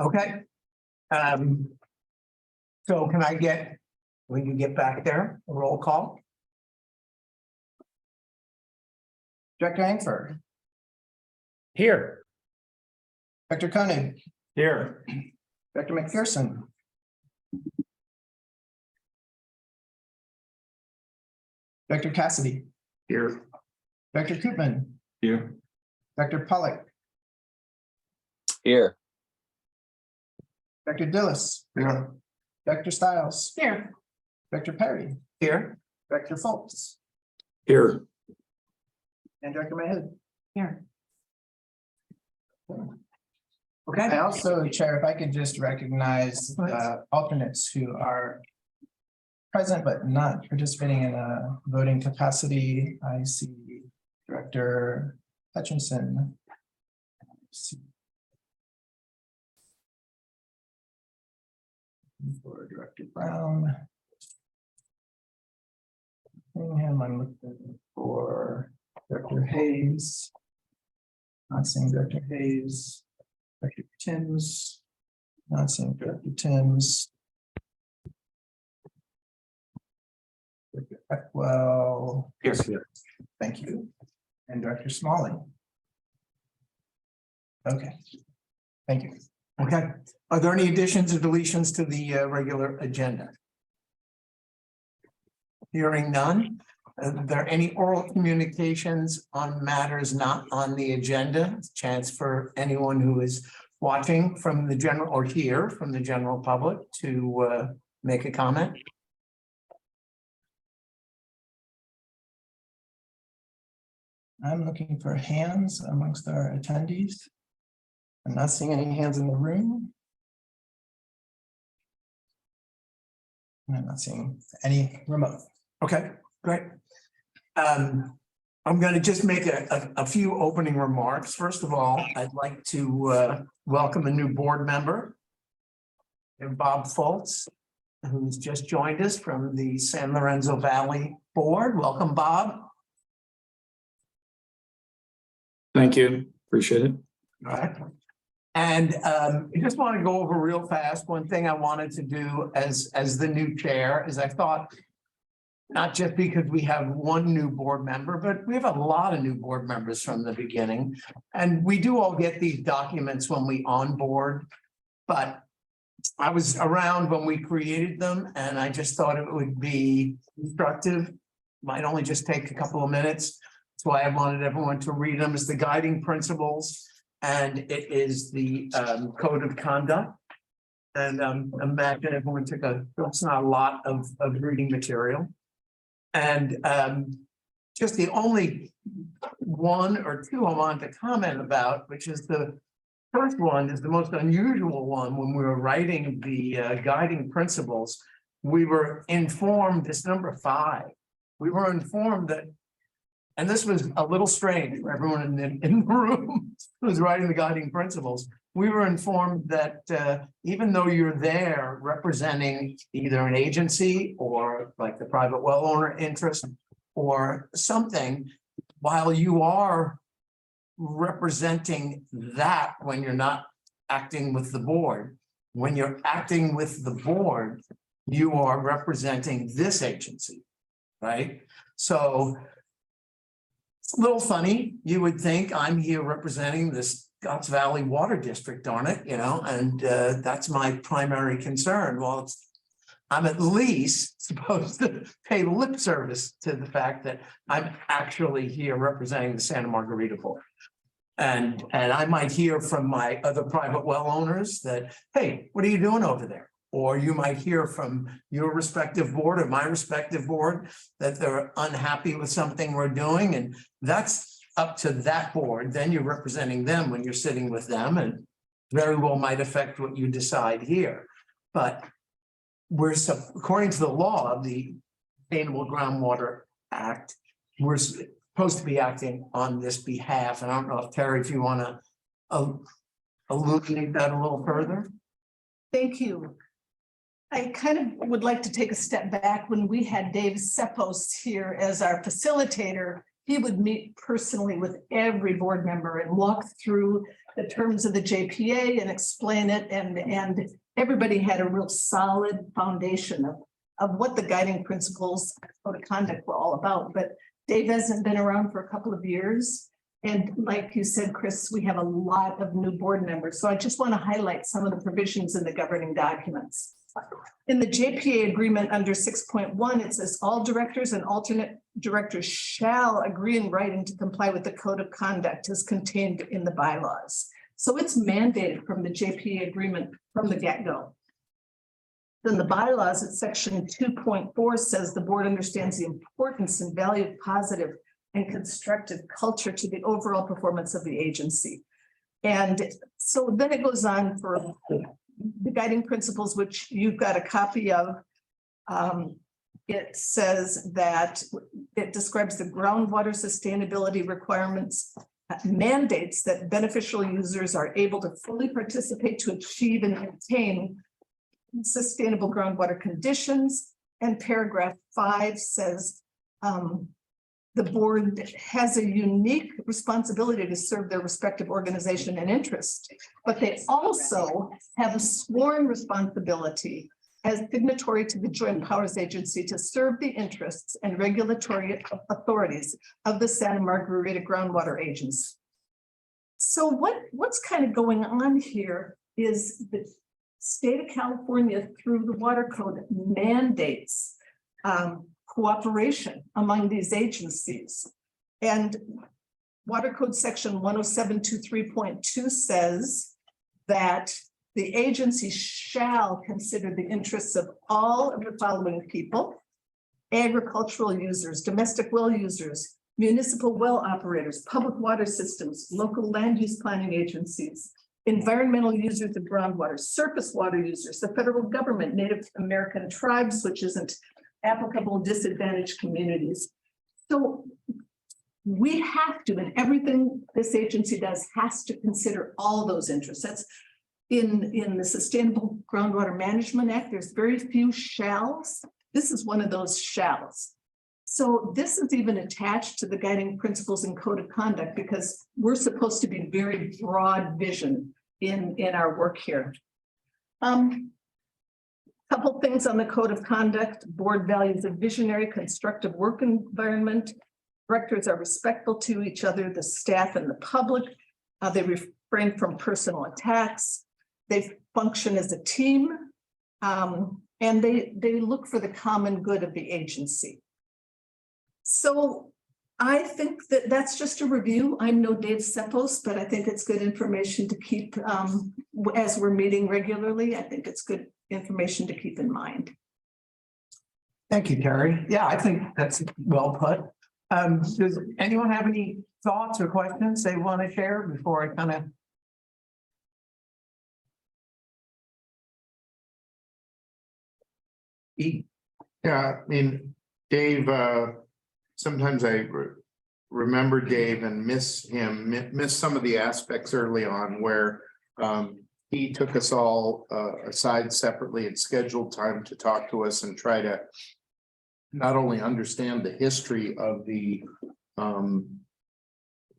Okay. So can I get, when you get back there, a roll call? Director Langford, Here. Director Koenig, Here. Director McPherson, Director Cassidy, Here. Director Koopman, Here. Director Pollock, Here. Director Dillis, Here. Director Stiles, Here. Director Perry, Here. Director Fultz, Here. and Director Mahood. Here. I Okay. also, Chair, if I could just recognize alternates who are present but not participating in a voting capacity. I see Director Hutchinson. For Director Brown. I'm looking for Director Hayes. Not seeing Director Hayes. Director Timms. Not seeing Director Timms. Director Eckwell. Here. Thank you. And Director Smalley. Okay. Thank you. Okay. Are there any additions or deletions to the regular agenda? Hearing none. Are there any oral communications on matters not on the agenda? Chance for anyone who is watching from the general or here from the general public to make a comment? I'm looking for hands amongst our attendees. I'm not seeing any hands in the room. And I'm not seeing any remote. Okay, great. I'm going to just make a few opening remarks. First of all, I'd like to welcome a new board member, Bob Fultz, who's just joined us from the San Lorenzo Valley Board. Welcome, Bob. Thank you. Appreciate it. All right. And I just want to go over real fast. One thing I wanted to do as the new chair is I thought, not just because we have one new board member, but we have a lot of new board members from the beginning. And we do all get these documents when we onboard, but I was around when we created them and I just thought it would be instructive. Might only just take a couple of minutes. That's why I wanted everyone to read them as the guiding principles. And it is the code of conduct. And imagine everyone took it's not a lot of reading material. And just the only one or two I wanted to comment about, which is the first one is the most unusual one. When we were writing the guiding principles, we were informed, it's number 5. We were informed that, and this was a little strange for everyone in the room who was writing the guiding principles. We were informed that even though you're there representing either an agency or like the private well owner interest or something, while you are representing that when you're not acting with the board, when you're acting with the board, you are representing this agency, right? So it's a little funny. You would think I'm here representing this Scotts Valley Water District, darn it, you know, and that's my primary concern. Well, I'm at least supposed to pay lip service to the fact that I'm actually here representing the Santa Margarita Board. And I might hear from my other private well owners that, hey, what are you doing over there? Or you might hear from your respective board or my respective board that they're unhappy with something we're doing. And that's up to that board. Then you're representing them when you're sitting with them, and very well might affect what you decide here. But we're, according to the law of the Sustainable Groundwater Act, we're supposed to be acting on this behalf. And I don't know if Terry, if you want to illuminate that a little further. Thank you. I kind of would like to take a step back. When we had Dave Sepos here as our facilitator, he would meet personally with every board member and walk through the terms of the JPA and explain it. And everybody had a real solid foundation of what the guiding principles of code of conduct were all about. But Dave hasn't been around for a couple of years. And like you said, Chris, we have a lot of new board members. So I just want to highlight some of the provisions in the governing documents. In the JPA agreement under 6.1, it says all directors and alternate directors shall agree in writing to comply with the code of conduct as contained in the bylaws. So it's mandated from the JPA agreement from the get-go. Then the bylaws at section 2.4 says the board understands the importance and value of positive and constructive culture to the overall performance of the agency. And so then it goes on for the guiding principles, which you've got a copy of. It says that it describes the groundwater sustainability requirements, mandates that beneficial users are able to fully participate to achieve and maintain sustainable groundwater conditions. And paragraph 5 says the board has a unique responsibility to serve their respective organization and interest, but they also have a sworn responsibility as signatory to the Joint Powers Agency to serve the interests and regulatory authorities of the Santa Margarita Groundwater Agency. So what's kind of going on here is the state of California through the water code mandates cooperation among these agencies. And Water Code section 10723.2 says that the agency shall consider the interests of all of the following people: agricultural users, domestic well users, municipal well operators, public water systems, local land use planning agencies, environmental users of groundwater, surface water users, the federal government, Native American tribes, which isn't applicable, disadvantaged communities. So we have to, and everything this agency does has to consider all those interests. That's in the Sustainable Groundwater Management Act, there's very few shalls. This is one of those shalls. So this is even attached to the guiding principles and code of conduct because we're supposed to be very broad vision in our work here. Couple things on the code of conduct. Board values a visionary, constructive work environment. Directors are respectful to each other, the staff and the public. They refrain from personal attacks. They function as a team, and they look for the common good of the agency. So I think that that's just a review. I'm no Dave Sepos, but I think it's good information to keep as we're meeting regularly. I think it's good information to keep in mind. Thank you, Terry. Yeah, I think that's well put. Does anyone have any thoughts or questions they want to share before I kind of? Yeah, I mean, Dave, sometimes I remember Dave and miss some of the aspects early on where he took us all aside separately and scheduled time to talk to us and try to not only understand the history of the,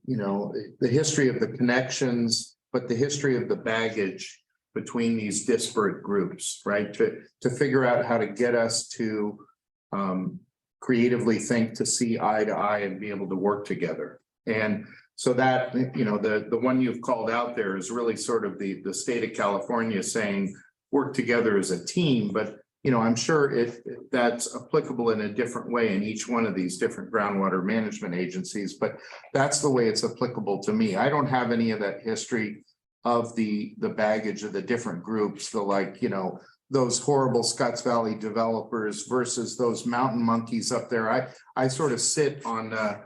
the history of the connections, but the history of the baggage between these disparate groups, right? To figure out how to get us to creatively think, to see eye to eye and be able to work together. And so that, the one you've called out there is really sort of the state of California saying work together as a team, but I'm sure that's applicable in a different way in each one of these different groundwater management agencies, but that's the way it's applicable to me. I don't have any of that history of the baggage of the different groups, those horrible Scotts Valley developers versus those mountain monkeys up there. I sort of sit on a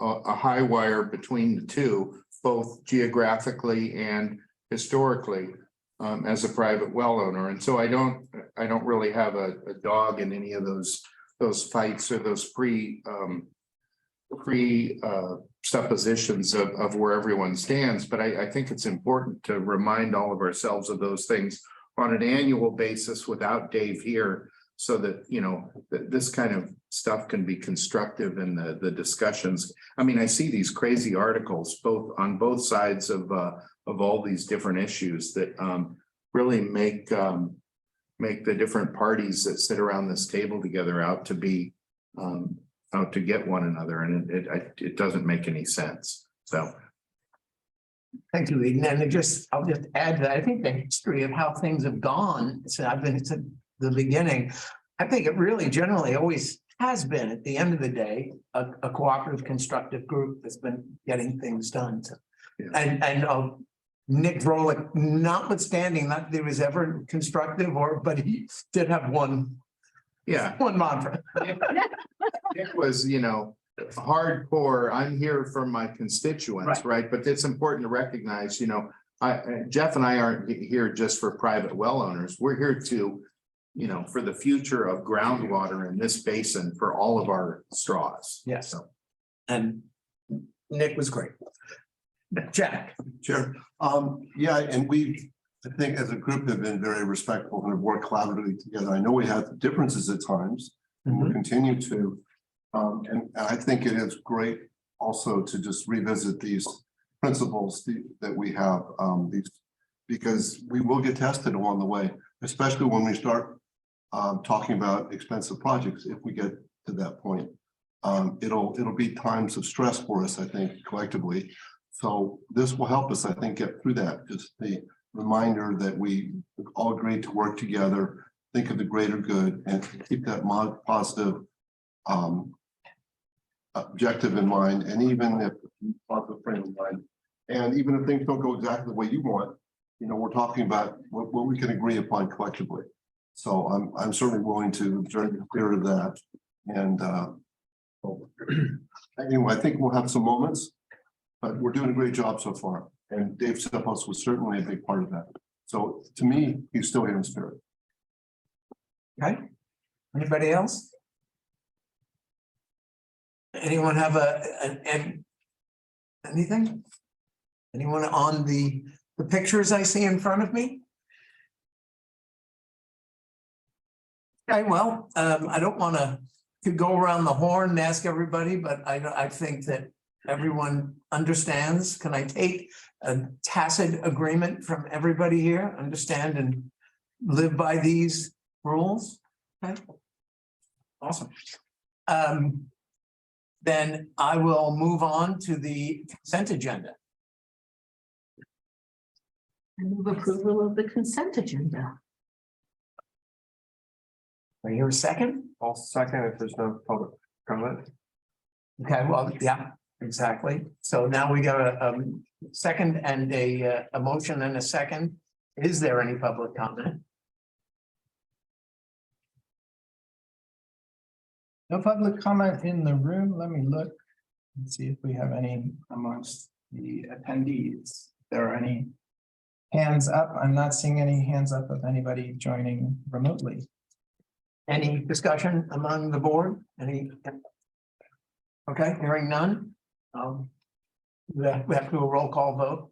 high wire between the two, both geographically and historically, as a private well owner. And so I don't really have a dog in any of those fights or those suppositions of where everyone stands. But I think it's important to remind all of ourselves of those things on an annual basis without Dave here, so that, you know, that this kind of stuff can be constructive in the discussions. I mean, I see these crazy articles on both sides of all these different issues that really make the different parties that sit around this table together out to get one another, and it doesn't make any sense. So. Thank you, Eden. And I'll just add that I think the history of how things have gone, so I've been to the beginning, I think it really generally always has been, at the end of the day, a cooperative, constructive group that's been getting things done. So, Yeah. and Nick Rolick, notwithstanding that there was ever constructive, but he did have one mantra. It was, you know, hardcore. I'm here for my constituents, right? But it's important to recognize, you know, Jeff and I aren't here just for private well owners. We're here to, you know, for the future of groundwater in this basin for all of our straws. Yes. So. And Nick was great. Jack. Sure. Yeah, and we, I think as a group have been very respectful and have worked collaboratively together. I know we have differences at times and we'll continue to. And I think it is great also to just revisit these principles that we have, because we will get tested along the way, especially when we start talking about expensive projects. If we get to that point, it'll be times of stress for us, I think, collectively. So this will help us, I think, get through that. Just the reminder that we all agreed to work together, think of the greater good, and keep that positive objective in mind. And even if positive frame of mind, and even if things don't go exactly the way you want, you know, we're talking about what we can agree upon collectively. So I'm certainly willing to join the spirit of that. And anyway, I think we'll have some moments, but we're doing a great job so far. And Dave Stepos was certainly a big part of that. So to me, he's still here in spirit. Okay. Anybody else? Anyone have anything? Anyone on the pictures I see in front of me? Okay, well, I don't want to go around the horn and ask everybody, but I think that everyone understands. Can I take a tacit agreement from everybody here? Understand and live by these rules? Okay. Awesome. Then I will move on to the consent agenda. I move approval of the consent agenda. Are you a second? I'll second if there's no public comment. Okay, well, yeah, exactly. So now we got a second and a motion and a second. Is there any public comment? No public comment in the room. Let me look and see if we have any amongst the attendees. If there are any hands up. I'm not seeing any hands up of anybody joining remotely. Any discussion among the board? Any? Okay, hearing none. We have to do a roll call vote.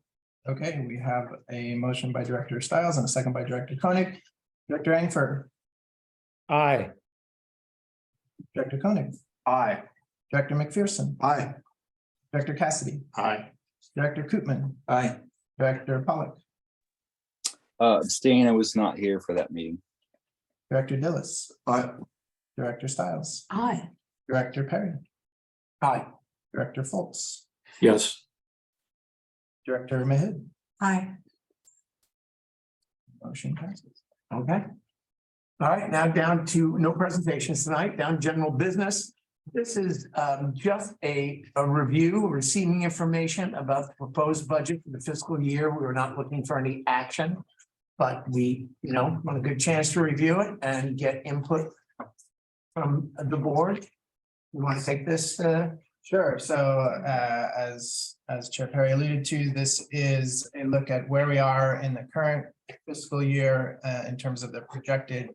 Okay, we have a motion by Director Stiles and a second by Director Koenig. Director Angford, Aye. Director Koenig, Aye. Director McPherson, Aye. Director Cassidy, Aye. Director Koopman, Aye. Director Pollock, Abstain, I was not here for that meeting. Director Dillis, Aye. Director Stiles, Aye. Director Perry, Aye. Director Foltz, Yes. Director Mahid. Aye. Motion passes. Okay. All right, now down to no presentations tonight, down general business. This is just a review, receiving information about the proposed budget for the fiscal year. We were not looking for any action, but we, want a good chance to review it and get input from the board. You want to take this? Sure. So as Chair Perry alluded to, this is a look at where we are in the current fiscal year in terms of the projected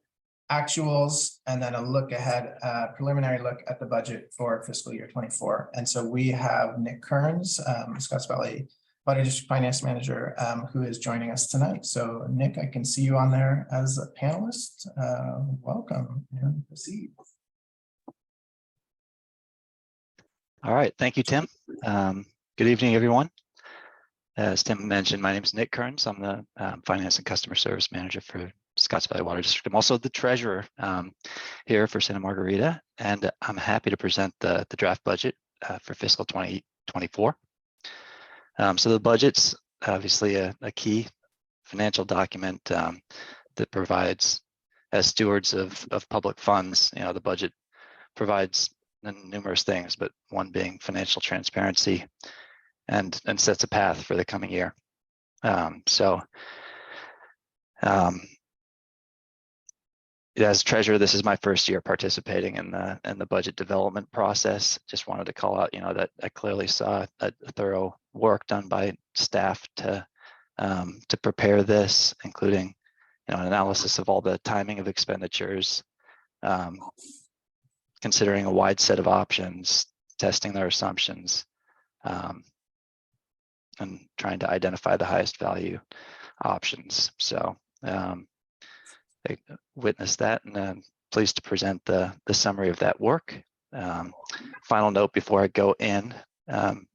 actuals, and then a look ahead, preliminary look at the budget for fiscal year 24. And so we have Nick Kearns, Scotts Valley Water District Finance Manager, who is joining us tonight. So Nick, I can see you on there as a panelist. Welcome and proceed. All right, thank you, Tim. Good evening, everyone. As Tim mentioned, my name is Nick Kearns. I'm the Finance and Customer Service Manager for Scotts Valley Water District. I'm also the treasurer here for Santa Margarita, and I'm happy to present the draft budget for fiscal 2024. So the budget's obviously a key financial document that provides, as stewards of public funds, the budget provides numerous things, but one being financial transparency and sets a path for the coming year. As treasurer, this is my first year participating in the budget development process. Just wanted to call out, that I clearly saw a thorough work done by staff to prepare this, including, an analysis of all the timing of expenditures, considering a wide set of options, testing their assumptions, and trying to identify the highest value options. So I witnessed that, and I'm pleased to present the summary of that work. Final note before I go in, and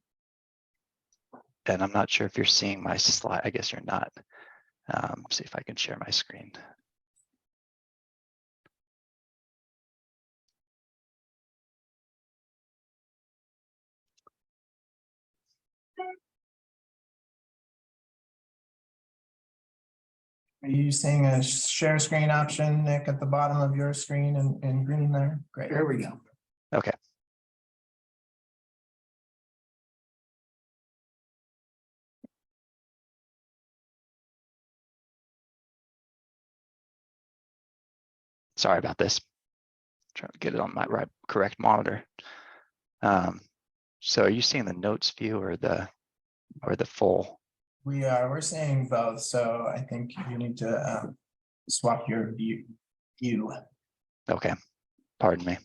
I'm not sure if you're seeing my slide. I guess you're not. See if I can share my screen. Are you seeing a share screen option, Nick, at the bottom of your screen in green there? Great. There we go. Okay. Sorry about this. Trying to get it on my correct monitor. So are you seeing the notes view or the full? We're seeing both, so I think you need to swap your view. Okay, pardon me.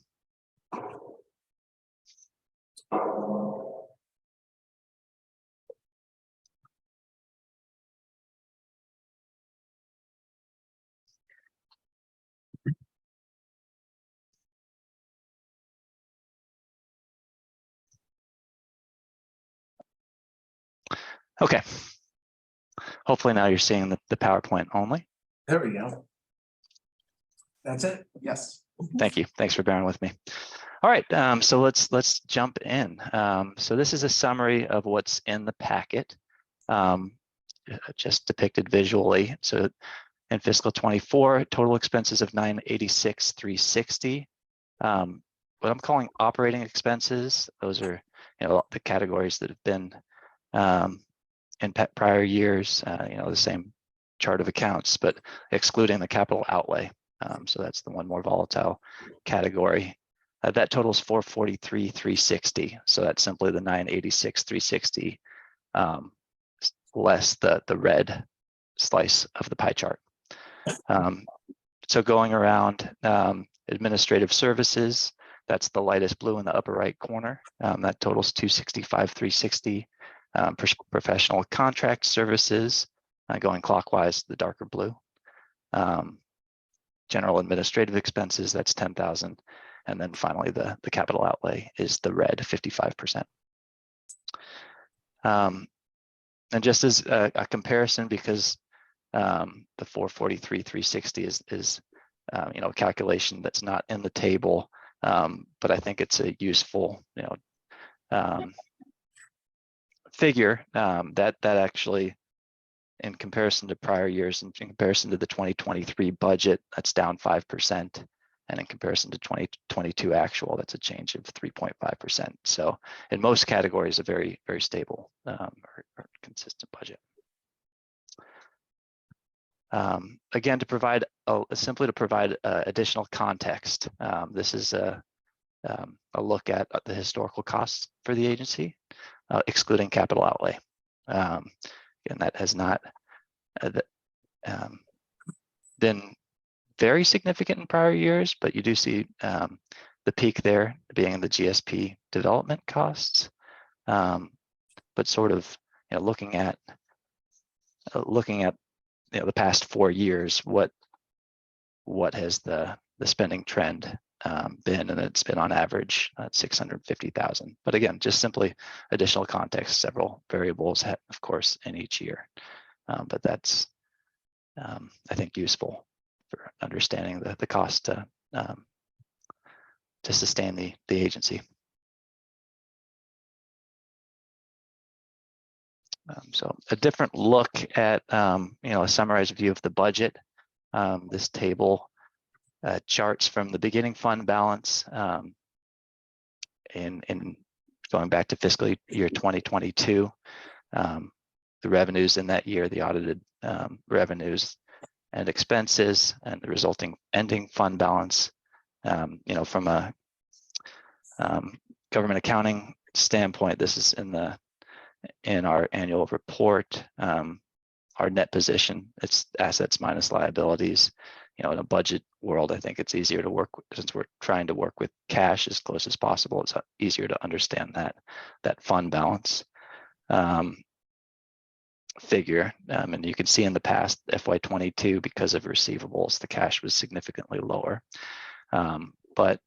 Okay. Hopefully now you're seeing the PowerPoint only. There we go. That's it? Yes. Thank you. Thanks for bearing with me. All right, so let's jump in. So this is a summary of what's in the packet, just depicted visually. So in fiscal 24, total expenses of $986,360. What I'm calling operating expenses, those are the categories that have been in prior years, the same chart of accounts, but excluding the capital outlay. So that's the one more volatile category. That totals $443,360. So that's simply the $986,360 less the red slice of the pie chart. So going around administrative services, that's the lightest blue in the upper right corner. That totals $265,360. Professional contract services, going clockwise, the darker blue. General administrative expenses, that's $10,000. And then finally, the capital outlay is the red, 55%. And just as a comparison, because the $443,360 is a calculation that's not in the table, but I think it's a useful figure that actually, in comparison to prior years, in comparison to the 2023 budget, that's down 5%. And in comparison to 2022 actual, that's a change of 3.5%. So in most categories, a very, very stable or consistent budget. Again, simply to provide additional context, this is a look at the historical costs for the agency, excluding capital outlay. And that has not been very significant in prior years, but you do see the peak there being the GSP development costs, but sort of looking at the past 4 years, what has the spending trend been, and it's been on average 650,000. But again, just simply additional context, several variables, of course, in each year. But that's, I think, useful for understanding the cost to sustain the agency. So a different look at a summarized view of the budget. This table charts from the beginning fund balance in going back to fiscal year 2022, the revenues in that year, the audited revenues and expenses, and the resulting ending fund balance. From a government accounting standpoint, this is in our annual report. Our net position, it's assets minus liabilities. In a budget world, I think it's easier to work with, since we're trying to work with cash as close as possible. It's easier to understand that fund balance figure. And you can see in the past, FY22, because of receivables, the cash was significantly lower. But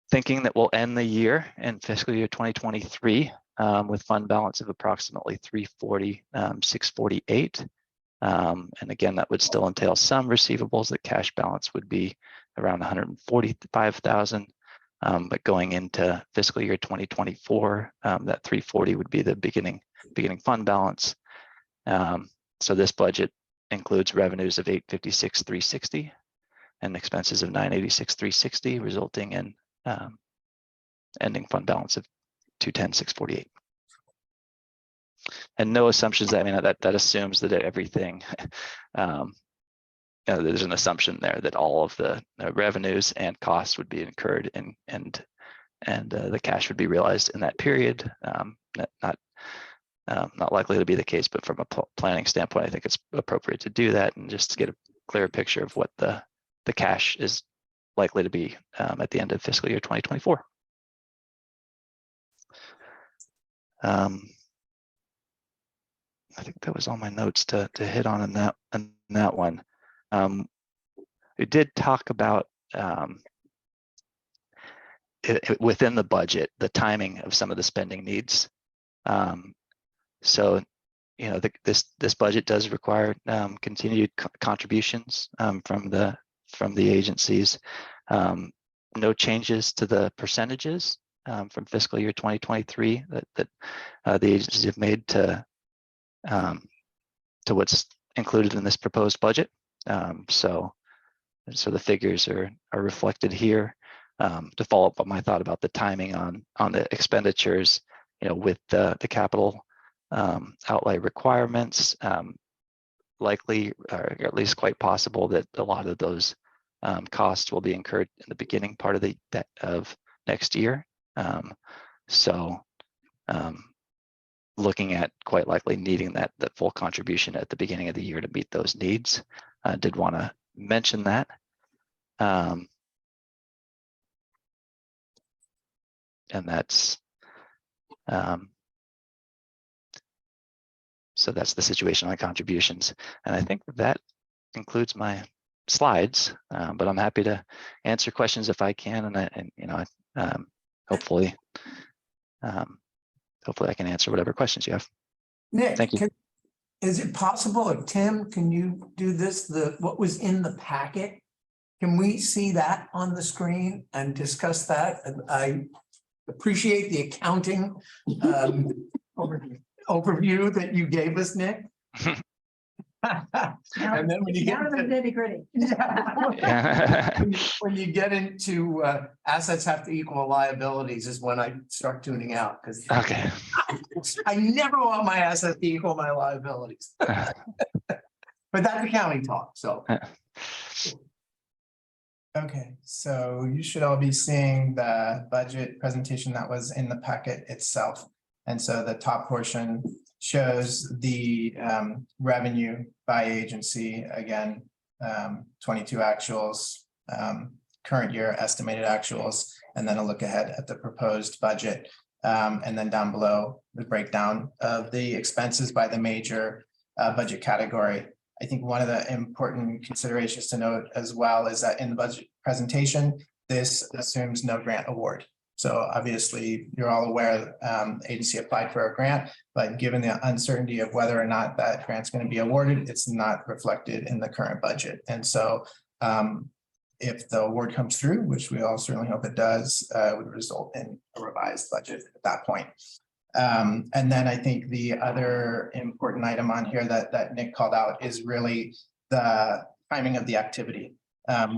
thinking that we'll end the year in fiscal year 2023 with fund balance of approximately 340, 648. And again, that would still entail some receivables. The cash balance would be around 145,000. But going into fiscal year 2024, that 340 would be the beginning fund balance. So this budget includes revenues of 856,360 and expenses of 986,360, resulting in ending fund balance of 210,648. And no assumptions. I mean, that assumes that everything, there's an assumption there that all of the revenues and costs would be incurred and the cash would be realized in that period. Not likely to be the case, but from a planning standpoint, I think it's appropriate to do that and just to get a clear picture of what the cash is likely to be at the end of fiscal year 2024. I think that was all my notes to hit on in that one. We did talk about within the budget, the timing of some of the spending needs. So, this budget does require continued contributions from the agencies. No changes to the percentages from fiscal year 2023 that the agencies have made to what's included in this proposed budget. So the figures are reflected here. To follow up on my thought about the timing on the expenditures, with the capital outlay requirements, likely, or at least quite possible, that a lot of those costs will be incurred in the beginning part of next year. Looking at quite likely needing that full contribution at the beginning of the year to meet those needs. I did want to mention that. And that's so that's the situation on contributions. And I think that concludes my slides, but I'm happy to answer questions if I can. And hopefully I can answer whatever questions you have. Nick, Thank you. Is it possible, or Tim, can you do this, what was in the packet? Can we see that on the screen and discuss that? And I appreciate the accounting overview that you gave us, Nick. And then when you get Down to the nitty-gritty. when you get into assets have to equal liabilities is when I start tuning out, because Okay. I never want my assets to equal my liabilities. But that's accounting talk, so. Okay, so you should all be seeing the budget presentation that was in the packet itself. And so the top portion shows the revenue by agency, again, 22 actuals, current year estimated actuals, and then a look ahead at the proposed budget. And then down below, the breakdown of the expenses by the major budget category. I think one of the important considerations to note as well is that in the budget presentation, this assumes no grant award. So obviously, you're all aware the agency applied for a grant, but given the uncertainty of whether or not that grant's going to be awarded, it's not reflected in the current budget. And so if the award comes through, which we all certainly hope it does, would result in a revised budget at that point. And then I think the other important item on here that Nick called out is really the timing of the activity.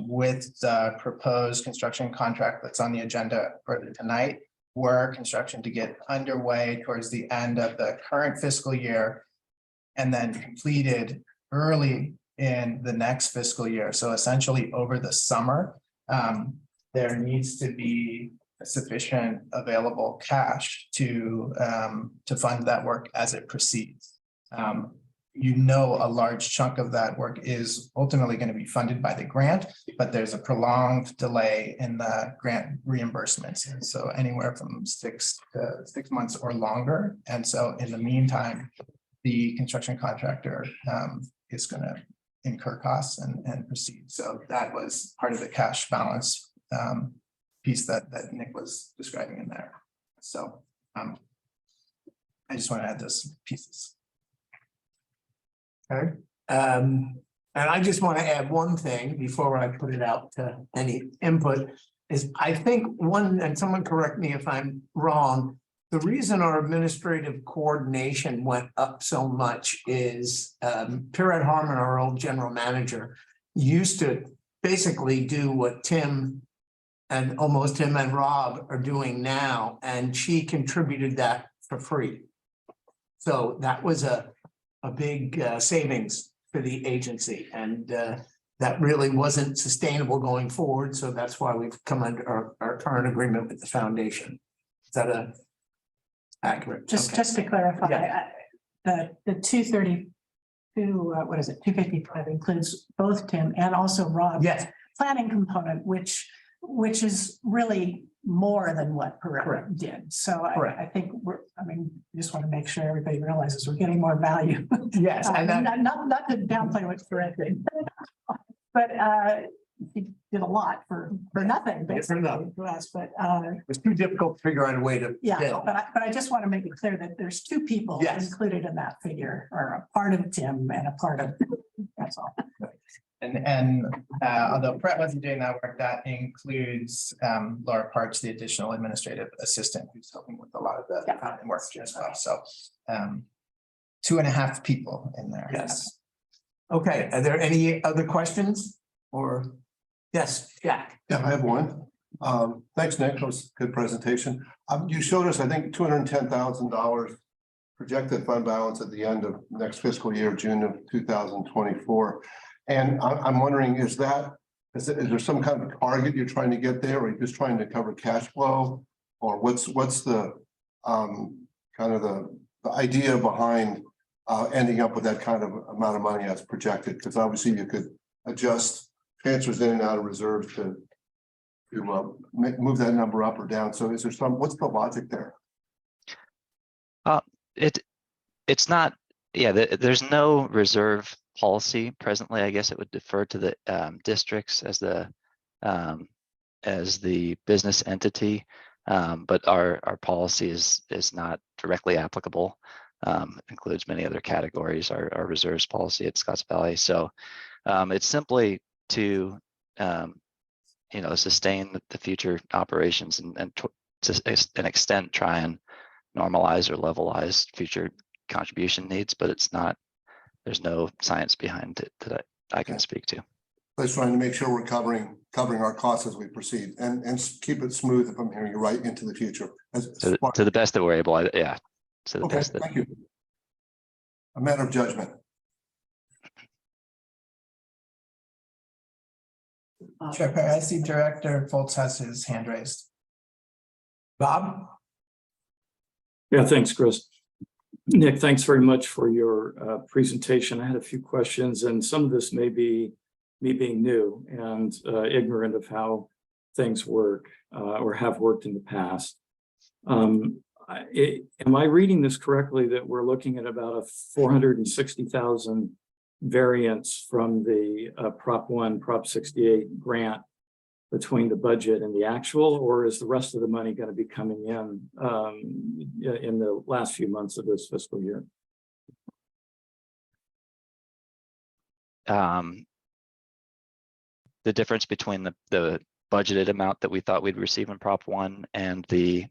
With the proposed construction contract that's on the agenda for tonight, were construction to get underway towards the end of the current fiscal year and then completed early in the next fiscal year. So essentially over the summer, there needs to be sufficient available cash to fund that work as it proceeds. You know, a large chunk of that work is ultimately going to be funded by the grant, but there's a prolonged delay in the grant reimbursements. And so anywhere from 6 months or longer. And so in the meantime, the construction contractor is going to incur costs and proceed. So that was part of the cash balance piece that Nick was describing in there. So I just want to add those pieces. Okay. And I just want to add one thing before I put it out to any input is I think one, and someone correct me if I'm wrong, the reason our administrative coordination went up so much is Pierrette Harmon, our old general manager, used to basically do what Tim and almost him and Rob are doing now, and she contributed that for free. So that was a big savings for the agency, and that really wasn't sustainable going forward. So that's why we've come under our current agreement with the foundation. Is that accurate? Just Okay. to clarify, Yeah. the 232, what is it, 255 includes both Tim and also Rob's Yes. planning component, which is really more than what Perrette Correct. did. So Correct. I think just want to make sure everybody realizes we're getting more value. Yes, and that, Not to downplay what Perrette did, but he did a lot for nothing, basically, to us, but it was too difficult to figure out a way to yeah, bill. but I just want to make it clear that there's two people Yes. included in that figure, or a part of Tim and a part of, that's all. And although Brett wasn't doing that work, that includes Laura Parch, the additional administrative assistant, who's helping with a lot of the work as well. So 2.5 people in there. Yes. Okay, are there any other questions or? Yes, Jack. Yeah, I have one. Thanks, Nick. That was a good presentation. You showed us, I think, $210,000 projected fund balance at the end of next fiscal year, June of 2024. And I'm wondering, is there some kind of target you're trying to get there, or are you just trying to cover cash flow? Or what's the kind of the idea behind ending up with that kind of amount of money as projected? Because obviously you could adjust transfers in and out of reserves to move that number up or down. So is there what's the logic there? It's not, there's no reserve policy presently. I guess it would defer to the districts as the business entity, but our policy is not directly applicable. Includes many other categories. Our reserves policy at Scotts Valley. So it's simply to sustain the future operations and to an extent try and normalize or levelize future contribution needs, but it's not, there's no science behind it that I can speak to. Just trying to make sure we're covering our costs as we proceed and keep it smooth, if I'm hearing you right, into the future. To the best that we're able, to the okay, best that. Thank you. A matter of judgment. Chair Perry, I see Director Foltz has his hand raised. Bob? Yeah, thanks, Chris. Nick, thanks very much for your presentation. I had a few questions, and some of this may be me being new and ignorant of how things work or have worked in the past. Am I reading this correctly that we're looking at about a 460,000 variance from the Prop 1, Prop 68 grant between the budget and the actual, or is the rest of the money going to be coming in the last few months of this fiscal year? The difference between the budgeted amount that we thought we'd receive in Prop 1 and the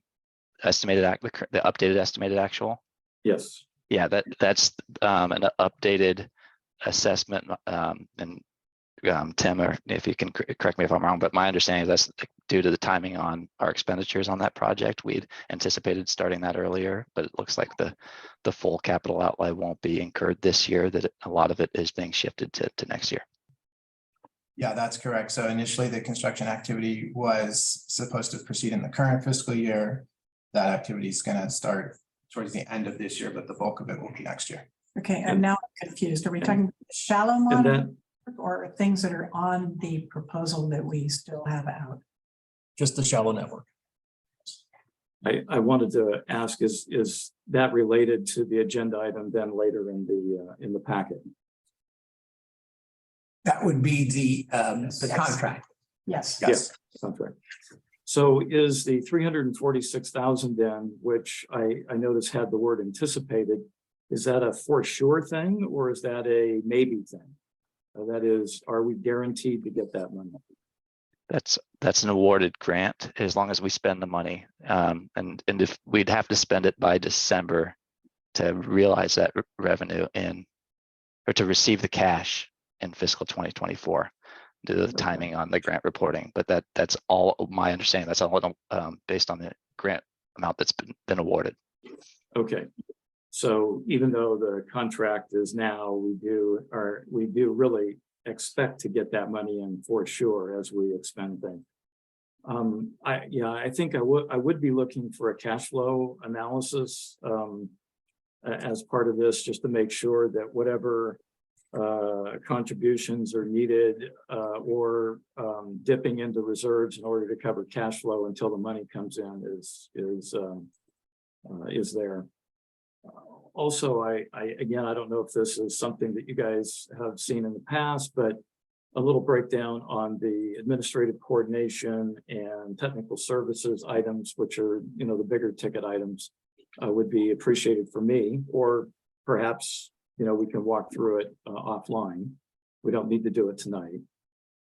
estimated the updated estimated actual. Yes. Yeah, that's an updated assessment, and Tim, or if you can correct me if I'm wrong, but my understanding is that's due to the timing on our expenditures on that project. We'd anticipated starting that earlier, but it looks like the full capital outlay won't be incurred this year, that a lot of it is being shifted to next year. Yeah, that's correct. So initially the construction activity was supposed to proceed in the current fiscal year. That activity is going to start towards the end of this year, but the bulk of it will be next year. Okay, and now I'm confused. Are we talking shallow And water then, or things that are on the proposal that we still have out? Just the shallow network. I wanted to ask, is that related to the agenda item then later in the packet? That would be the contract. Yes. Yes. Contract. So is the 346,000 then, which I noticed had the word anticipated, is that a for sure thing or is that a maybe thing? That is, are we guaranteed to get that money? That's an awarded grant as long as we spend the money, and if we'd have to spend it by December to realize that revenue or to receive the cash in fiscal 2024 due to the timing on the grant reporting. But that's all my understanding. That's all based on the grant amount that's been awarded. Okay. So even though the contract is now, we do really expect to get that money in for sure as we expend things. I think I would be looking for a cash flow analysis as part of this, just to make sure that whatever contributions are needed or dipping into reserves in order to cover cash flow until the money comes in is there. Also, I don't know if this is something that you guys have seen in the past, but a little breakdown on the administrative coordination and technical services items, which are, the bigger ticket items, would be appreciated for me, or perhaps, we can walk through it offline. We don't need to do it tonight.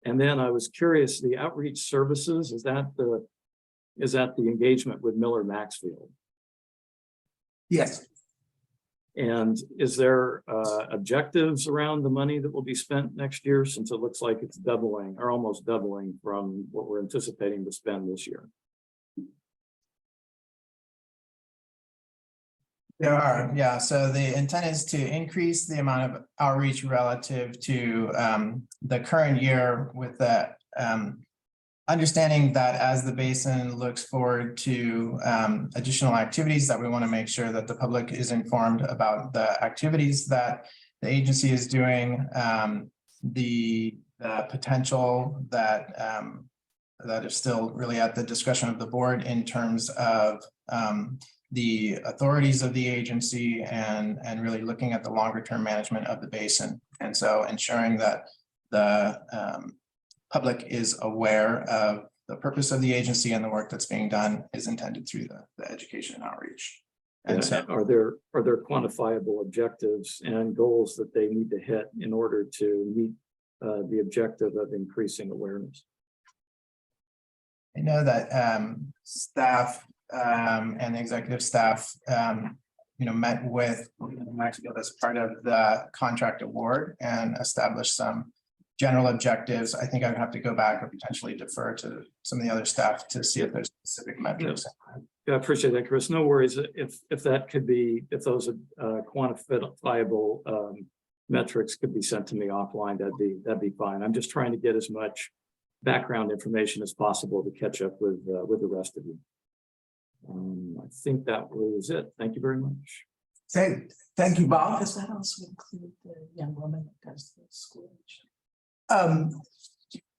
And then I was curious, the outreach services, is that the engagement with Miller Maxfield? Yes. And is there objectives around the money that will be spent next year, since it looks like it's doubling or almost doubling from what we're anticipating to spend this year? There are, yeah. So the intent is to increase the amount of outreach relative to the current year, with the understanding that as the basin looks forward to additional activities, that we want to make sure that the public is informed about the activities that the agency is doing, the potential that is still really at the discretion of the board in terms of the authorities of the agency and really looking at the longer term management of the basin. And so ensuring that the public is aware of the purpose of the agency and the work that's being done is intended through the education and outreach. And so are there quantifiable objectives and goals that they need to hit in order to meet the objective of increasing awareness? I know that staff and the executive staff met with Maxfield as part of the contract award and established some general objectives. I think I would have to go back or potentially defer to some of the other staff to see if there's specific metrics. Yeah, I appreciate that, Chris. No worries. If that could be, if those quantifiable metrics could be sent to me offline, that'd be fine. I'm just trying to get as much background information as possible to catch up with the rest of you. I think that was it. Thank you very much. Thank you, Bob. Does that also include the young woman that does the school?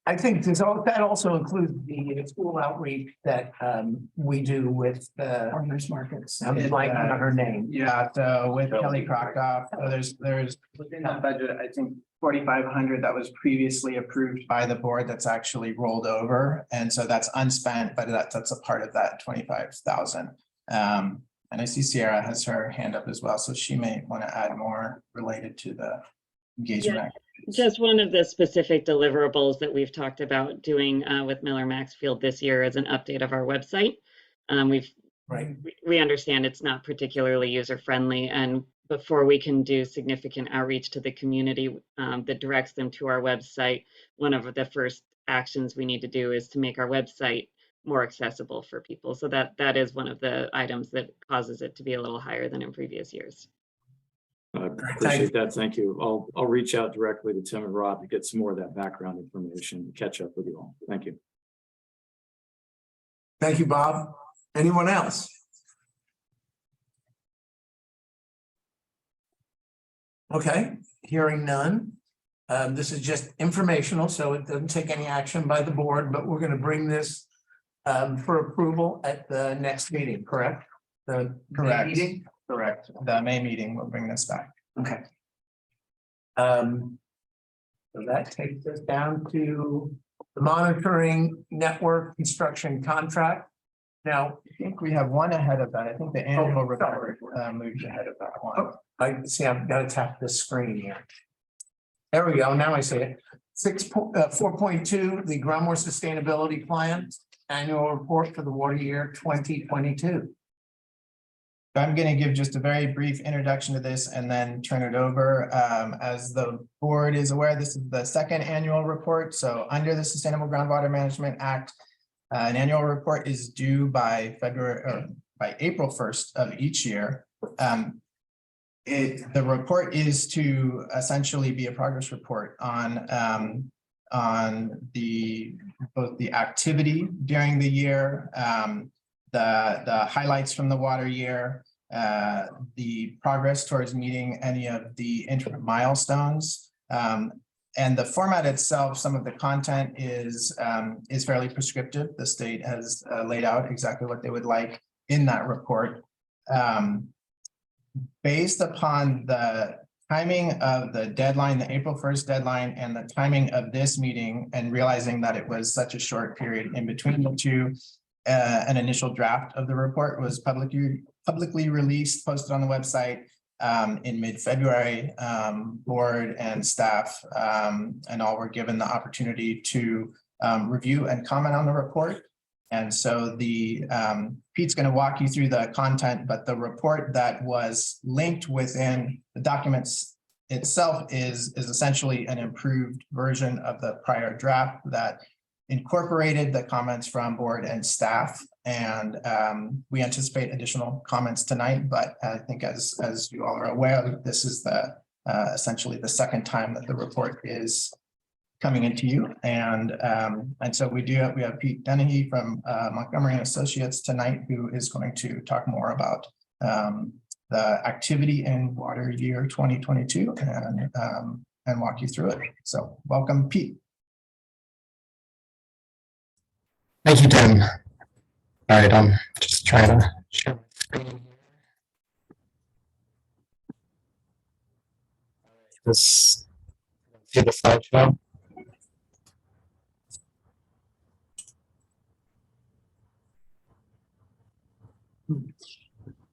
I think that also includes the school outreach that we do with Farmers markets. I'm blanking on her name. Yeah, so with Kelly Crockoff, so there's within that budget, I think 4,500 that was previously approved by the board that's actually rolled over. And so that's unspent, but that's a part of that 25,000. And I see Sierra has her hand up as well, so she may want to add more related to the engagement. Yeah, activities. just one of the specific deliverables that we've talked about doing with Miller Maxfield this year is an update of our website. We understand it's not particularly user friendly, and before we can do significant outreach to the community that directs them to our website, one of the first actions we need to do is to make our website more accessible for people. So that is one of the items that causes it to be a little higher than in previous years. I appreciate that. Thank you. I'll reach out directly to Tim and Rob to get some more of that background information to catch up with you all. Thank you. Thank you, Bob. Anyone else? Okay, hearing none. This is just informational, so it doesn't take any action by the board, but we're going to bring this for approval at the next meeting, correct? The Correct. meeting? Correct. The May meeting will bring this back. Okay. So that takes us down to the monitoring network construction contract. Now, I think we have one ahead of that. I think the annual sorry. report moved ahead of that one. I see, I've got to tap this screen here. There we go. Now I see it. 4.2, the groundwater sustainability plan, annual report for the water year 2022. I'm going to give just a very brief introduction to this and then turn it over. As the board is aware, this is the second annual report. So under the Sustainable Groundwater Management Act, an annual report is due by April 1st of each year. The report is to essentially be a progress report on both the activity during the year, the highlights from the water year, the progress towards meeting any of the interim milestones. And the format itself, some of the content is fairly prescriptive. The state has laid out exactly what they would like in that report. Based upon the timing of the deadline, the April 1st deadline, and the timing of this meeting, and realizing that it was such a short period in between the two, an initial draft of the report was publicly released, posted on the website in mid-February. Board and staff and all were given the opportunity to review and comment on the report. And so Pete's going to walk you through the content, but the report that was linked within the documents itself is essentially an improved version of the prior draft that incorporated the comments from board and staff. And we anticipate additional comments tonight, but I think as you all are aware, this is essentially the second time that the report is coming into you. And so we have Pete Dennehy from Montgomery and Associates tonight, who is going to talk more about the activity in water year 2022 and walk you through it. So welcome, Pete. Thank you, Tim. All right, I'm just trying to share my screen here. See the slideshow.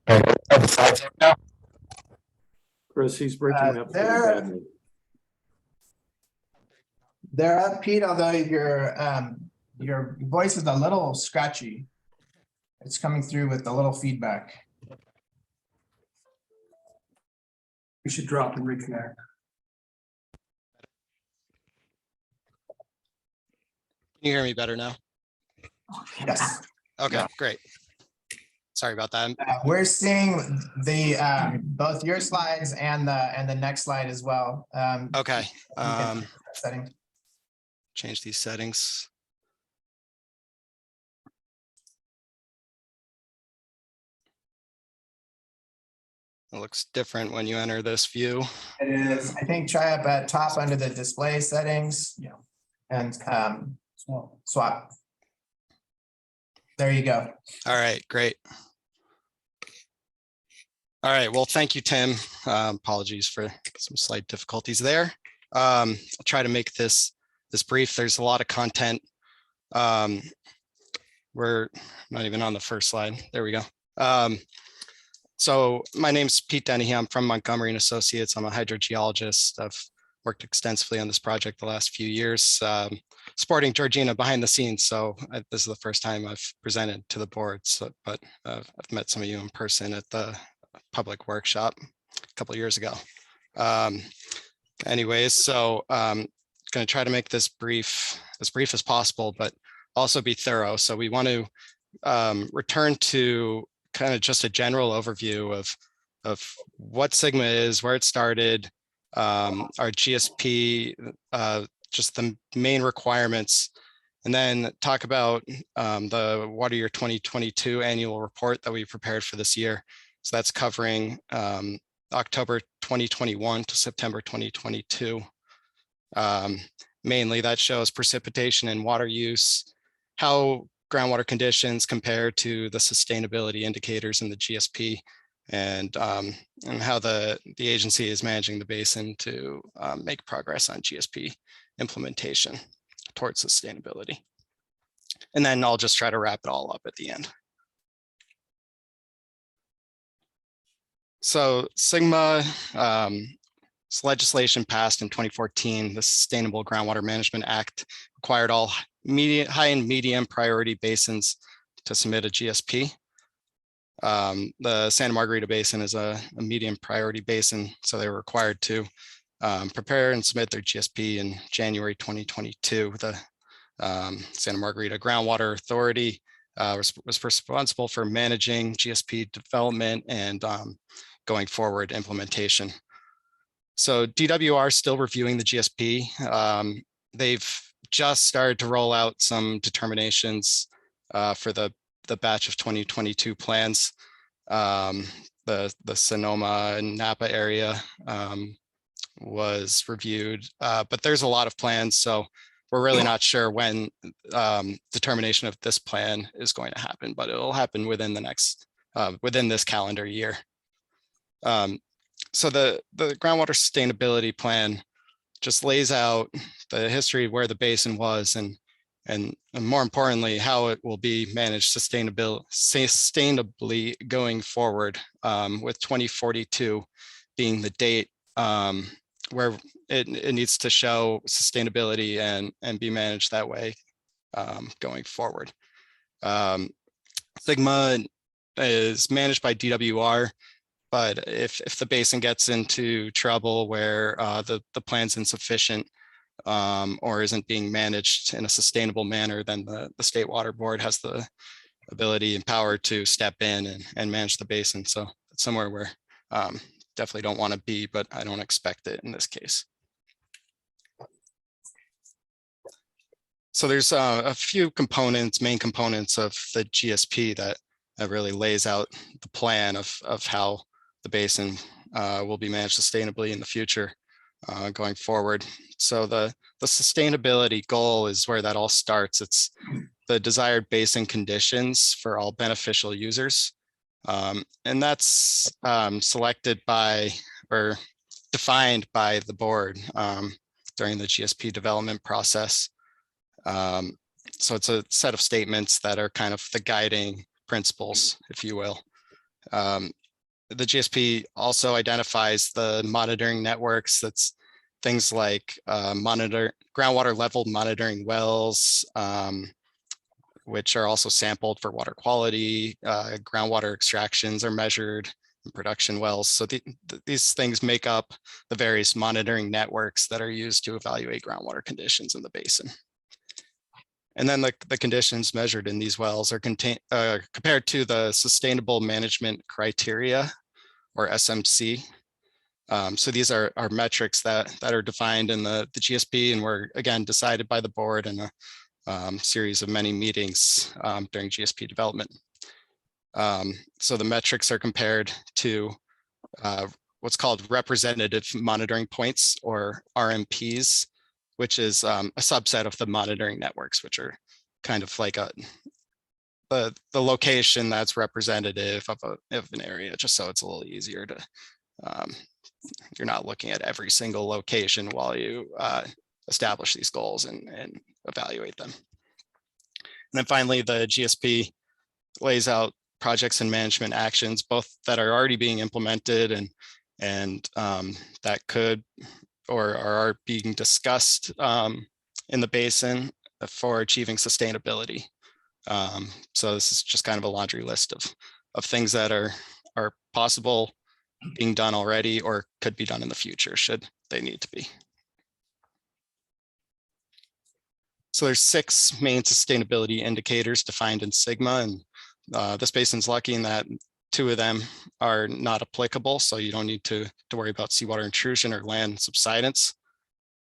Are the slides up now? Chris, he's breaking up. They're up, Pete, although your voice is a little scratchy. It's coming through with a little feedback. We should drop and reconnect. Can you hear me better now? Yes. Okay, great. Sorry about that. We're seeing the both your slides and the next slide as well. Okay. Setting. Change these settings. It looks different when you enter this view. It is, I think, try up at top under the display settings. Yeah. and swap. There you go. All right, great. All right, well, thank you, Tim. Apologies for some slight difficulties there. I'll try to make this brief. There's a lot of content. We're not even on the first slide. There we go. So my name's Pete Dennehy. I'm from Montgomery and Associates. I'm a hydrogeologist. I've worked extensively on this project the last few years, supporting Georgina behind the scenes. So this is the first time I've presented to the board, but I've met some of you in person at the public workshop a couple of years ago. Anyways, so going to try to make this brief as possible, but also be thorough. So we want to return to kind of just a general overview of what Sigma is, where it started, our GSP, just the main requirements, and then talk about the Water Year 2022 annual report that we prepared for this year. So that's covering October 2021 to September 2022. Mainly that shows precipitation and water use, how groundwater conditions compare to the sustainability indicators in the GSP, and how the agency is managing the basin to make progress on GSP implementation towards sustainability. And then I'll just try to wrap it all up at the end. So Sigma, this legislation passed in 2014, the Sustainable Groundwater Management Act required all high and medium priority basins to submit a GSP. The Santa Margarita Basin is a medium priority basin, so they were required to prepare and submit their GSP in January 2022. The Santa Margarita Groundwater Authority was responsible for managing GSP development and going forward implementation. So DWR is still reviewing the GSP. They've just started to roll out some determinations for the batch of 2022 plans. The Sonoma and Napa area was reviewed, but there's a lot of plans, so we're really not sure when determination of this plan is going to happen, but it'll happen within the next within this calendar year. So the groundwater sustainability plan just lays out the history of where the basin was and more importantly, how it will be managed sustainably going forward, with 2042 being the date where it needs to show sustainability and be managed that way going forward. Sigma is managed by DWR, but if the basin gets into trouble where the plan's insufficient or isn't being managed in a sustainable manner, then the State Water Board has the ability and power to step in and manage the basin. So it's somewhere where definitely don't want to be, but I don't expect it in this case. So there's a few components, main components of the GSP that really lays out the plan of how the basin will be managed sustainably in the future going forward. So the sustainability goal is where that all starts. It's the desired basin conditions for all beneficial users. And that's selected by or defined by the board during the GSP development process. So it's a set of statements that are kind of the guiding principles, if you will. The GSP also identifies the monitoring networks. That's things like groundwater level monitoring wells, which are also sampled for water quality. Groundwater extractions are measured in production wells. So these things make up the various monitoring networks that are used to evaluate groundwater conditions in the basin. And then the conditions measured in these wells are compared to the Sustainable Management Criteria, or SMC. So these are metrics that are defined in the GSP and were, again, decided by the board in a series of many meetings during GSP development. So the metrics are compared to what's called representative monitoring points, or RMPs, which is a subset of the monitoring networks, which are kind of like the location that's representative of an area, just so it's a little easier to, you're not looking at every single location while you establish these goals and evaluate them. And then finally, the GSP lays out projects and management actions, both that are already being implemented and that could or are being discussed in the basin for achieving sustainability. So this is just kind of a laundry list of things that are possible, being done already, or could be done in the future should they need to be. So there's 6 main sustainability indicators defined in SGMA, and this basin's lucky in that 2 of them are not applicable, so you don't need to worry about seawater intrusion or land subsidence.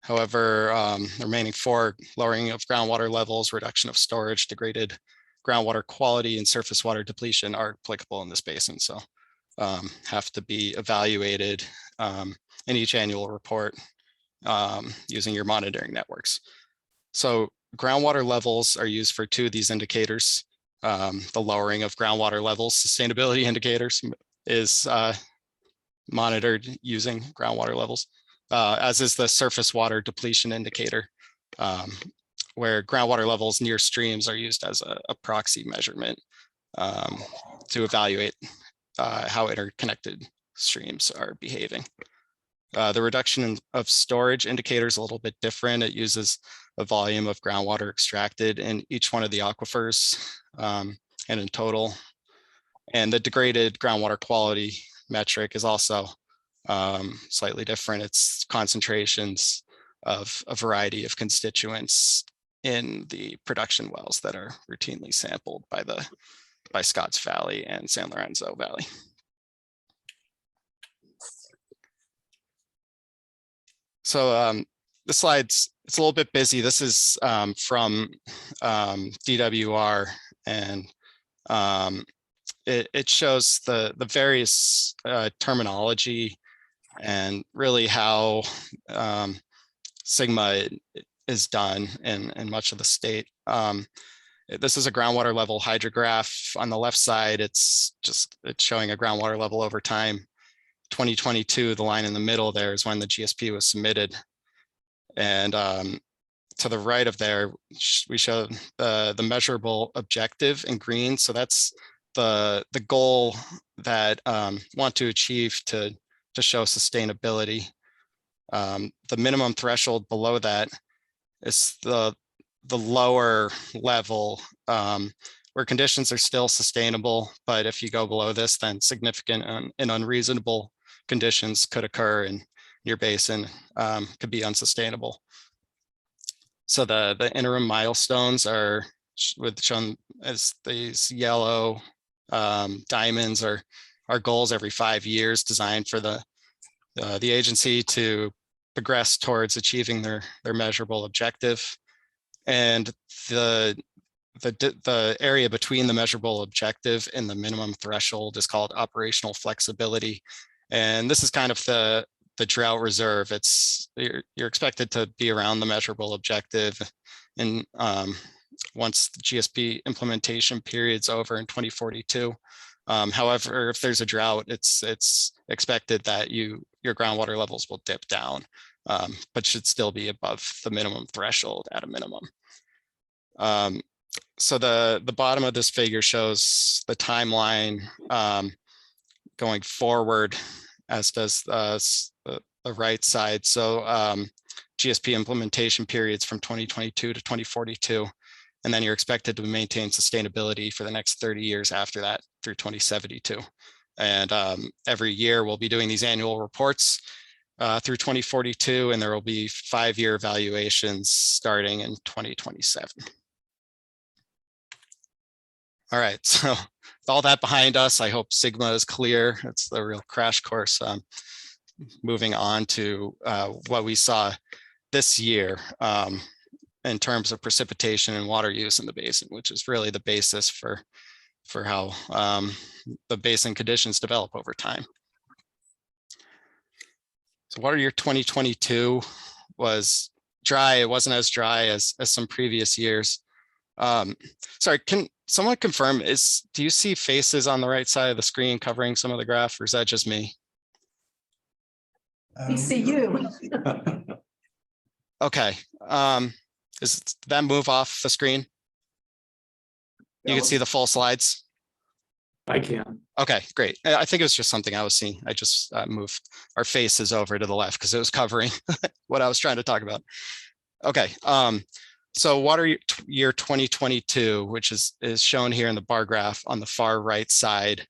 However, the remaining 4, lowering of groundwater levels, reduction of storage, degraded groundwater quality, and surface water depletion are applicable in this basin, so have to be evaluated in each annual report using your monitoring networks. So groundwater levels are used for 2 of these indicators. The lowering of groundwater levels, sustainability indicators, is monitored using groundwater levels, as is the surface water depletion indicator, where groundwater levels near streams are used as a proxy measurement to evaluate how interconnected streams are behaving. The reduction of storage indicator is a little bit different. It uses a volume of groundwater extracted in each one of the aquifers and in total. And the degraded groundwater quality metric is also slightly different. It's concentrations of a variety of constituents in the production wells that are routinely sampled by Scotts Valley and San Lorenzo Valley. So the slides, it's a little bit busy. This is from DWR, and it shows the various terminology and really how SGMA is done in much of the state. This is a groundwater level hydrograph. On the left side, it's showing a groundwater level over time. 2022, the line in the middle there is when the GSP was submitted. And to the right of there, we show the measurable objective in green. So that's the goal that want to achieve to show sustainability. The minimum threshold below that is the lower level where conditions are still sustainable, but if you go below this, then significant and unreasonable conditions could occur in your basin, could be unsustainable. So the interim milestones are shown as these yellow diamonds are goals every 5 years designed for the agency to progress towards achieving their measurable objective. And the area between the measurable objective and the minimum threshold is called operational flexibility. And this is kind of the drought reserve. You're expected to be around the measurable objective. And once the GSP implementation period's over in 2042. However, if there's a drought, it's expected that your groundwater levels will dip down, but should still be above the minimum threshold at a minimum. So the bottom of this figure shows the timeline going forward, as does the right side. So GSP implementation periods from 2022 to 2042. And then you're expected to maintain sustainability for the next 30 years after that through 2072. And every year we'll be doing these annual reports through 2042, and there will be 5-year evaluations starting in 2027. All right, so with all that behind us, I hope SGMA is clear. It's the real crash course. Moving on to what we saw this year in terms of precipitation and water use in the basin, which is really the basis for how the basin conditions develop over time. So water year 2022 was dry. It wasn't as dry as some previous years. Sorry, can someone confirm, do you see faces on the right side of the screen covering some of the graph, or is that just me? We see you. Okay, did that move off the screen? You can see the full slides? I can. Okay, great. I think it was just something I was seeing. I just moved our faces over to the left because it was covering what I was trying to talk about. Okay, so water year 2022, which is shown here in the bar graph on the far right side,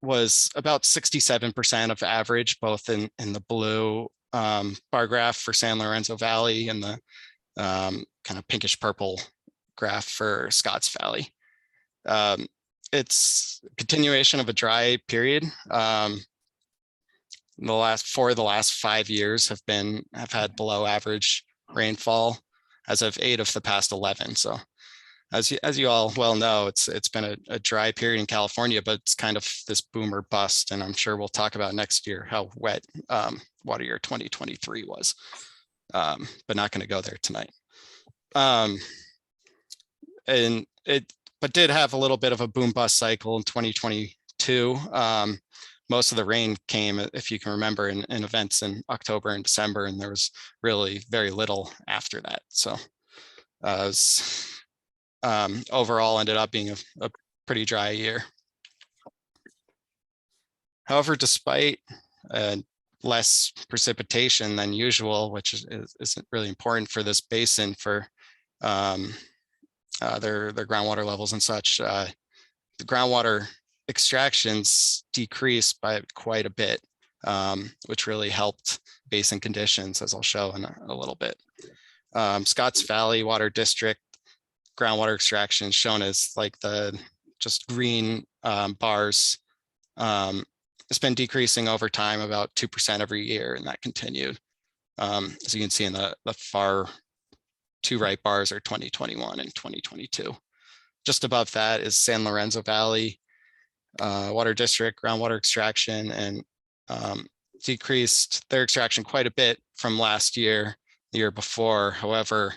was about 67% of average, both in the blue bar graph for San Lorenzo Valley and the kind of pinkish purple graph for Scotts Valley. It's a continuation of a dry period. The last 5 years have had below average rainfall as of 8 of the past 11. So as you all well know, it's been a dry period in California, but it's kind of this boom or bust. And I'm sure we'll talk about next year how wet water year 2023 was, but not going to go there tonight. And but did have a little bit of a boom bust cycle in 2022. Most of the rain came, if you can remember, in events in October and December, and there was really very little after that. So overall ended up being a pretty dry year. However, despite less precipitation than usual, which isn't really important for this basin for their groundwater levels and such, the groundwater extractions decreased by quite a bit, which really helped basin conditions, as I'll show in a little bit. Scotts Valley Water District groundwater extraction shown as like the just green bars. It's been decreasing over time about 2% every year, and that continued. As you can see in the far two right bars are 2021 and 2022. Just above that is San Lorenzo Valley Water District groundwater extraction, and decreased their extraction quite a bit from last year, the year before. However,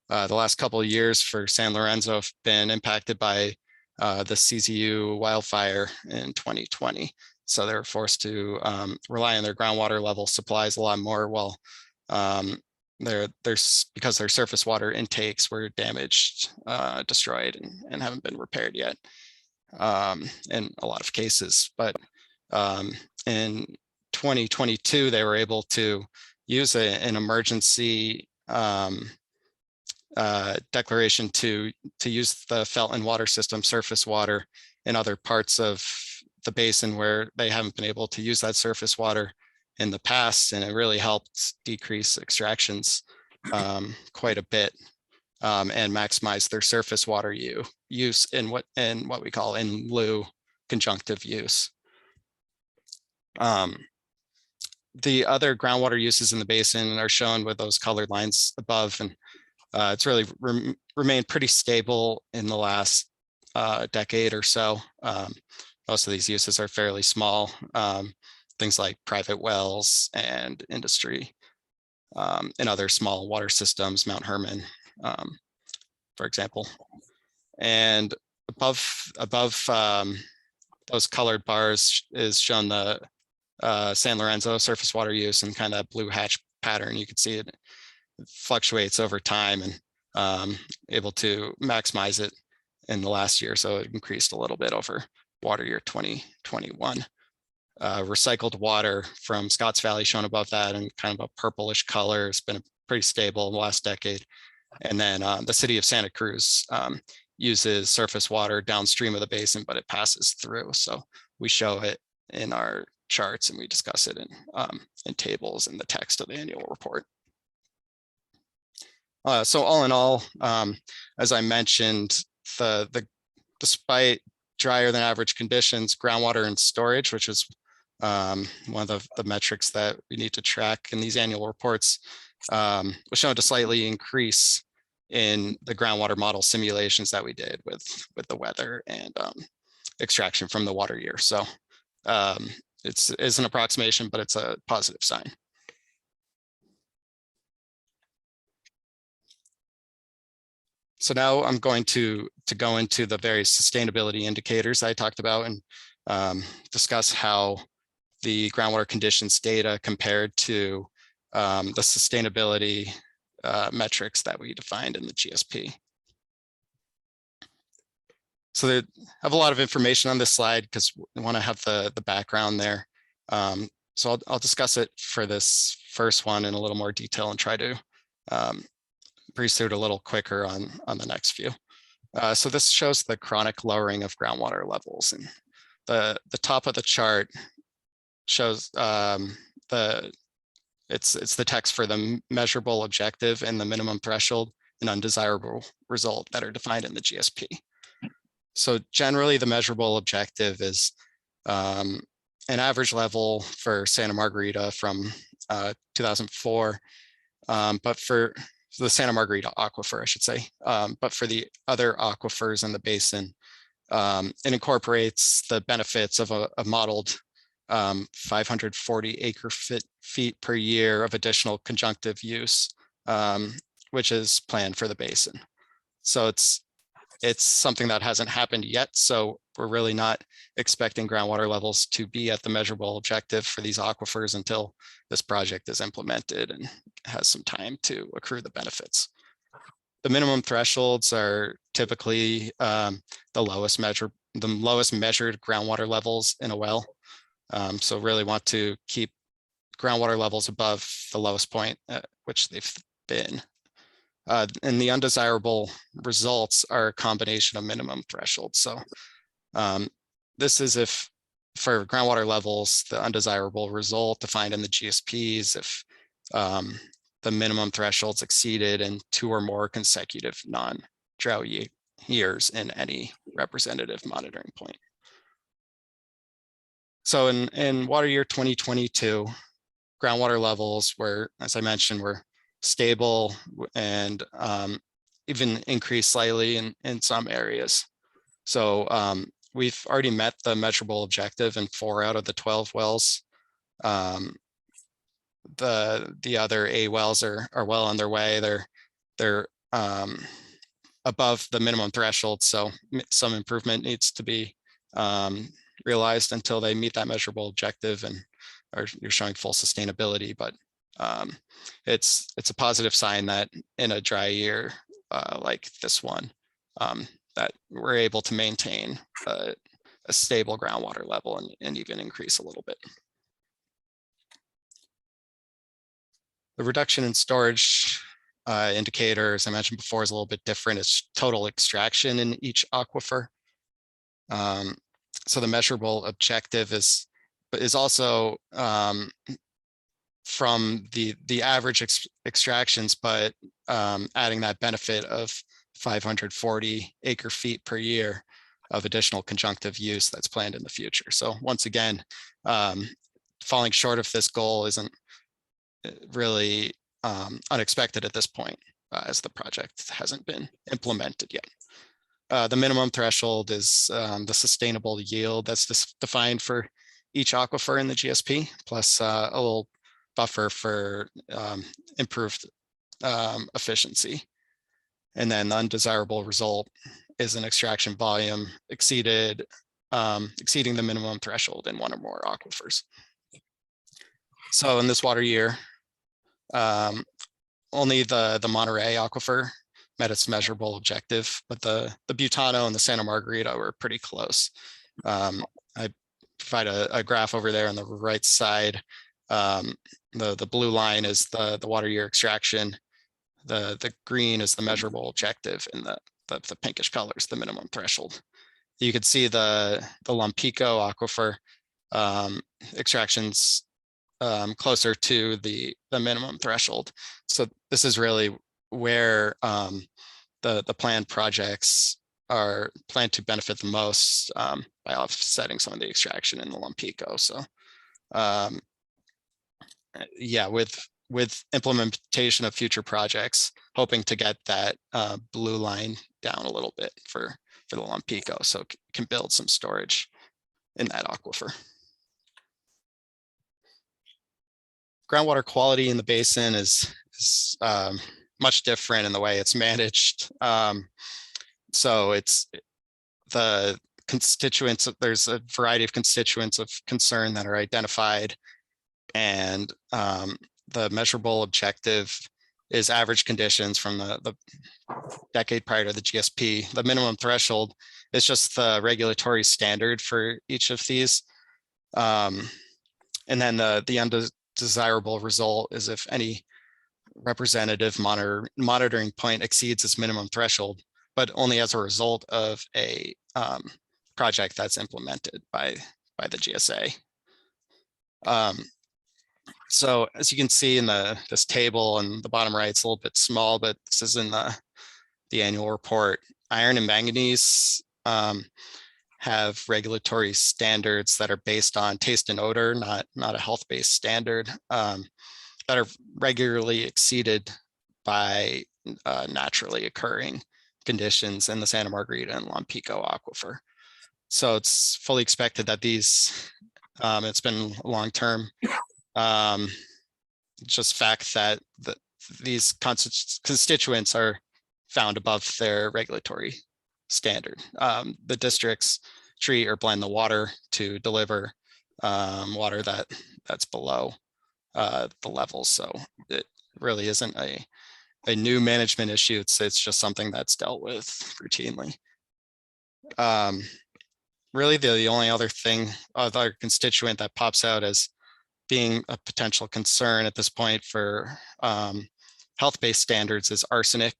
the last couple of years for San Lorenzo have been impacted by the CZU wildfire in 2020. So they were forced to rely on their groundwater level supplies a lot more, while because their surface water intakes were damaged, destroyed, and haven't been repaired yet in a lot of cases. But in 2022, they were able to use an emergency declaration to use the Felton water system surface water in other parts of the basin where they haven't been able to use that surface water in the past, and it really helped decrease extractions quite a bit, and maximize their surface water use in what we call in lieu conjunctive use. The other groundwater uses in the basin are shown with those colored lines above, and it's really remained pretty stable in the last decade or so. Most of these uses are fairly small, things like private wells and industry, and other small water systems, Mount Herman, for example. And above those colored bars is shown the San Lorenzo surface water use, and kind of that blue hatch pattern. You can see it fluctuates over time, and able to maximize it in the last year. So it increased a little bit over water year 2021. Recycled water from Scotts Valley shown above that in kind of a purplish color. It's been pretty stable in the last decade. And then the city of Santa Cruz uses surface water downstream of the basin, but it passes through. So we show it in our charts, and we discuss it in tables in the text of the annual report. So all in all, as I mentioned, despite drier than average conditions, groundwater and storage, which is one of the metrics that we need to track in these annual reports, was shown to slightly increase in the groundwater model simulations that we did with the weather and extraction from the water year. So it's an approximation, but it's a positive sign. So now I'm going to go into the various sustainability indicators I talked about and discuss how the groundwater conditions data compared to the sustainability metrics that we defined in the GSP. So I have a lot of information on this slide because we want to have the background there. So I'll discuss it for this first one in a little more detail and try to breeze through it a little quicker on the next few. So this shows the chronic lowering of groundwater levels, and the top of the chart shows it's the text for the measurable objective and the minimum threshold and undesirable result that are defined in the GSP. So generally, the measurable objective is an average level for Santa Margarita from 2004, but for the Santa Margarita aquifer, I should say, but for the other aquifers in the basin, it incorporates the benefits of a modeled 540 acre-feet per year of additional conjunctive use, which is planned for the basin. So it's something that hasn't happened yet. So we're really not expecting groundwater levels to be at the measurable objective for these aquifers until this project is implemented and has some time to accrue the benefits. The minimum thresholds are typically the lowest measured groundwater levels in a well. So really want to keep groundwater levels above the lowest point at which they've been. And the undesirable results are a combination of minimum thresholds. So this is if for groundwater levels, the undesirable result defined in the GSPs, if the minimum thresholds exceeded in 2 or more consecutive non-drought years in any representative monitoring point. So in water year 2022, groundwater levels were, as I mentioned, were stable and even increased slightly in some areas. So we've already met the measurable objective in 4 out of the 12 wells. The other 8 wells are well on their way. They're above the minimum threshold, so some improvement needs to be realized until they meet that measurable objective and you're showing full sustainability. But it's a positive sign that in a dry year like this one, that we're able to maintain a stable groundwater level and even increase a little bit. The reduction in storage indicator, as I mentioned before, is a little bit different. It's total extraction in each aquifer. So the measurable objective is also from the average extractions, but adding that benefit of 540 acre-feet per year of additional conjunctive use that's planned in the future. So once again, falling short of this goal isn't really unexpected at this point, as the project hasn't been implemented yet. The minimum threshold is the sustainable yield that's defined for each aquifer in the GSP, plus a little buffer for improved efficiency. And then the undesirable result is an extraction volume exceeding the minimum threshold in 1 or more aquifers. So in this water year, only the Monterey aquifer met its measurable objective, but the Butano and the Santa Margarita were pretty close. I provide a graph over there on the right side. The blue line is the water year extraction. The green is the measurable objective, and the pinkish color is the minimum threshold. You could see the Lompico aquifer extractions closer to the minimum threshold. So this is really where the planned projects are planned to benefit the most by offsetting some of the extraction in the Lompico. So yeah, with implementation of future projects, hoping to get that blue line down a little bit for the Lompico, so it can build some storage in that aquifer. Groundwater quality in the basin is much different in the way it's managed. So it's the constituents, there's a variety of constituents of concern that are identified, and the measurable objective is average conditions from the decade prior to the GSP. The minimum threshold is just the regulatory standard for each of these. And then the undesirable result is if any representative monitoring point exceeds its minimum threshold, but only as a result of a project that's implemented by the GSA. So as you can see in this table in the bottom right, it's a little bit small, but this is in the annual report. Iron and manganese have regulatory standards that are based on taste and odor, not a health-based standard, that are regularly exceeded by naturally occurring conditions in the Santa Margarita and Lompico aquifer. So it's fully expected that these, it's been long-term, just fact that these constituents are found above their regulatory standard. The districts treat or blend the water to deliver water that's below the levels. So it really isn't a new management issue. It's just something that's dealt with routinely. Really, the only other constituent that pops out as being a potential concern at this point for health-based standards is arsenic.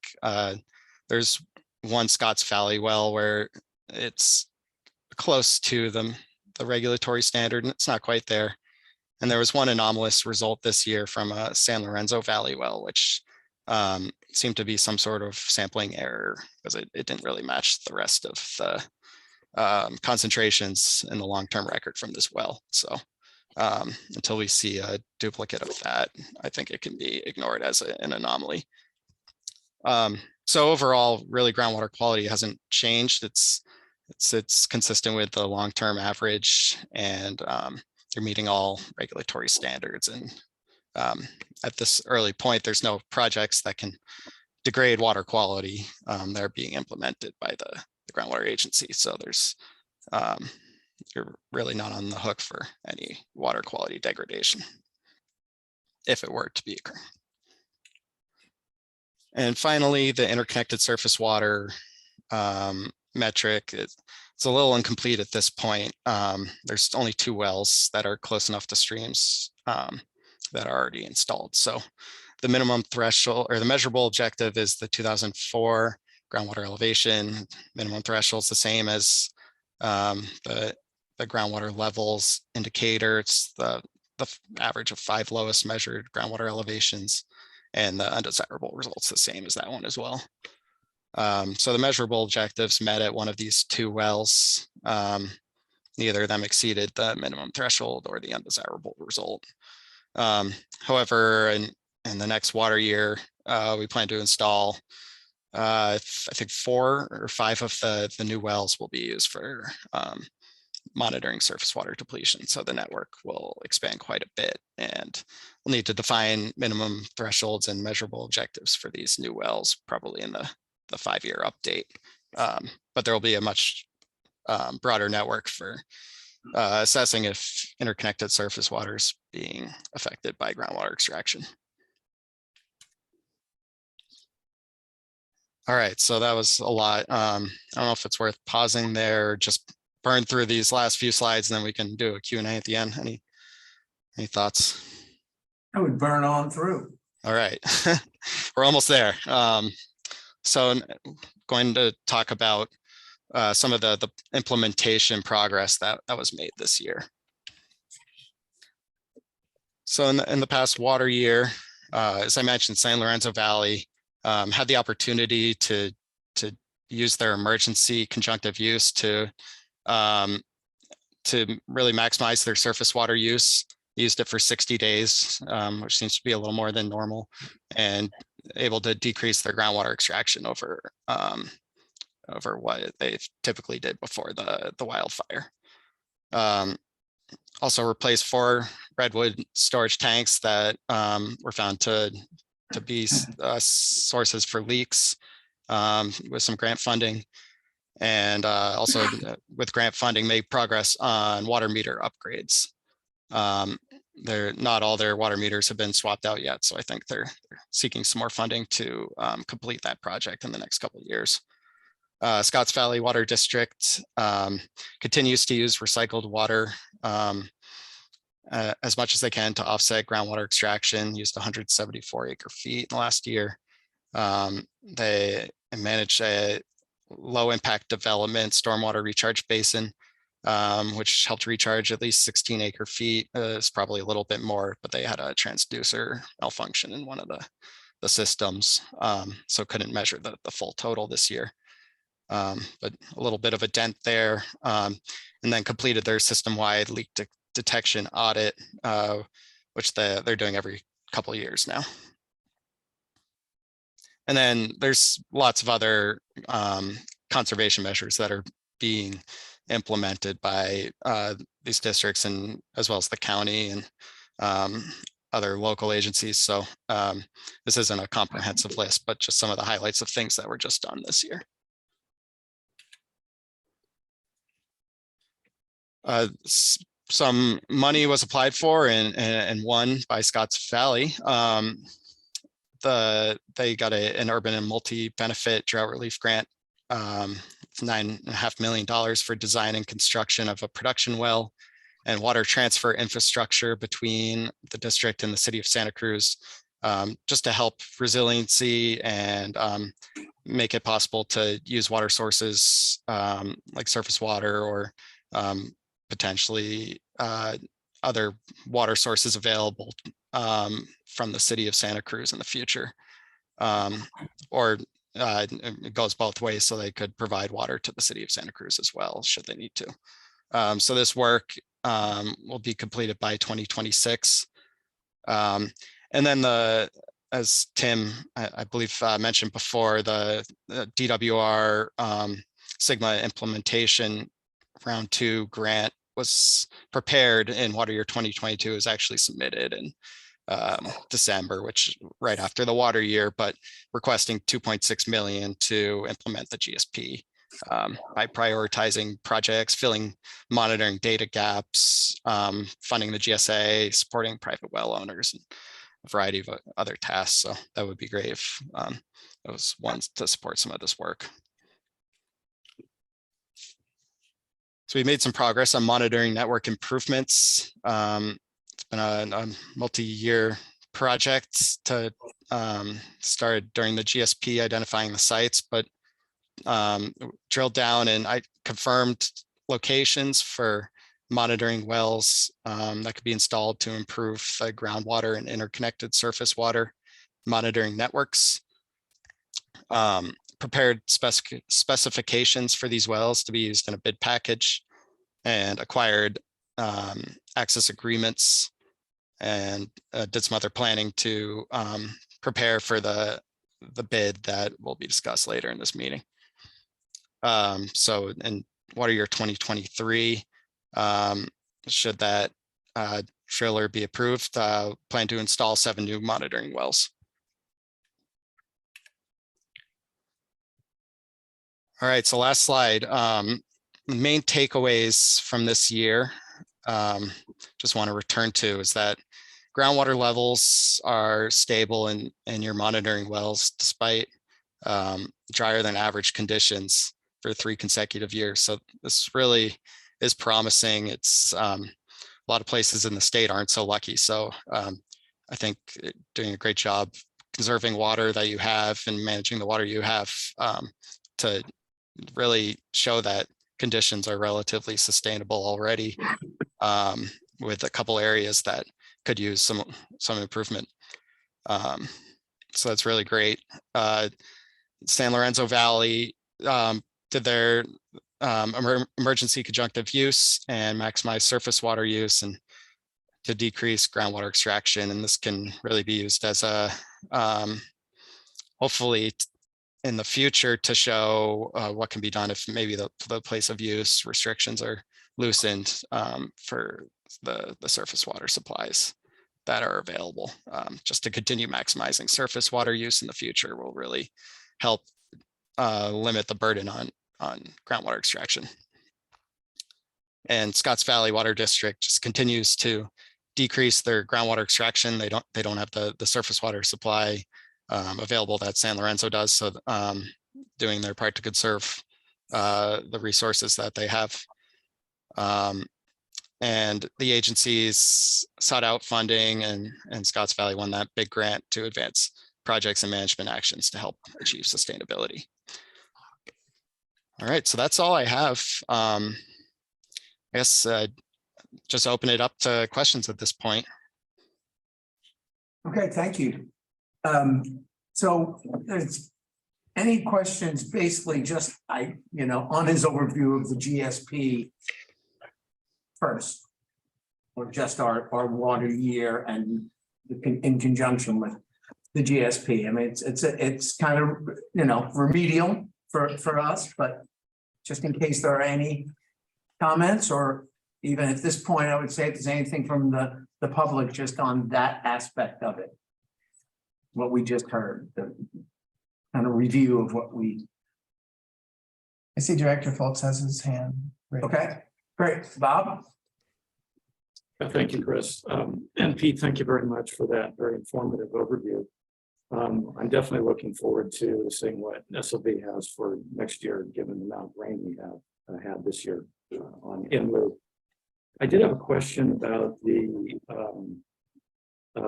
There's one Scotts Valley well where it's close to the regulatory standard, and it's not quite there. And there was one anomalous result this year from a San Lorenzo Valley well, which seemed to be some sort of sampling error because it didn't really match the rest of the concentrations in the long-term record from this well. So until we see a duplicate of that, I think it can be ignored as an anomaly. So overall, really groundwater quality hasn't changed. It's consistent with the long-term average, and you're meeting all regulatory standards. And at this early point, there's no projects that can degrade water quality that are being implemented by the groundwater agency. So there's you're really not on the hook for any water quality degradation if it were to be occurring. And finally, the interconnected surface water metric, it's a little incomplete at this point. There's only 2 wells that are close enough to streams that are already installed. So the minimum threshold or the measurable objective is the 2004 groundwater elevation. Minimum threshold is the same as the groundwater levels indicator. It's the average of 5 lowest measured groundwater elevations, and the undesirable results the same as that one as well. So the measurable objectives met at one of these 2 wells. Neither of them exceeded the minimum threshold or the undesirable result. However, in the next water year, we plan to install I think 4 or 5 of the new wells will be used for monitoring surface water depletion. So the network will expand quite a bit, and we'll need to define minimum thresholds and measurable objectives for these new wells, probably in the 5-year update. But there will be a much broader network for assessing if interconnected surface water is being affected by groundwater extraction. All right, so that was a lot. I don't know if it's worth pausing there, just burn through these last few slides, and then we can do a Q&A at the end. Any thoughts? I would burn on through. All right, we're almost there. So I'm going to talk about some of the implementation progress that was made this year. So in the past water year, as I mentioned, San Lorenzo Valley had the opportunity to use their emergency conjunctive use to really maximize their surface water use. Used it for 60 days, which seems to be a little more than normal, and able to decrease their groundwater extraction over what they typically did before the wildfire. Also replaced 4 redwood storage tanks that were found to to be sources for leaks with some grant funding. And also with grant funding, make progress on water meter upgrades. Not all their water meters have been swapped out yet, so I think they're seeking some more funding to complete that project in the next couple of years. Scotts Valley Water District continues to use recycled water as much as they can to offset groundwater extraction, used 174 acre feet in the last year. They manage a low impact development stormwater recharge basin, which helped recharge at least 16 acre feet. It's probably a little bit more, but they had a transducer malfunction in one of the systems, so couldn't measure the full total this year. But a little bit of a dent there, and then completed their system-wide leak detection audit, which they're doing every couple of years now. And then there's lots of other conservation measures that are being implemented by these districts, and as well as the county and other local agencies. So this isn't a comprehensive list, but just some of the highlights of things that were just done this year. Some money was applied for and won by Scotts Valley. They got an urban and multi-benefit drought relief grant. It's $9.5 million for design and construction of a production well and water transfer infrastructure between the district and the city of Santa Cruz, just to help resiliency and make it possible to use water sources like surface water or potentially other water sources available from the city of Santa Cruz in the future. It goes both ways, so they could provide water to the city of Santa Cruz as well, should they need to. So this work will be completed by 2026. And then as Tim, I believe mentioned before, the DWR Sigma implementation round 2 grant was prepared in water year 2022, is actually submitted in December, which right after the water year, but requesting 2.6 million to implement the GSP by prioritizing projects, filling monitoring data gaps, funding the GSA, supporting private well owners, and a variety of other tasks. So that would be great if there was ones to support some of this work. So we made some progress on monitoring network improvements. It's been a multi-year project to start during the GSP identifying the sites, but drilled down and I confirmed locations for monitoring wells that could be installed to improve the groundwater and interconnected surface water monitoring networks. Prepared specifications for these wells to be used in a bid package, and acquired access agreements, and did some other planning to prepare for the bid that will be discussed later in this meeting. So in water year 2023, should that trailer be approved, plan to install 7 new monitoring wells. All right, so last slide. Main takeaways from this year, just want to return to, is that groundwater levels are stable in your monitoring wells despite drier than average conditions for 3 consecutive years. So this really is promising. It's a lot of places in the state aren't so lucky. So I think doing a great job conserving water that you have and managing the water you have to really show that conditions are relatively sustainable already, with a couple areas that could use some improvement. So that's really great. San Lorenzo Valley did their emergency conjunctive use and maximize surface water use and to decrease groundwater extraction. And this can really be used as a, hopefully in the future, to show what can be done if maybe the place of use restrictions are loosened for the surface water supplies that are available, just to continue maximizing surface water use in the future will really help limit the burden on groundwater extraction. And Scotts Valley Water District just continues to decrease their groundwater extraction. They don't have the surface water supply available that San Lorenzo does. So doing their part to conserve the resources that they have. And the agencies sought out funding, and Scotts Valley won that big grant to advance projects and management actions to help achieve sustainability. All right, so that's all I have. I guess just open it up to questions at this point. Okay, thank you. So there's any questions, basically just on his overview of the GSP first, or just our water year and in conjunction with the GSP. I mean, it's kind of, remedial for us, but just in case there are any comments, or even at this point, I would say if there's anything from the public just on that aspect of it, what we just heard, the kind of review of what we. I see Director Foltz has his hand raised. Okay, great. Bob? Thank you, Chris. And Pete, thank you very much for that very informative overview. I'm definitely looking forward to seeing what SLB has for next year, given the amount of rain we have had this year on in lieu. I did have a question about the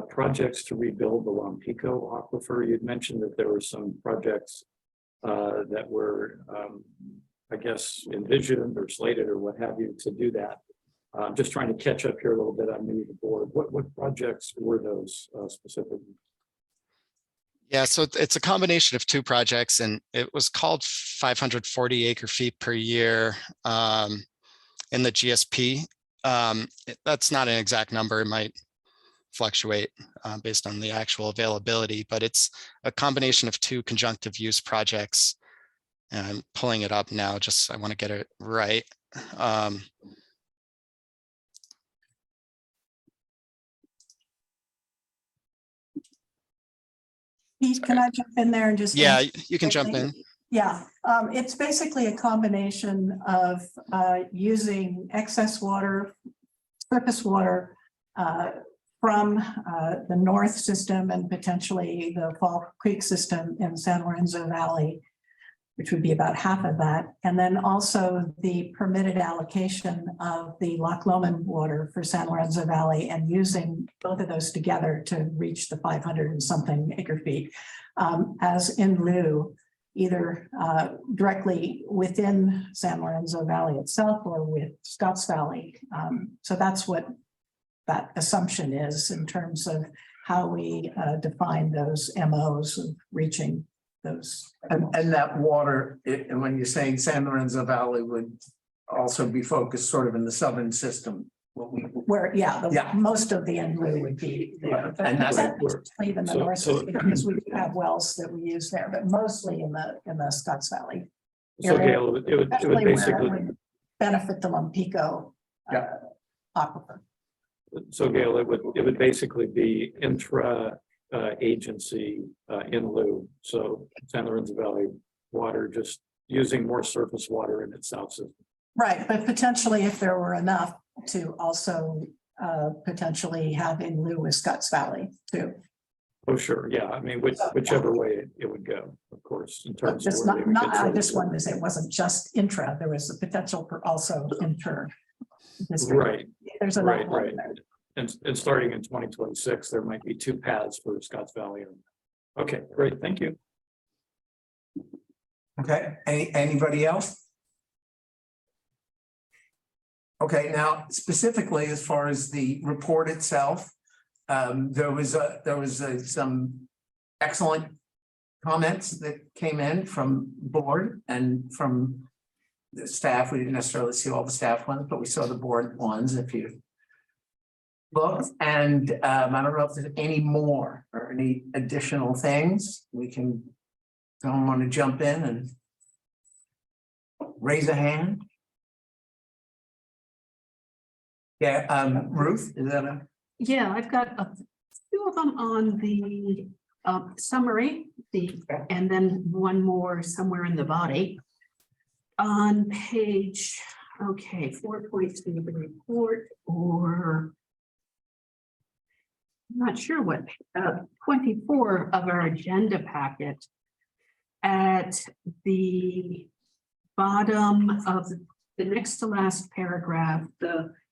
projects to rebuild the Lompico aquifer. You'd mentioned that there were some projects that were, I guess, envisioned or slated or what have you to do that. I'm just trying to catch up here a little bit. I'm new to the board. What projects were those specifically? Yeah, so it's a combination of two projects, and it was called 540 acre feet per year in the GSP. That's not an exact number. It might fluctuate based on the actual availability, but it's a combination of two conjunctive use projects. And I'm pulling it up now, just I want to get it right. Pete, can I jump in there and just? Yeah, you can jump in. Yeah, it's basically a combination of using excess water, surface water from the north system and potentially the Fall Creek system in San Lorenzo Valley, which would be about half of that. And then also the permitted allocation of the Loch Lomond water for San Lorenzo Valley, and using both of those together to reach the 500 and something acre feet as in lieu, either directly within San Lorenzo Valley itself or with Scotts Valley. So that's what that assumption is in terms of how we define those MOs of reaching those. And that water, and when you're saying San Lorenzo Valley would also be focused sort of in the southern system. Where, most of the end would be there. And that's even the north, because we do have wells that we use there, but mostly in the Scotts Valley. So Gail, it would basically benefit the Lompico aquifer. So Gail, it would basically be intra agency in lieu. So San Lorenzo Valley water just using more surface water in its south system. Right, but potentially if there were enough to also potentially have in lieu with Scotts Valley too. Oh, sure. Yeah. I mean, whichever way it would go, of course, in terms of where I just wanted to say it wasn't just intra, there was a potential for also inter. Right. There's a right. there. And starting in 2026, there might be two paths for Scotts Valley. Okay, great. Thank you. Okay, anybody else? Okay, now specifically as far as the report itself, there was some excellent comments that came in from board and from the staff. We didn't necessarily see all the staff ones, but we saw the board ones if you look. And I don't know if there's any more or any additional things. We can, someone want to jump in and raise a hand? Yeah, Ruth, is that a? Yeah, I've got Two of them on the summary, and then one more somewhere in the body. On page, okay, 4.2 of the report, or I'm not sure what, 24 of our agenda packet. At the bottom of the next to last paragraph,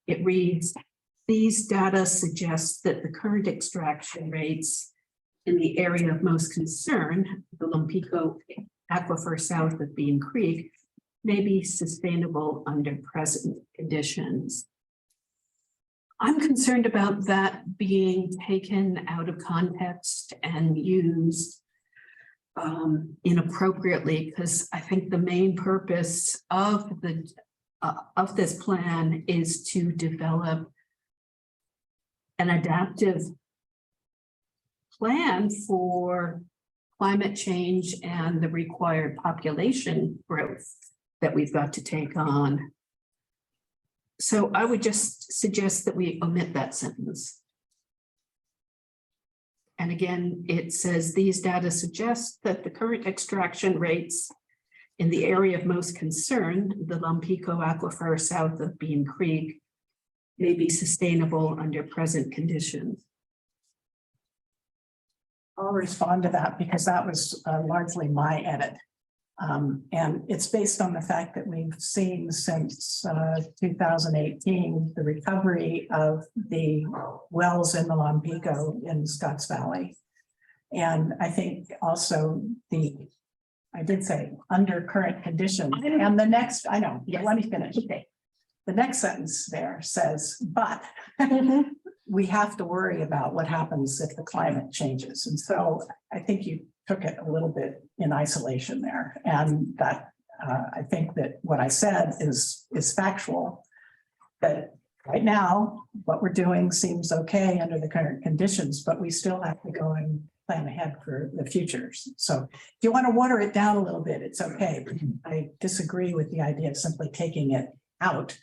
it reads, these data suggest that the current extraction rates in the area of most concern, the Lumpico aquifer south of Bean Creek, may be sustainable under present conditions. I'm concerned about that being taken out of context and used inappropriately, because I think the main purpose of this plan is to develop an adaptive plan for climate change and the required population growth that we've got to take on. So I would just suggest that we omit that sentence. And again, it says these data suggest that the current extraction rates in the area of most concern, the Lumpico aquifer south of Bean Creek, may be sustainable under present conditions. I'll respond to that because that was largely my edit. And it's based on the fact that we've seen since 2018, the recovery of the wells in the Lumpico in Scotts Valley. And I think also I did say under current conditions, and the next, I know, Yes. Let me finish. Okay. The next sentence there says, but we have to worry about what happens if the climate changes. And so I think you took it a little bit in isolation there. And that I think that what I said is factual, that right now, what we're doing seems okay under the current conditions, but we still have to go and plan ahead for the futures. So if you want to water it down a little bit, it's okay. I disagree with the idea of simply taking it out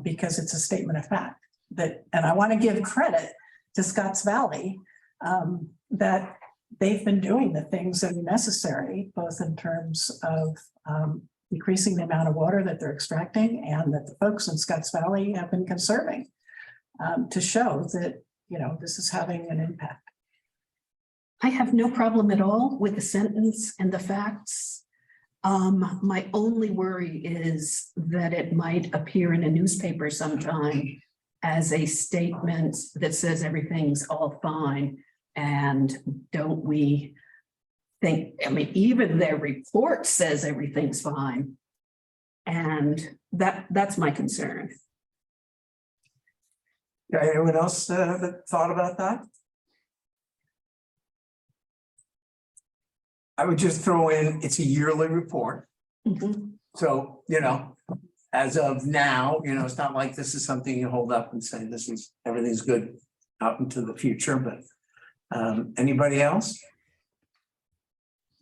because it's a statement of fact that, and I want to give credit to Scotts Valley that they've been doing the things that are necessary, both in terms of decreasing the amount of water that they're extracting, and that the folks in Scotts Valley have been conserving to show that, you know, this is having an impact. I have no problem at all with the sentence and the facts. My only worry is that it might appear in a newspaper sometime as a statement that says everything's all fine. And don't we think, I mean, even their report says everything's fine. And that's my concern. Okay, anyone else that thought about that? I would just throw in, it's a yearly report. So, you know, as of now, you know, it's not like this is something you hold up and say, this is, everything's good out into the future, but anybody else?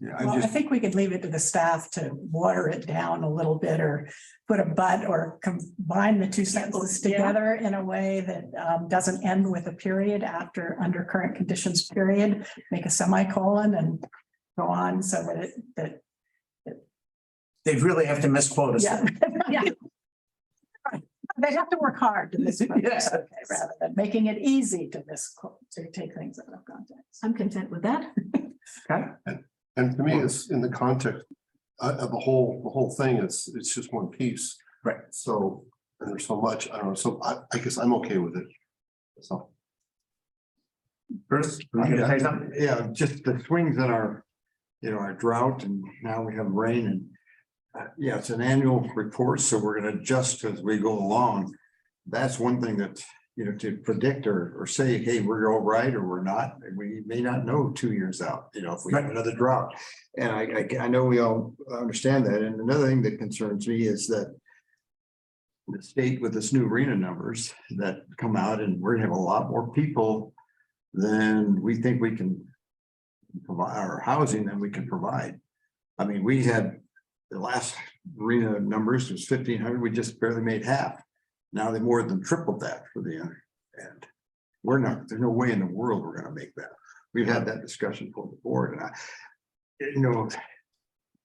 Yeah, Well, I think we could leave it to the staff to water it down a little bit, or put a but, or combine the two sentences together in a way that doesn't end with a period after under current conditions period, make a semicolon and go on so that They'd really have to misquote us. yeah. Yeah. Right. They have to work hard to misquote. Yes. Okay, rather than making it easy to misquote, to take things out of context. I'm content with that. Okay. And to me, it's in the context of the whole thing, it's just one piece. Right. So, and there's so much, I don't know, so I guess I'm okay with it. So. Bruce, were you gonna say something? Yeah, just the swings in our, you know, our drought, and now we have rain, and yeah, it's an annual report, so we're gonna adjust as we go along. That's one thing that, you know, to predict or say, hey, we're all right or we're not, we may not know 2 years out, you know, if we have another drought. And I know we all understand that. And another thing that concerns me is that the state with this new RENA numbers that come out, and we're gonna have a lot more people than we think we can provide, our housing than we can provide. I mean, we had the last RENA numbers was 1,500. We just barely made half. Now they more than tripled that for the end. we're not, there's no way in the world we're gonna make that. We've had that discussion for the board, and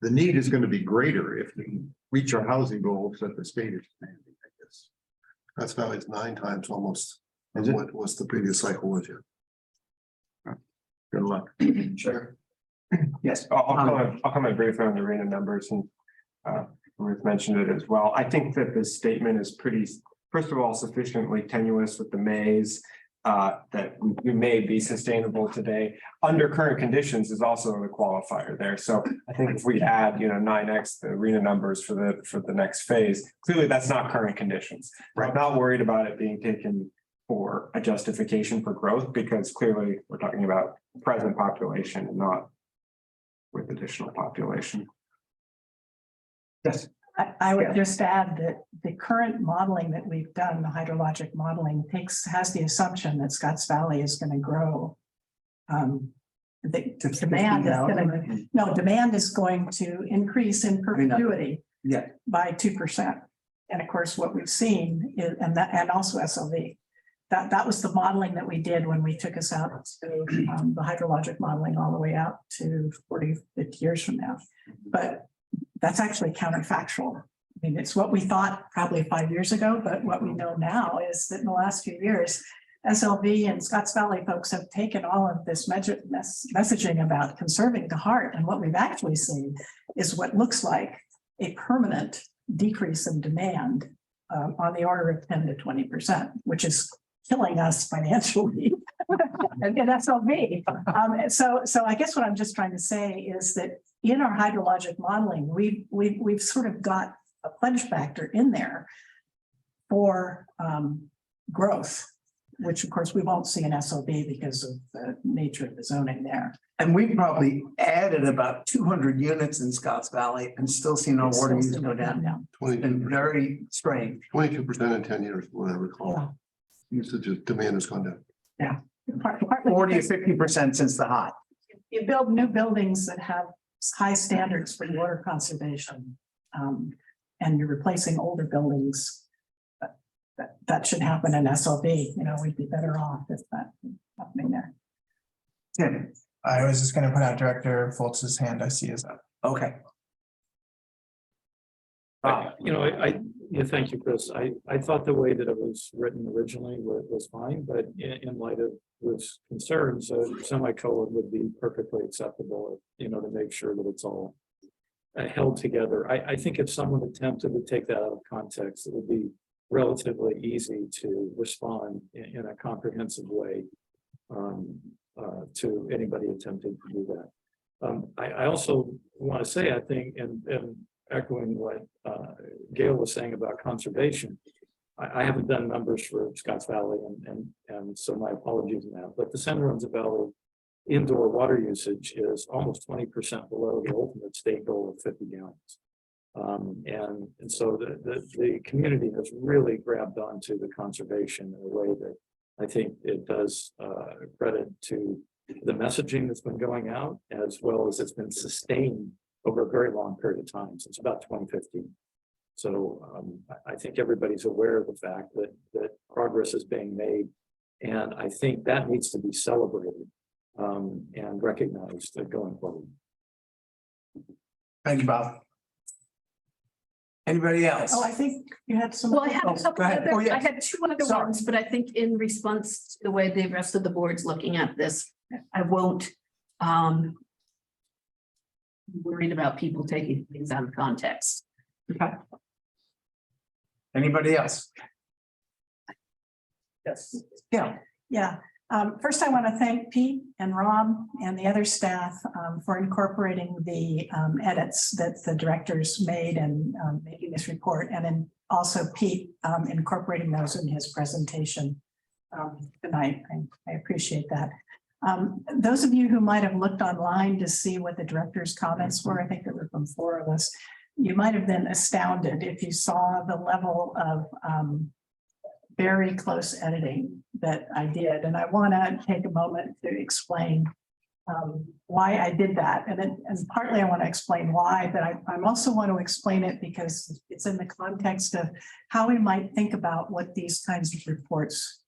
the need is gonna be greater if we reach our housing goals that the state is demanding, I guess. That's about it's 9 times almost Is it? what was the previous cycle was here. Good luck. Sure. Yes, I'll comment briefly on the arena numbers, and Ruth mentioned it as well. I think that the statement is pretty, first of all, sufficiently tenuous with the maze that we may be sustainable today under current conditions is also a qualifier there. So I think if we add, 9x the arena numbers for the next phase, clearly that's not current conditions. I'm not worried about it being taken for a justification for growth, because clearly we're talking about present population and not with additional population. Yes. I would just add that the current modeling that we've done, the hydrologic modeling has the assumption that Scotts Valley is going to grow. The demand is going to increase in perpetuity by 2%. And of course, what we've seen is, and also SLV. That was the modeling that we did when we took us out to the hydrologic modeling all the way out to 40, 50 years from now. But that's actually counterfactual. I mean, it's what we thought probably 5 years ago, but what we know now is that in the last few years, SLV and Scotts Valley folks have taken all of this messaging about conserving to heart. And what we've actually seen is what looks like a permanent decrease in demand on the order of 10 to 20%, which is killing us financially and SLV. So I guess what I'm just trying to say is that in our hydrologic modeling, we've sort of got a pledge factor in there for growth, which of course we won't see in SLB because of the nature of the zoning there. And we probably added about 200 units in Scotts Valley and still see no water use go down. 22%. And very strange. 22% in 10 years, what I recall. Usage of demand has gone down. Yeah. 40 or 50% since the hot. You build new buildings that have high standards for water conservation, and you're replacing older buildings. That should happen in SLB. We'd be better off if that happening there. Tim. I was just going to put out Director Foltz's hand. I see is up. Okay. Thank you, Chris. I thought the way that it was written originally was fine, but in light of Ruth's concerns, a semicolon would be perfectly acceptable, to make sure that it's all held together. I think if someone attempted to take that out of context, it would be relatively easy to respond in a comprehensive way to anybody attempting to do that. I also want to say, I think, and echoing what Gail was saying about conservation, I haven't done numbers for Scotts Valley, and so my apologies on that, but the San Lorenzo Valley indoor water usage is almost 20% below the ultimate state goal of 50 gallons. And so the community has really grabbed onto the conservation in a way that I think it does credit to the messaging that's been going out, as well as it's been sustained over a very long period of time, since about 2015. So I think everybody's aware of the fact that progress is being made. And I think that needs to be celebrated and recognized going forward. Thank you, Bob. Anybody else? Oh, I think you had some. Well, I had a couple go ahead. other, Oh, yes. I had two other Sorry. ones, but I think in response to the way the rest of the board's looking at this, I won't worried about people taking things out of context. Okay. Anybody else? Yes. Yeah. Yeah. First, I want to thank Pete and Rob and the other staff for incorporating the edits that the directors made and making this report, and then also Pete incorporating those in his presentation tonight. I appreciate that. Those of you who might have looked online to see what the director's comments were, I think there were from 4 of us, you might have been astounded if you saw the level of very close editing that I did. And I want to take a moment to explain why I did that. And partly I want to explain why, but I also want to explain it because it's in the context of how we might think about what these kinds of reports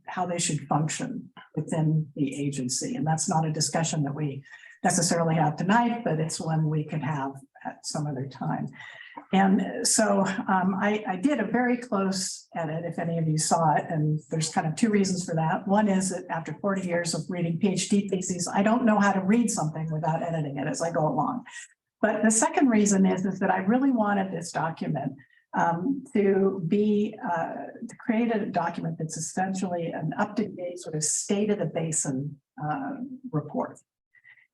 how they should function within the agency. And that's not a discussion that we necessarily have tonight, but it's one we can have at some other time. And so I did a very close edit, if any of you saw it, and there's kind of two reasons for that. One is that after 40 years of reading PhD theses, I don't know how to read something without editing it as I go along. But the second reason is that I really wanted this document to create a document that's essentially an up-to-date sort of state of the basin report.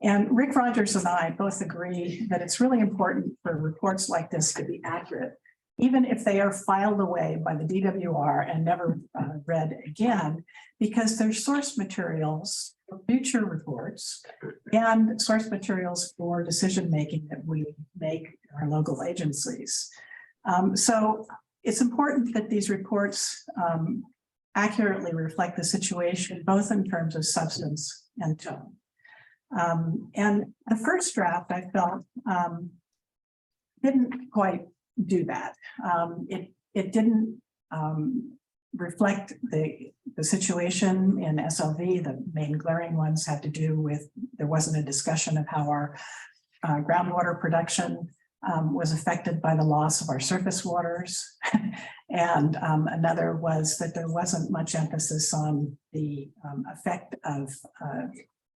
And Rick Rogers and I both agree that it's really important for reports like this to be accurate, even if they are filed away by the DWR and never read again, because there's source materials for future reports and source materials for decision-making that we make in our local agencies. So it's important that these reports accurately reflect the situation, both in terms of substance and tone. And the first draft, I felt, didn't quite do that. It didn't reflect the situation in SLV. The main glaring ones had to do with, there wasn't a discussion of how our groundwater production was affected by the loss of our surface waters. And another was that there wasn't much emphasis on the effect of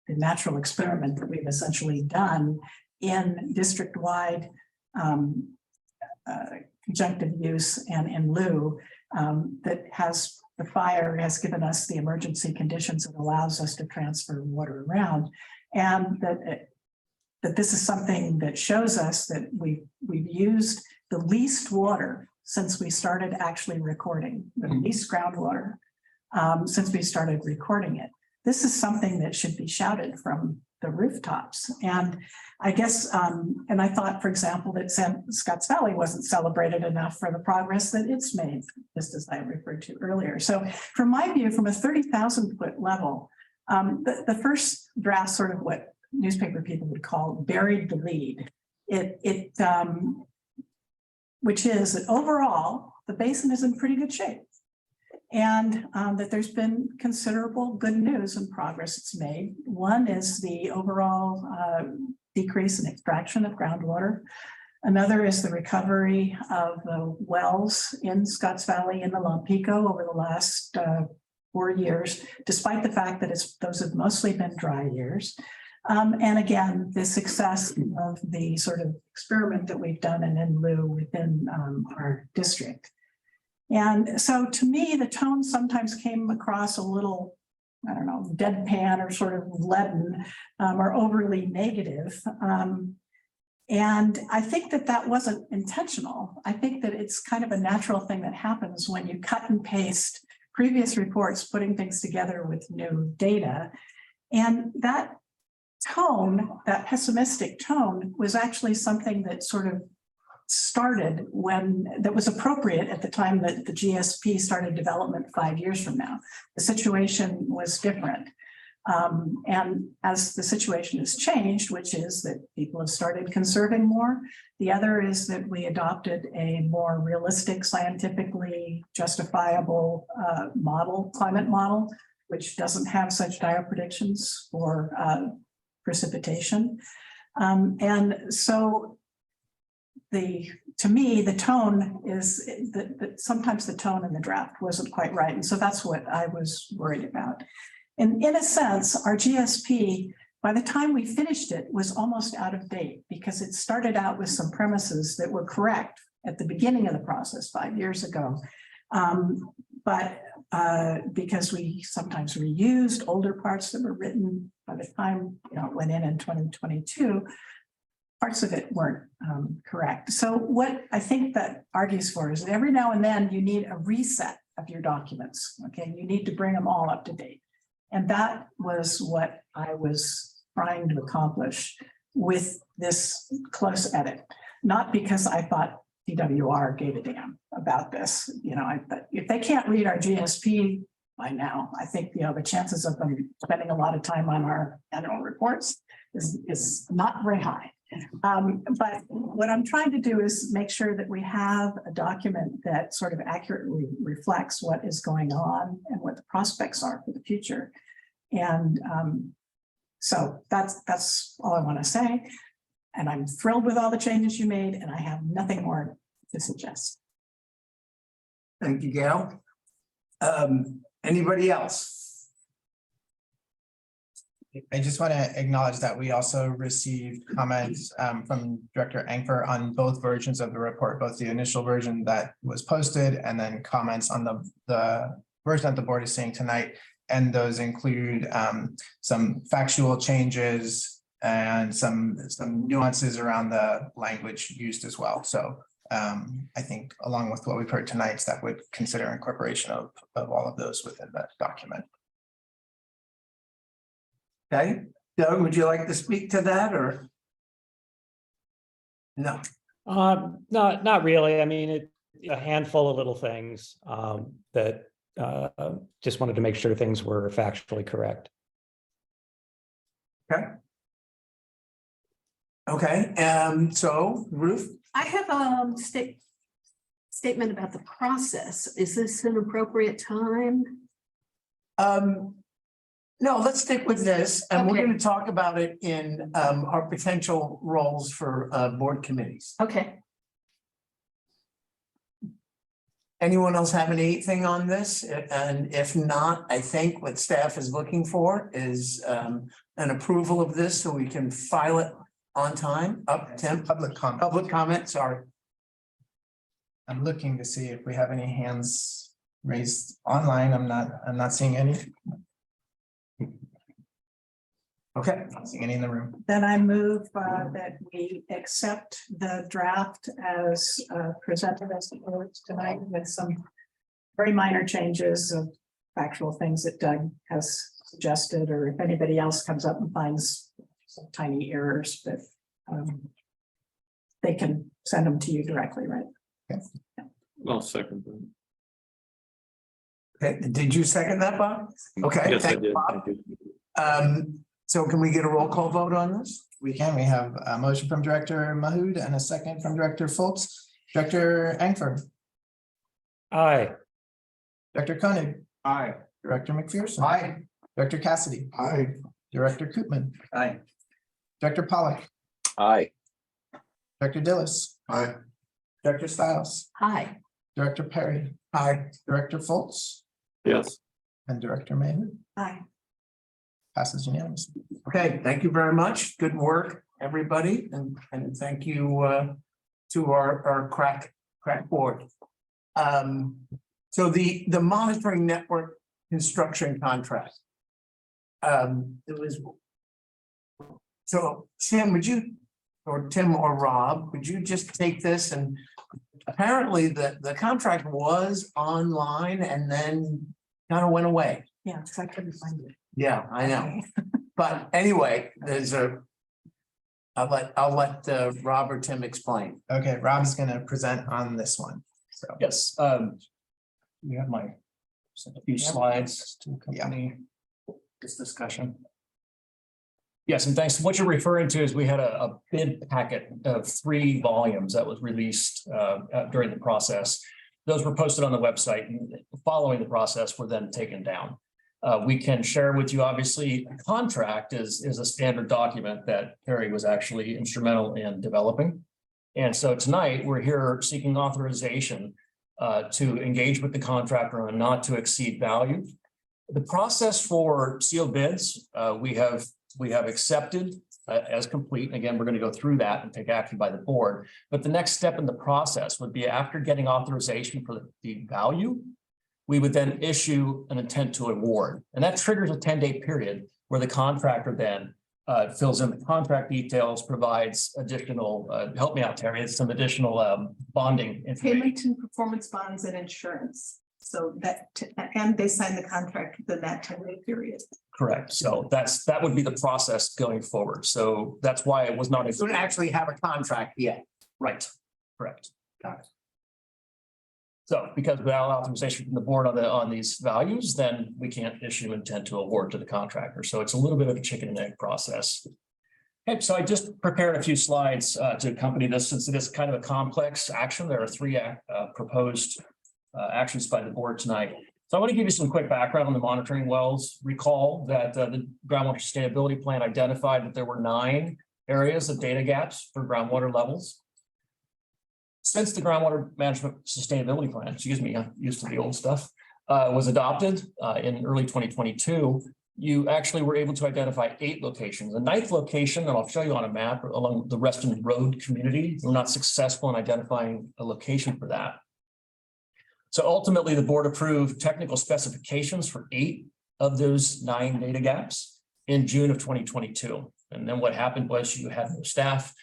the natural experiment that we've essentially done in district-wide conjunctive use and in lieu that has, the fire has given us the emergency conditions that allows us to transfer water around. And that this is something that shows us that we've used the least water since we started actually recording, the least groundwater since we started recording it. This is something that should be shouted from the rooftops. And I guess, and I thought, for example, that Scotts Valley wasn't celebrated enough for the progress that it's made, just as I referred to earlier. So from my view, from a 30,000 foot level, the first draft, sort of what newspaper people would call buried the lead. Which is that overall, the basin is in pretty good shape. And that there's been considerable good news and progress it's made. One is the overall decrease in extraction of groundwater. Another is the recovery of the wells in Scotts Valley and the Lompico over the last 4 years, despite the fact that those have mostly been dry years. And again, the success of the sort of experiment that we've done in lieu within our district. And so to me, the tone sometimes came across a little, I don't know, deadpan or sort of leaden or overly negative. And I think that that wasn't intentional. I think that it's kind of a natural thing that happens when you cut and paste previous reports, putting things together with new data. And that tone, that pessimistic tone, was actually something that sort of started that was appropriate at the time that the GSP started development 5 years from now. The situation was different. And as the situation has changed, which is that people have started conserving more, the other is that we adopted a more realistic, scientifically justifiable climate model, which doesn't have such dire predictions for precipitation. And so to me, the tone is that sometimes the tone in the draft wasn't quite right. And so that's what I was worried about. And in a sense, our GSP, by the time we finished it, was almost out of date because it started out with some premises that were correct at the beginning of the process 5 years ago. But because we sometimes reused older parts that were written by the time it went in 2022, parts of it weren't correct. So what I think that argues for is that every now and then you need a reset of your documents. Okay, you need to bring them all up to date. And that was what I was trying to accomplish with this close edit. Not because I thought DWR gave a damn about this. If they can't read our GSP by now, I think the chances of them spending a lot of time on our annual reports is not very high. But what I'm trying to do is make sure that we have a document that sort of accurately reflects what is going on and what the prospects are for the future. And so that's all I want to say. And I'm thrilled with all the changes you made, and I have nothing more to suggest. Thank you, Gail. Anybody else? I just want to acknowledge that we also received comments from Director Angfer on both versions of the report, both the initial version that was posted and then comments on the version that the board is seeing tonight. And those include some factual changes and some nuances around the language used as well. So I think along with what we've heard tonight, that would consider incorporation of all of those within that document. Okay, Doug, would you like to speak to that or? No. Not really. I mean, a handful of little things that just wanted to make sure things were factually correct. Okay. Okay, so Ruth? I have a statement about the process. Is this an appropriate time? No, let's stick with this, and we're Okay. going to talk about it in our potential roles for board committees. Okay. Anyone else have anything on this? And if not, I think what staff is looking for is an approval of this so we can file it on time. Tim? Public comment. Public comment, sorry. I'm looking to see if we have any hands raised online. I'm not seeing any. Okay. Not seeing any in the room. Then I move that we accept the draft as presented as the board tonight with some very minor changes of factual things that Doug has suggested, or if anybody else comes up and finds some tiny errors, that they can send them to you directly, right? Okay. Well, second. Okay, did you second that, Bob? Okay, Yes, I thank you, did. Bob. Thank you. So can we get a roll call vote on this? We have a motion from Director Mahood and a second from Director Foltz. Director Angfer, Aye. Director Koenig, Aye. Director McPherson. Aye. Director Cassidy, Aye. Director Koopman, Aye. Director Pollock, Aye. Director Dillis, Aye. Director Stiles, Hi. Director Perry, Aye. Director Foltz, Yes. and Director Mahood. Hi. Passes unanimously. Okay, thank you very much. Good work, everybody, and thank you to our crack board. So the monitoring network construction contract. It was. So Tim, would you, or Tim or Rob, would you just take this, and apparently the contract was online and then kind of went away. Yeah, because I couldn't find it. Yeah, I know. But anyway, I'll let Rob or Tim explain. Okay, Rob's gonna present on this one. So Yes. We have a few slides to accompany this discussion. Yes, and thanks. What you're referring to is we had a bid packet of 3 volumes that was released during the process. Those were posted on the website, and following the process were then taken down. We can share with you, obviously, a contract is a standard document that Perry was actually instrumental in developing. And so tonight, we're here seeking authorization to engage with the contractor on a not to exceed value. The process for sealed bids, we have accepted as complete. Again, we're going to go through that and take action by the board. But the next step in the process would be, after getting authorization for the value, we would then issue an intent to award. And that triggers a 10-day period where the contractor then fills in the contract details, provides additional, help me out, Terry, it's some additional bonding information. Payment and performance bonds and insurance. So that, and they sign the contract within that 10-day period. Correct. So that would be the process going forward. So that's why it was not. We don't actually have a contract yet. Right. Correct. Got it. So because without authorization from the board on these values, then we can't issue intent to award to the contractor. So it's a little bit of a chicken and egg process. Okay, so I just prepared a few slides to accompany this, since it is kind of a complex action. There are three proposed actions by the board tonight. So I want to give you some quick background on the monitoring wells. Recall that the groundwater sustainability plan identified that there were 9 areas of data gaps for groundwater levels. Since the groundwater management sustainability plan, excuse me, I'm used to the old stuff, was adopted in early 2022, you actually were able to identify 8 locations. The 9th location, and I'll show you on a map along the Reston Road community, we're not successful in identifying a location for that. So ultimately, the board approved technical specifications for 8 of those 9 data gaps in June of 2022. And then what happened was you had no staff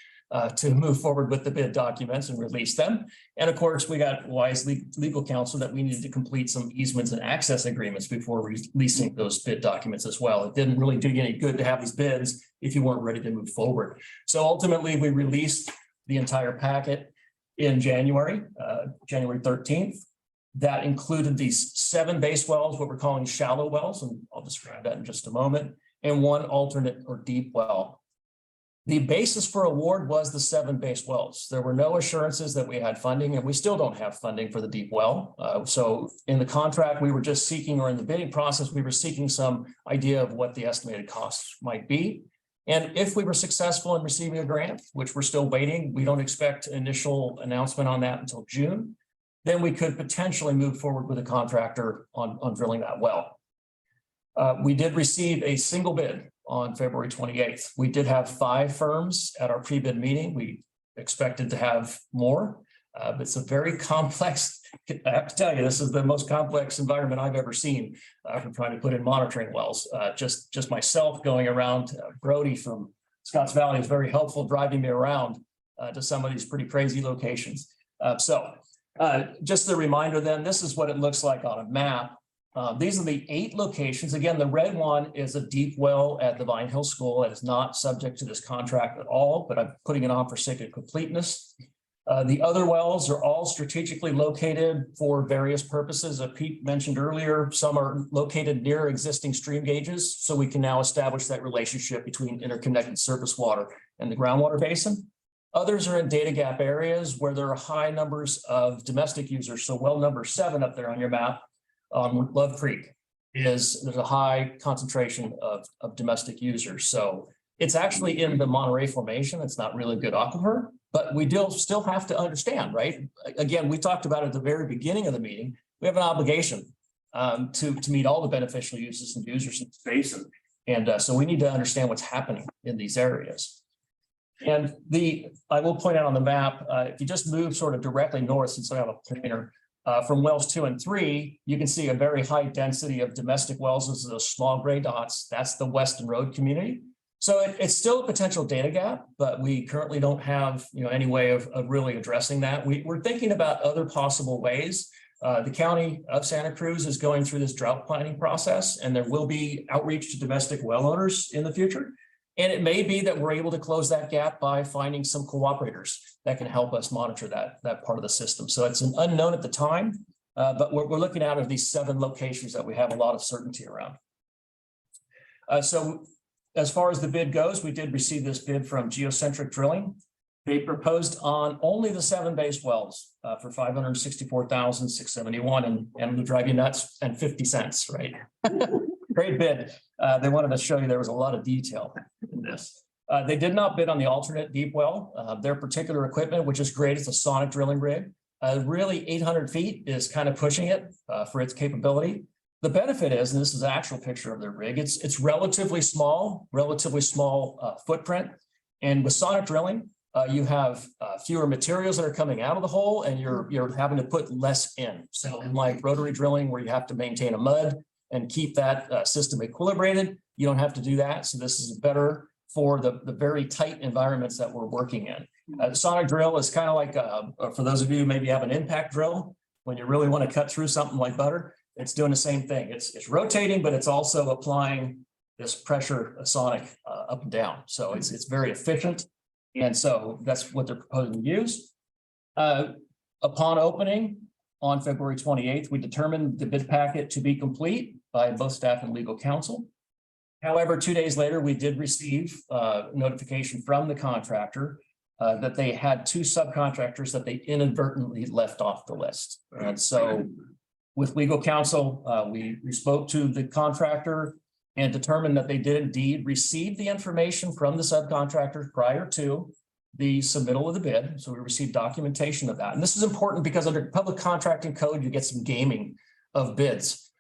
to move forward with the bid documents and release them. And of course, we got wise legal counsel that we needed to complete some easements and access agreements before releasing those bid documents as well. It didn't really do you any good to have these bids if you weren't ready to move forward. So ultimately, we released the entire packet in January 13th. That included these 7 base wells, what we're calling shallow wells, and I'll describe that in just a moment, and 1 alternate or deep well. The basis for award was the 7 base wells. There were no assurances that we had funding, and we still don't have funding for the deep well. So in the contract, we were just seeking, or in the bidding process, we were seeking some idea of what the estimated costs might be. And if we were successful in receiving a grant, which we're still waiting, we don't expect initial announcement on that until June, then we could potentially move forward with a contractor on drilling that well. We did receive a single bid on February 28th. We did have 5 firms at our pre-bid meeting. We expected to have more, but it's a very complex, I have to tell you, this is the most complex environment I've ever seen from trying to put in monitoring wells. Just myself going around, Brody from Scotts Valley is very helpful driving me around to some of these pretty crazy locations. Just a reminder then, this is what it looks like on a map. These are the 8 locations. Again, the red one is a deep well at the Vine Hill School. It is not subject to this contract at all, but I'm putting it on for sake of completeness. The other wells are all strategically located for various purposes. As Pete mentioned earlier, some are located near existing stream gauges, so we can now establish that relationship between interconnected surface water and the groundwater basin. Others are in data gap areas where there are high numbers of domestic users. So well number 7 up there on your map, Love Creek, there's a high concentration of domestic users. So it's actually in the Monterey Formation. It's not really a good aquifer, but we still have to understand, right? Again, we talked about at the very beginning of the meeting, we have an obligation to meet all the beneficial uses and users in the basin. And so we need to understand what's happening in these areas. And I will point out on the map, if you just move sort of directly north, since I have a pointer, from wells 2 and 3, you can see a very high density of domestic wells. Those are those small gray dots. That's the Weston Road community. So it's still a potential data gap, but we currently don't have any way of really addressing that. We're thinking about other possible ways. The county of Santa Cruz is going through this drought planning process, and there will be outreach to domestic well owners in the future. And it may be that we're able to close that gap by finding some cooperators that can help us monitor that part of the system. So it's an unknown at the time, but we're looking out of these 7 locations that we have a lot of certainty around. So as far as the bid goes, we did receive this bid from Geocentric Drilling. They proposed on only the 7 base wells for $564,671, and it'll drive you nuts, and 50 cents, right? Great bid. They wanted to show you there was a lot of detail in this. They did not bid on the alternate deep well. Their particular equipment, which is great, it's a sonic drilling rig. Really 800 feet is kind of pushing it for its capability. The benefit is, and this is an actual picture of their rig, it's relatively small footprint. And with sonic drilling, you have fewer materials that are coming out of the hole, and you're having to put less in. So unlike rotary drilling, where you have to maintain a mud and keep that system equilibrated, you don't have to do that. So this is better for the very tight environments that we're working in. The sonic drill is kind of like, for those of you who maybe have an impact drill, when you really want to cut through something like butter, it's doing the same thing. It's rotating, but it's also applying this pressure sonic up and down. So it's very efficient. And so that's what they're proposing to use. Upon opening on February 28th, we determined the bid packet to be complete by both staff and legal counsel. However, 2 days later, we did receive notification from the contractor that they had 2 subcontractors that they inadvertently left off the list. And so with legal counsel, we spoke to the contractor and determined that they did indeed receive the information from the subcontractors prior to the submittal of the bid. So we received documentation of that. And this is important because under public contracting code, you get some gaming of bids.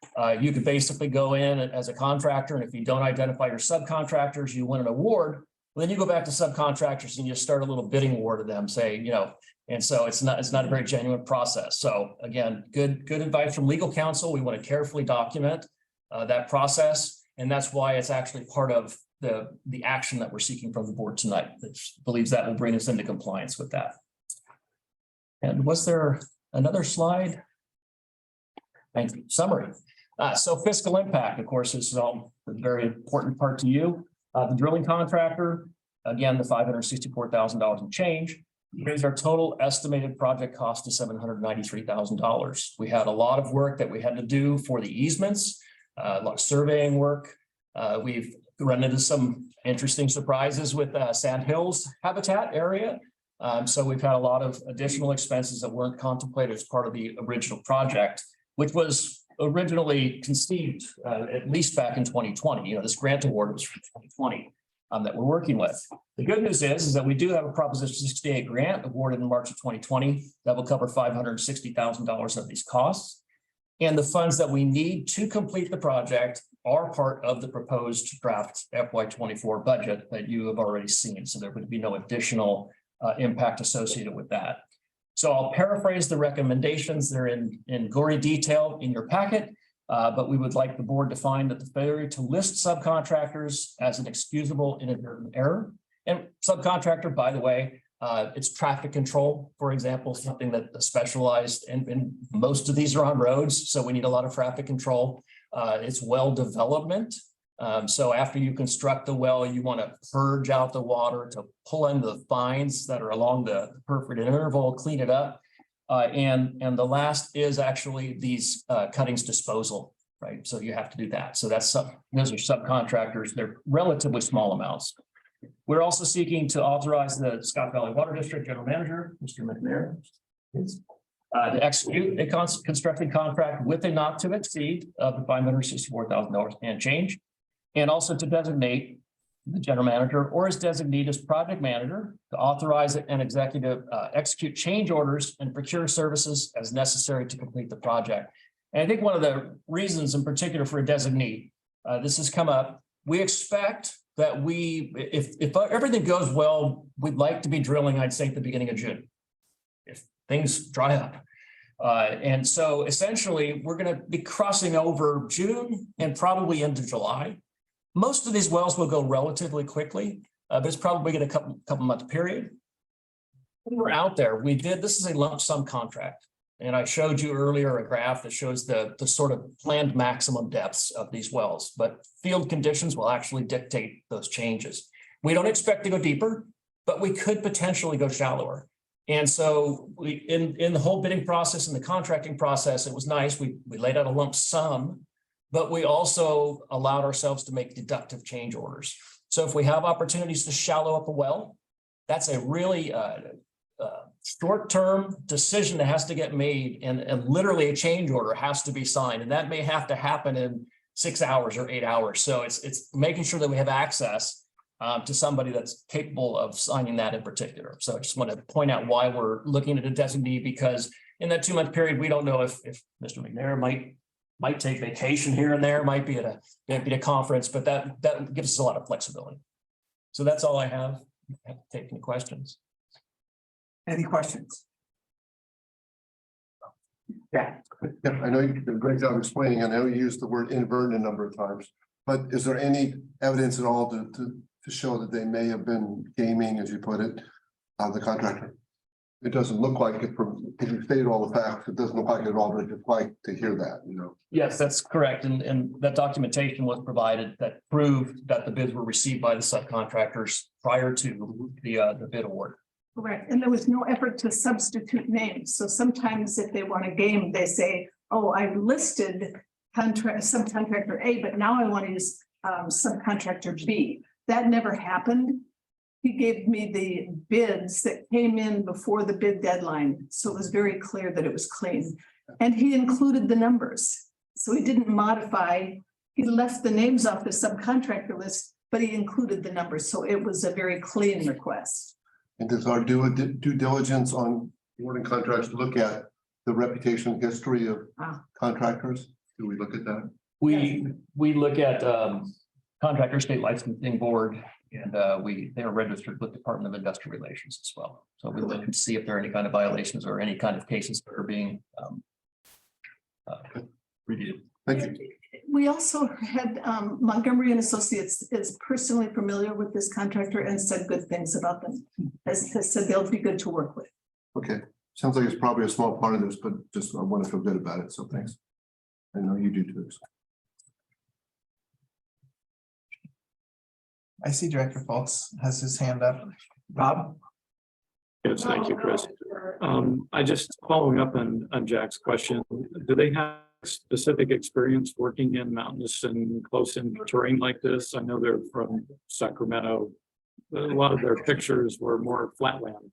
You could basically go in as a contractor, and if you don't identify your subcontractors, you win an award. Well, then you go back to subcontractors and you start a little bidding war to them, say, you know, and so it's not a very genuine process. So again, good advice from legal counsel. We want to carefully document that process, and that's why it's actually part of the action that we're seeking from the board tonight. That believes that will bring us into compliance with that. And was there another slide? Thank you. Summary. So fiscal impact, of course, this is all a very important part to you. The drilling contractor, again, the $564,000 and change, brings our total estimated project cost to $793,000. We had a lot of work that we had to do for the easements, a lot of surveying work. We've run into some interesting surprises with Sand Hills habitat area. So we've had a lot of additional expenses that weren't contemplated as part of the original project, which was originally conceived at least back in 2020. You know, this grant award was from 2020 that we're working with. The good news is that we do have a Proposition 68 grant awarded in March of 2020 that will cover $560,000 of these costs. And the funds that we need to complete the project are part of the proposed draft FY24 budget that you have already seen. So there would be no additional impact associated with that. So I'll paraphrase the recommendations. They're in gory detail in your packet, but we would like the board to find that the failure to list subcontractors as an excusable inadvertent error. And subcontractor, by the way, it's traffic control, for example, something that is specialized, and most of these are on roads, so we need a lot of traffic control. It's well development. So after you construct the well, you want to purge out the water to pull in the fines that are along the perforated interval, clean it up. And the last is actually these cuttings disposal, right? So you have to do that. So those are subcontractors. They're relatively small amounts. We're also seeking to authorize the Scott Valley Water District General Manager, Mr. McNair, to execute a construction contract with a not to exceed of the $564,000 and change. And also to designate the general manager or his designee as project manager to authorize an executive execute change orders and procure services as necessary to complete the project. And I think one of the reasons in particular for a designee, this has come up, we expect that if everything goes well, we'd like to be drilling, I'd say at the beginning of June, if things dry up. And so essentially we're going to be crossing over June and probably into July. Most of these wells will go relatively quickly, but it's probably going to couple month period. When we're out there, this is a lump sum contract. And I showed you earlier a graph that shows the sort of planned maximum depths of these wells, but field conditions will actually dictate those changes. We don't expect to go deeper, but we could potentially go shallower. And so in the whole bidding process and the contracting process, it was nice. We laid out a lump sum, but we also allowed ourselves to make deductive change orders. So if we have opportunities to shallow up a well, that's a really short-term decision that has to get made, and literally a change order has to be signed, and that may have to happen in 6 hours or 8 hours. So it's making sure that we have access to somebody that's capable of signing that in particular. So I just want to point out why we're looking at a designee, because in that 2-month period, we don't know if Mr. McNair might take vacation here and there, might be at a conference, but that gives us a lot of flexibility. So that's all I have. I have to take any questions. Any questions? Yeah. Yeah, I know you did a great job explaining. I know you used the word inadvertent a number of times, but is there any evidence at all to show that they may have been gaming, as you put it, the contractor? It doesn't look like it from, if you stated all the facts, it doesn't look like it at all, but I'd just like to hear that, you know. Yes, that's correct. And that documentation was provided that proved that the bids were received by the subcontractors prior to the bid award. Correct. And there was no effort to substitute names. So sometimes if they want a game, they say, oh, I listed subcontractor A, but now I want to use subcontractor B. That never happened. He gave me the bids that came in before the bid deadline, so it was very clear that it was clean. And he included the numbers, so he didn't modify. He left the names off the subcontractor list, but he included the numbers, so it was a very clean request. And does our due diligence on awarding contracts look at the reputation history of contractors? Do we look at that? We look at contractor state licensing board, and they are registered with Department of Industrial Relations as well. So we look and see if there are any kind of violations or any kind of cases that are being reviewed. Thank you. We also had Montgomery and Associates is personally familiar with this contractor and said good things about them. Has said they'll be good to work with. Okay, sounds like it's probably a small part of this, but just I want to feel good about it, so thanks. I know you do too. I see Director Fultz has his hand up. Bob? Yes, thank you, Chris. I just following up on Jack's question, do they have specific experience working in mountainous and close in terrain like this? I know they're from Sacramento. A lot of their pictures were more flatland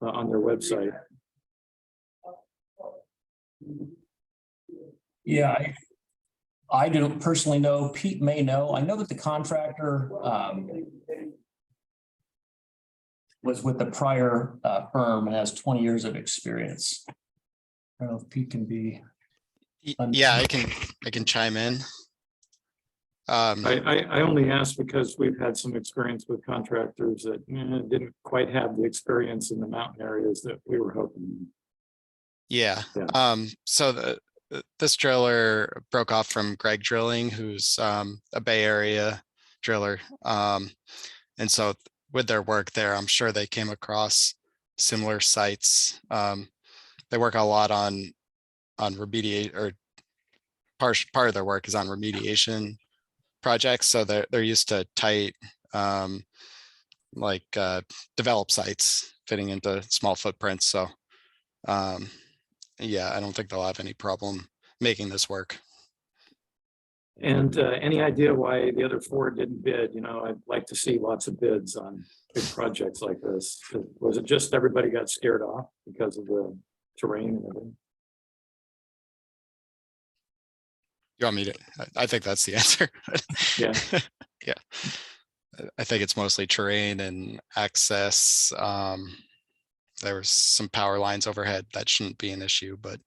on their website. Yeah, I don't personally know. Pete may know. I know that the contractor was with the prior firm and has 20 years of experience. I don't know if Pete can be. Yeah, I can chime in. I only asked because we've had some experience with contractors that didn't quite have the experience in the mountain areas that we were hoping. Yeah. So this driller broke off from Greg Drilling, who's a Bay Area driller. And so with their work there, I'm sure they came across similar sites. They work a lot on remediate, or part of their work is on remediation projects. So they're used to tight, developed sites fitting into small footprints. So yeah, I don't think they'll have any problem making this work. And any idea why the other four didn't bid? You know, I'd like to see lots of bids on big projects like this. Was it just everybody got scared off because of the terrain and everything? You want me to? I think that's the answer. Yeah. Yeah. I think it's mostly terrain and access. There was some power lines overhead that shouldn't be an issue, but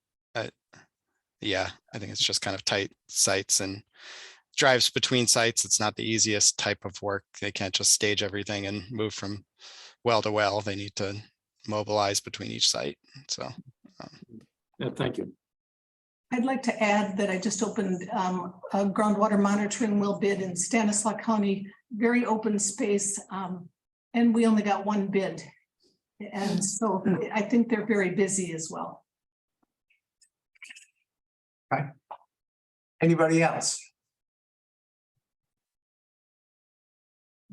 yeah, I think it's just kind of tight sites and drives between sites. It's not the easiest type of work. They can't just stage everything and move from well to well. They need to mobilize between each site. So yeah, thank you. I'd like to add that I just opened a groundwater monitoring well bid in Stanislaus County, very open space, and we only got one bid. And so I think they're very busy as well. Okay. Anybody else?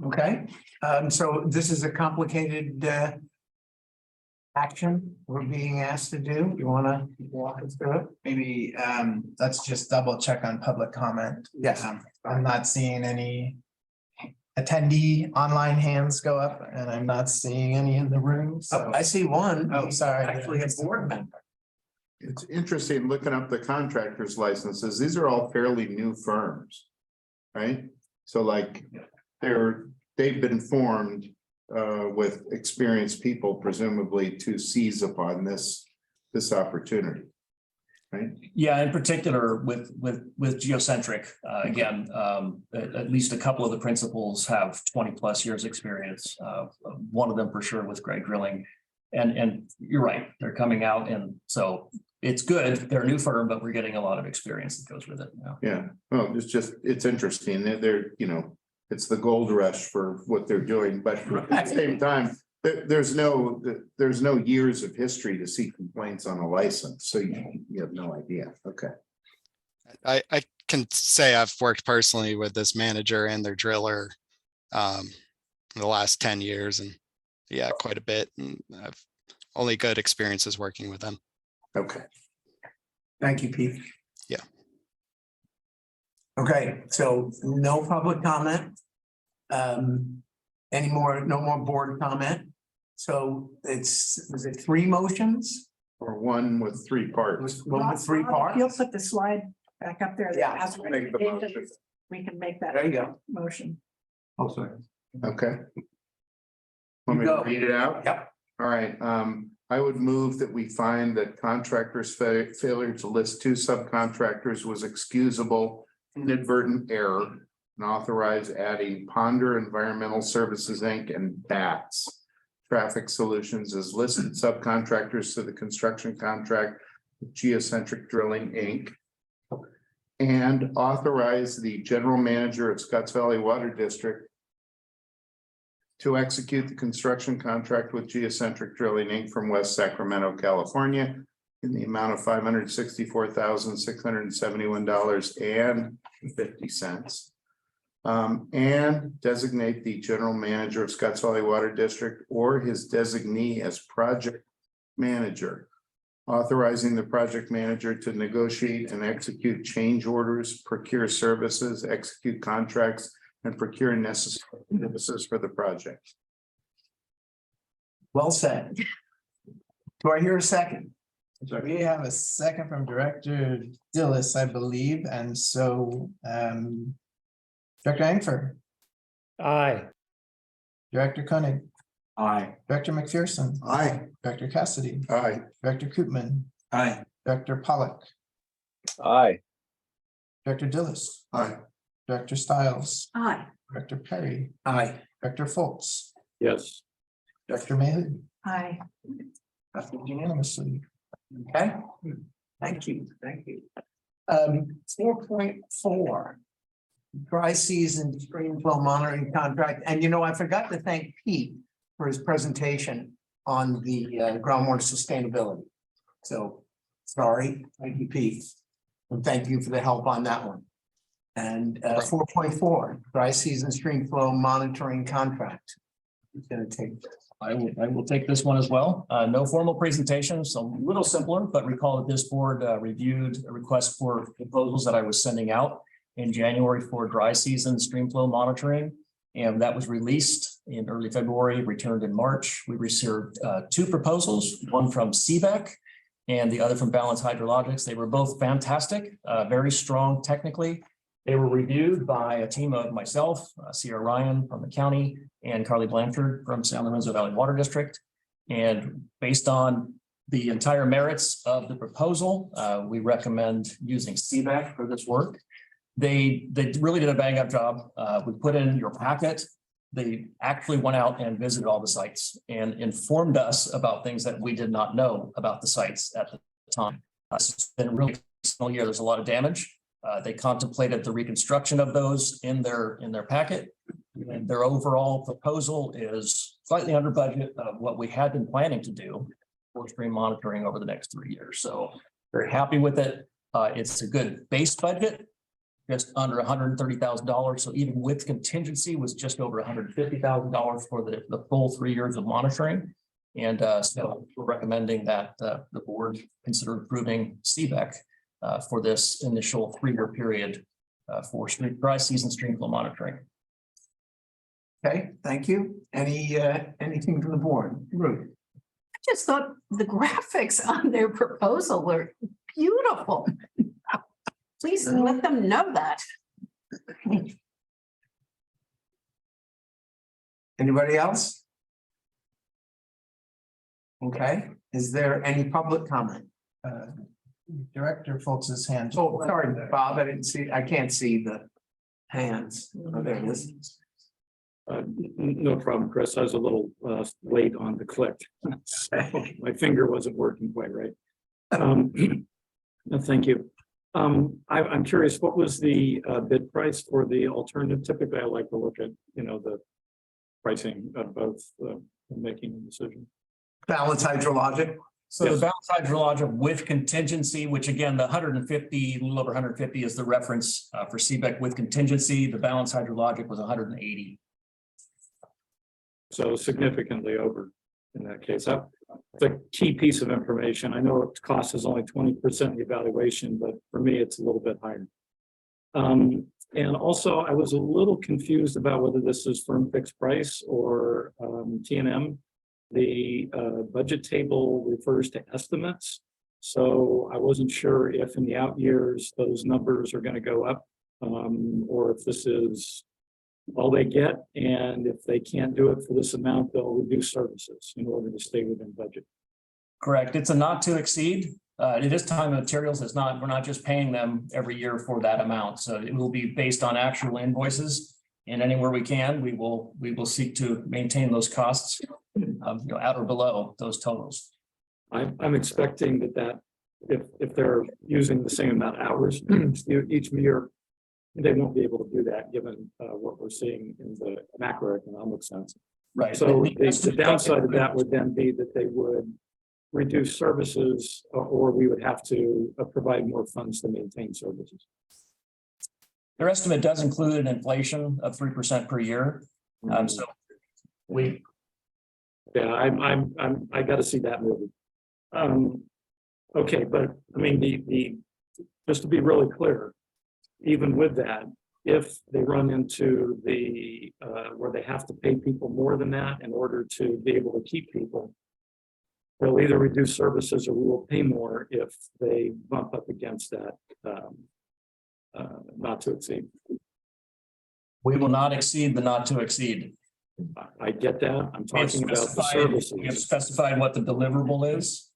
Okay, so this is a complicated action we're being asked to do. You want to walk us through it? Maybe let's just double check on public comment. Yes. I'm not seeing any attendee online hands go up, and I'm not seeing any in the room. So I see one. Oh, sorry. Actually, a board member. It's interesting looking up the contractors' licenses. These are all fairly new firms, right? So like they've been formed with experienced people, presumably to seize upon this opportunity, right? Yeah, in particular with Geocentric, again, at least a couple of the principals have 20+ years experience. One of them for sure with Greg Drilling, and you're right, they're coming out, and so it's good. They're a new firm, but we're getting a lot of experience that goes with it now. Yeah, well, it's interesting. They're it's the gold rush for what they're doing, but at the same time, there's no years of history to see complaints on a license, so you have no idea. Okay. I can say I've worked personally with this manager and their driller in the last 10 years, and yeah, quite a bit. And I've only good experiences working with them. Okay. Thank you, Pete. Yeah. Okay, so no public comment. Any more, no more board comment? So was it 3 motions? Or one with 3 parts. One with 3 Rob, if You'll parts? put the slide back up there. that Yeah, has make the recommendations, motion. We can make that There you go. motion. I'll say. Okay. Want me You to go. read it out? Yep. All right, I would move that we find that contractors' failure to list 2 subcontractors was excusable inadvertent error and authorize adding Ponder Environmental Services, Inc. and BATS Traffic Solutions as listed subcontractors to the construction contract with Geocentric Drilling, Inc. And authorize the general manager of Scotts Valley Water District to execute the construction contract with Geocentric Drilling, Inc. from West Sacramento, California, in the amount of $564,671.50. And designate the general manager of Scotts Valley Water District or his designee as project manager, authorizing the project manager to negotiate and execute change orders, procure services, execute contracts, and procure necessary services for the project. Well said. Do I hear a second? We have a second from Director Dillis, I believe, and so Director Engford, Aye. Director Koenig, Aye. Director McPherson, Aye. Director Cassidy, Aye. Director Koopman, Aye. Director Pollock, Aye. Director Dillis, Aye. Director Stiles, Aye. Director Perry, Aye. Director Foltz, Yes. Director Maylin, Aye. passes unanimously. Okay, thank you, thank you. 4.4. Dry season stream flow monitoring contract, and I forgot to thank Pete for his presentation on the groundwater sustainability. So, sorry, thank you, Pete. And thank you for the help on that one. And 4.4, dry season stream flow monitoring contract. Who's gonna take this? I will take this one as well. No formal presentation, so a little simpler, but recall that this board reviewed a request for proposals that I was sending out in January for dry season stream flow monitoring. And that was released in early February, returned in March. We received 2 proposals, one from CBEC and the other from Balance Hydrologics. They were both fantastic, very strong technically. They were reviewed by a team of myself, Sierra Ryan from the county, and Carly Blanchard from San Lorenzo Valley Water District. And based on the entire merits of the proposal, we recommend using CBEC for this work. They really did a bang up job. We put in your packet. They actually went out and visited all the sites and informed us about things that we did not know about the sites at the time. It's been a really small year. There's a lot of damage. They contemplated the reconstruction of those in their packet. And their overall proposal is slightly under budget of what we had been planning to do for stream monitoring over the next 3 years. So very happy with it. It's a good base budget, just under $130,000. So even with contingency was just over $150,000 for the full 3 years of monitoring. And so we're recommending that the board consider approving CBEC for this initial 3-year period for dry season stream flow monitoring. Okay, thank you. Anything from the board? Ruth? I just thought the graphics on their proposal were beautiful. Please let them know that. Anybody else? Okay, is there any public comment? Director Foltz's hand. Oh, sorry, Bob, I can't see the hands. Oh, there it is. No problem, Chris. I was a little late on the click. So my finger wasn't working quite right. No, thank you. I'm curious, what was the bid price for the alternative? Typically, I like to look at, the pricing of both making a decision. Balance Hydrologic. So the balance hydrologic with contingency, which again, the 150, a little over 150 is the reference for CBEC with contingency. The balance hydrologic was 180. So significantly over in that case. The key piece of information, I know it cost is only 20% the evaluation, but for me, it's a little bit higher. And also, I was a little confused about whether this is firm fixed price or T&M. The budget table refers to estimates. So I wasn't sure if in the out years, those numbers are going to go up or if this is all they get. And if they can't do it for this amount, they'll reduce services in order to stay within budget. Correct. It's a not to exceed. It is time and materials. It's not, we're not just paying them every year for that amount. So it will be based on actual invoices. And anywhere we can, we will seek to maintain those costs at or below those totals. I'm expecting that if they're using the same amount of hours each year, they won't be able to do that given what we're seeing in the macroeconomic sense. Right. So the downside of that would then be that they would reduce services or we would have to provide more funds to maintain services. Their estimate does include an inflation of 3% per year. So we. Yeah, I got to see that movie. Okay, but I mean, just to be really clear, even with that, if they run into the where they have to pay people more than that in order to be able to keep people, they'll either reduce services or we will pay more if they bump up against that not to exceed. We will not exceed the not to exceed. I get that. I'm talking about the services. We have specified what the deliverable is.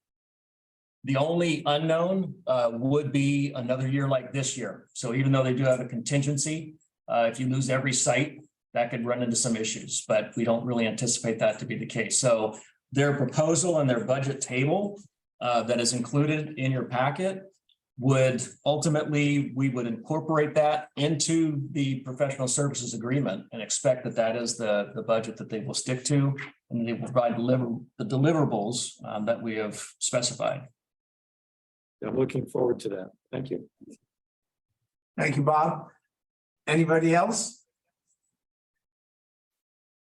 The only unknown would be another year like this year. So even though they do have a contingency, if you lose every site, that could run into some issues, but we don't really anticipate that to be the case. So their proposal and their budget table that is included in your packet would ultimately, we would incorporate that into the professional services agreement and expect that that is the budget that they will stick to, and they will provide the deliverables that we have specified. I'm looking forward to that. Thank you. Thank you, Bob. Anybody else?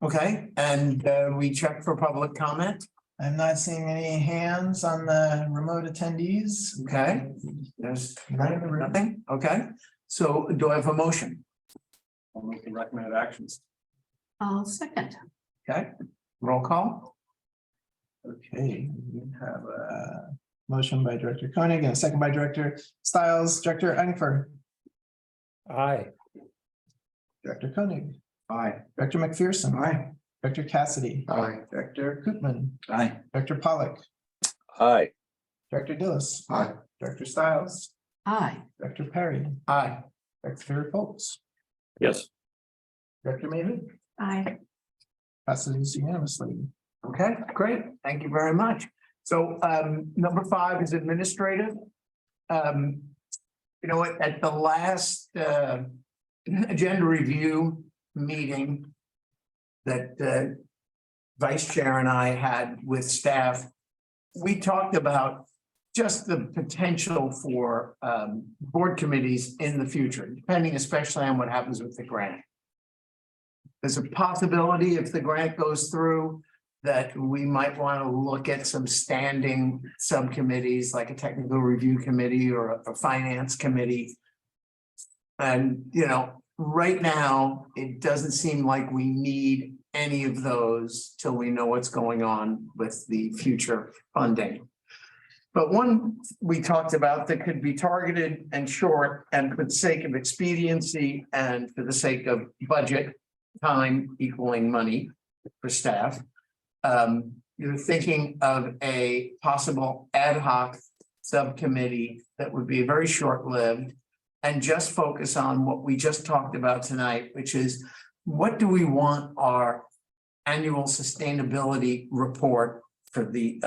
Okay, and we check for public comment. I'm not seeing any hands on the remote attendees. Okay, there's nothing. Okay, so do I have a motion? I'll make the recommended actions. I'll second. Okay, roll call. Okay, we have a motion by Director Koenig and a second by Director Stiles. Director Engfer. Aye. Director Koenig. Aye. Director McPherson. Aye. Director Cassidy. Aye. Director Koopman. Aye. Director Pollock. Aye. Director Dillis. Aye. Director Stiles. Aye. Director Perry. Aye. Director Foltz. Yes. Director Maven. Aye. Passes unanimously. Okay, great. Thank you very much. So number 5 is administrative. You know what, at the last agenda review meeting that Vice Chair and I had with staff, we talked about just the potential for board committees in the future, depending especially on what happens with the grant. There's a possibility if the grant goes through that we might want to look at some standing subcommittees like a technical review committee or a finance committee. And, you know, right now, it doesn't seem like we need any of those till we know what's going on with the future funding. But one we talked about that could be targeted and short, and for the sake of expediency and for the sake of budget time equaling money for staff. You're thinking of a possible ad hoc subcommittee that would be very short-lived and just focus on what we just talked about tonight, which is what do we want our annual sustainability report for the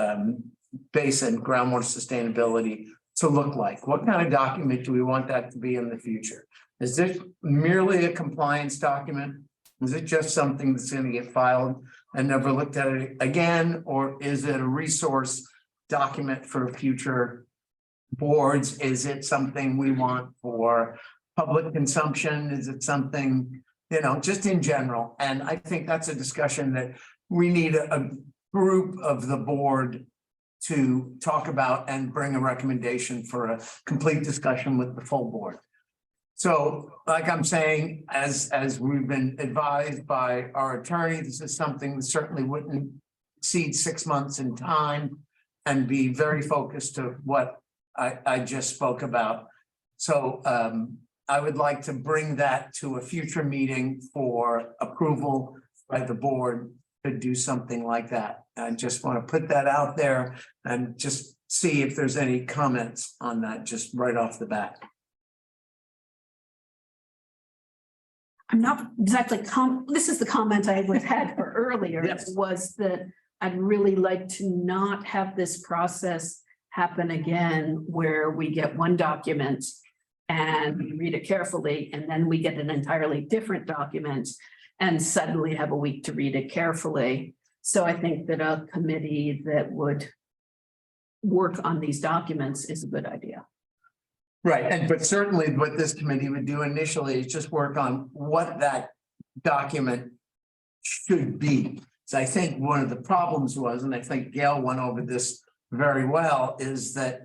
basin groundwater sustainability to look like? What kind of document do we want that to be in the future? Is this merely a compliance document? Is it just something that's going to get filed and never looked at it again? Or is it a resource document for future boards? Is it something we want for public consumption? Is it something, you know, just in general? And I think that's a discussion that we need a group of the board to talk about and bring a recommendation for a complete discussion with the full board. So like I'm saying, as we've been advised by our attorney, this is something that certainly wouldn't exceed 6 months in time and be very focused to what I just spoke about. So I would like to bring that to a future meeting for approval by the board to do something like that. I just want to put that out there and just see if there's any comments on that, just right off the bat. I'm not exactly this is the comment I would had for earlier. Yes. Was that I'd really like to not have this process happen again where we get one document and we read it carefully, and then we get an entirely different document and suddenly have a week to read it carefully. So I think that a committee that would work on these documents is a good idea. Right, but certainly what this committee would do initially is just work on what that document should be. So I think one of the problems was, and I think Gail went over this very well, is that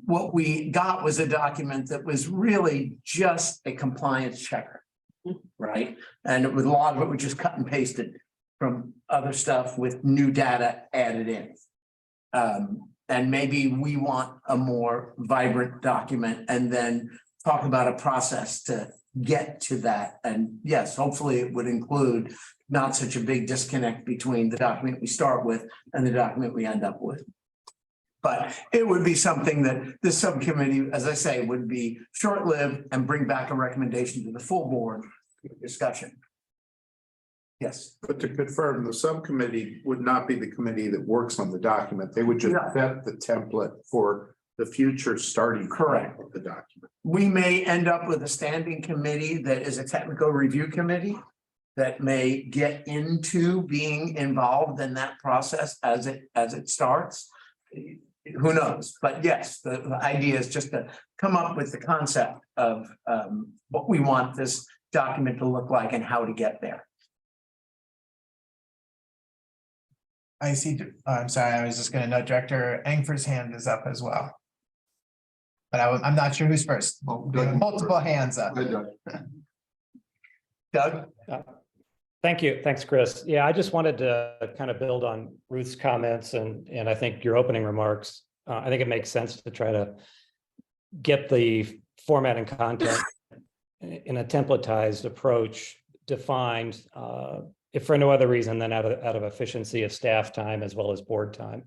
what we got was a document that was really just a compliance checker, right? And it was a lot of it was just cut and pasted from other stuff with new data added in. And maybe we want a more vibrant document and then talk about a process to get to that. And yes, hopefully it would include not such a big disconnect between the document we start with and the document we end up with. But it would be something that this subcommittee, as I say, would be short-lived and bring back a recommendation to the full board for discussion. Yes. But to confirm, the subcommittee would not be the committee that works on the document. They would just set the template for the future starting. Correct. Of the document. We may end up with a standing committee that is a technical review committee that may get into being involved in that process as it starts. Who knows? But yes, the idea is just to come up with the concept of what we want this document to look like and how to get there. I see, I'm sorry, I was just gonna note Director Engfer's hand is up as well. But I'm not sure who's first. Multiple hands up. Doug? Thank you. Thanks, Chris. Yeah, I just wanted to kind of build on Ruth's comments and I think your opening remarks. I think it makes sense to try to get the format and content in a templatized approach defined, if for no other reason than out of efficiency of staff time as well as board time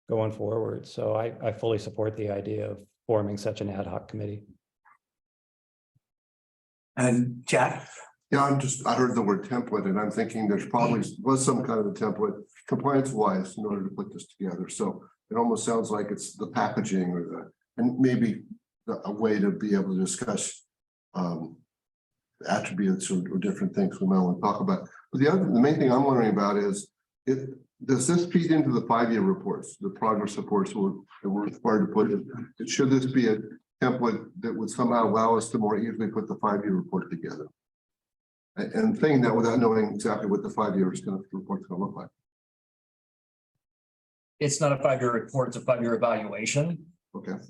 going forward. So I fully support the idea of forming such an ad hoc committee. And Jack? Yeah, I heard the word template and I'm thinking there's probably was some kind of a template compliance wise in order to put this together. So it almost sounds like it's the packaging or and maybe a way to be able to discuss attributes or different things we might want to talk about. But the main thing I'm wondering about is does this feed into the 5-year reports, the progress reports that we're required to put in? Should this be a template that would somehow allow us to more easily put the 5-year report together? And saying that without knowing exactly what the 5-year report's gonna look like. It's not a 5-year report, it's a 5-year evaluation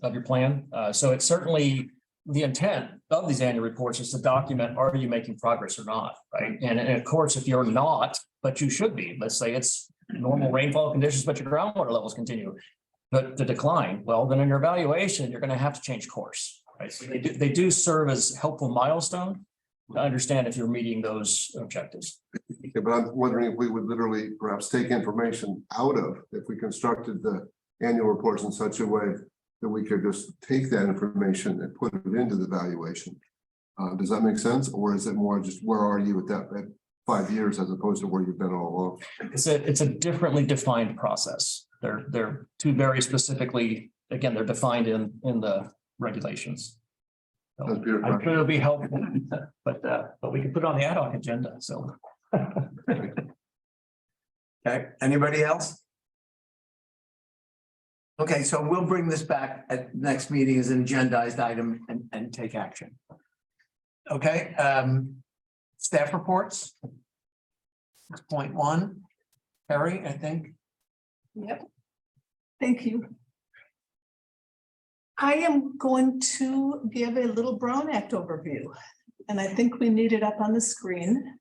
of your plan. So it's certainly the intent of these annual reports is to document, are you making progress or not, right? And of course, if you're not, but you should be, let's say it's normal rainfall conditions, but your groundwater levels continue but to decline, well, then in your evaluation, you're gonna have to change course, right? So they do serve as helpful milestone to understand if you're meeting those objectives. Okay, but I'm wondering if we would literally perhaps take information out of, if we constructed the annual reports in such a way that we could just take that information and put it into the valuation. Does that make sense? Or is it more just where are you at that 5 years as opposed to where you've been all along? It's a differently defined process. They're two very specifically, again, they're defined in the regulations. So I'm sure it'll be helpful, but we can put it on the ad hoc agenda, so. Okay, anybody else? Okay, so we'll bring this back at next meeting as an agendized item and take action. Okay, staff reports. 6.1, Harry, I think. Yep. Thank you. I am going to give a little Brown Act overview, and I think we need it up on the screen.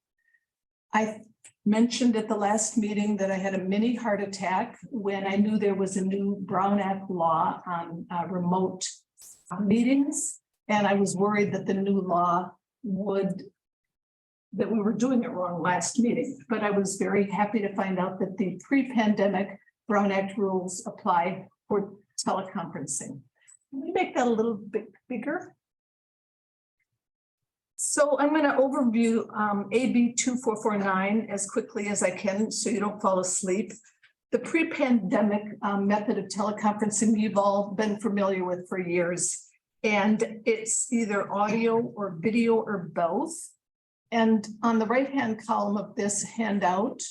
I mentioned at the last meeting that I had a mini heart attack when I knew there was a new Brown Act law on remote meetings. And I was worried that the new law that we were doing it wrong last meeting. But I was very happy to find out that the pre-pandemic Brown Act rules apply for teleconferencing. Can we make that a little bit bigger? So I'm going to overview AB 2449 as quickly as I can so you don't fall asleep. The pre-pandemic method of teleconferencing you've all been familiar with for years, and it's either audio or video or both. And on the right-hand column of this handout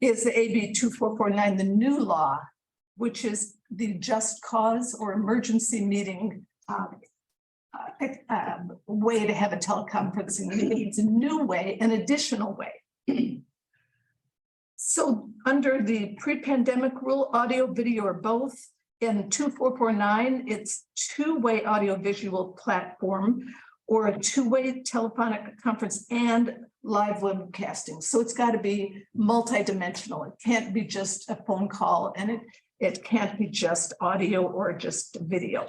is the AB 2449, the new law, which is the just cause or emergency meeting way to have a teleconferencing meeting. It's a new way, an additional way. So under the pre-pandemic rule, audio, video, or both, in 2449, it's two-way audio-visual platform or a two-way telephonic conference and live webcasting. So it's got to be multidimensional. It can't be just a phone call, and it can't be just audio or just video.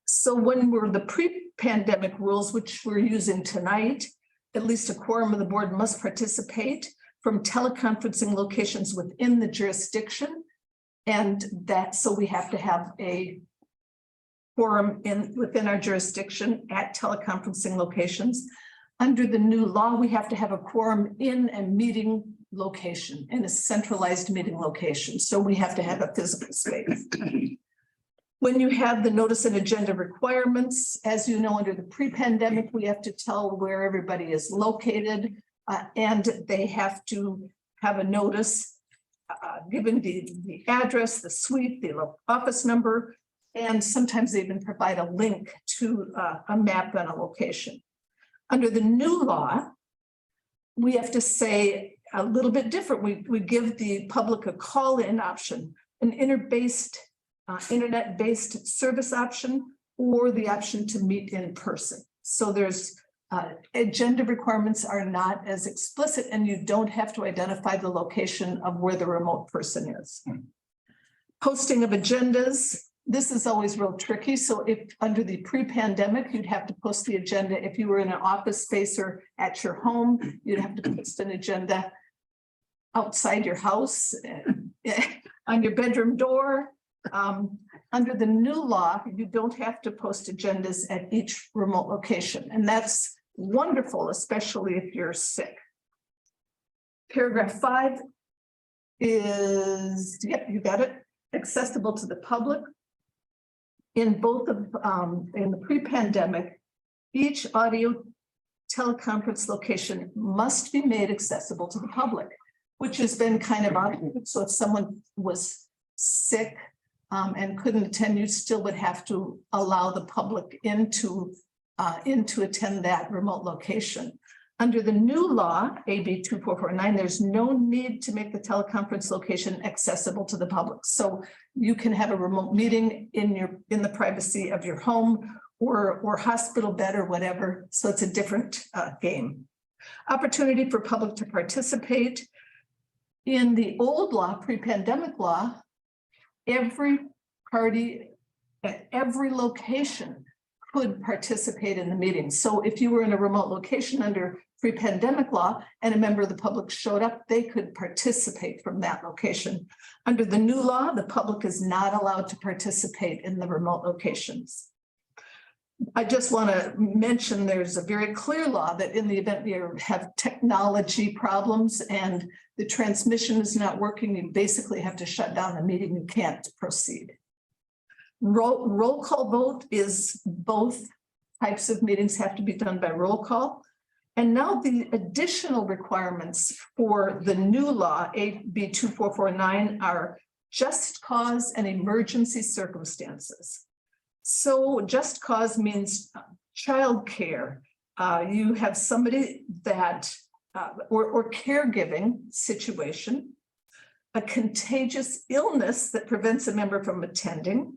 So when we're the pre-pandemic rules, which we're using tonight, at least a quorum of the board must participate from teleconferencing locations within the jurisdiction. And so we have to have a quorum within our jurisdiction at teleconferencing locations. Under the new law, we have to have a quorum in a meeting location, in a centralized meeting location. So we have to have a physical space. When you have the notice and agenda requirements, as you know, under the pre-pandemic, we have to tell where everybody is located, and they have to have a notice given the address, the suite, the office number, and sometimes they even provide a link to a map and a location. Under the new law, we have to say a little bit different. We give the public a call-in option, an internet-based service option, or the option to meet in person. So there's agenda requirements are not as explicit, and you don't have to identify the location of where the remote person is. Posting of agendas. This is always real tricky. So if under the pre-pandemic, you'd have to post the agenda. If you were in an office space or at your home, you'd have to post an agenda outside your house, on your bedroom door. Under the new law, you don't have to post agendas at each remote location. And that's wonderful, especially if you're sick. Paragraph 5 is, yep, you got it, accessible to the public. In both of, in the pre-pandemic, each audio teleconference location must be made accessible to the public, which has been kind of odd. So if someone was sick and couldn't attend, you still would have to allow the public in to attend that remote location. Under the new law, AB 2449, there's no need to make the teleconference location accessible to the public. So you can have a remote meeting in the privacy of your home or hospital bed or whatever. So it's a different game. Opportunity for public to participate. In the old law, pre-pandemic law, every party at every location could participate in the meeting. So if you were in a remote location under pre-pandemic law and a member of the public showed up, they could participate from that location. Under the new law, the public is not allowed to participate in the remote locations. I just want to mention there's a very clear law that in the event you have technology problems and the transmission is not working, you basically have to shut down the meeting. You can't proceed. Roll call vote is both types of meetings have to be done by roll call. And now the additional requirements for the new law, AB 2449, are just cause and emergency circumstances. So just cause means childcare. You have somebody that, or caregiving situation. a contagious illness that prevents a member from attending,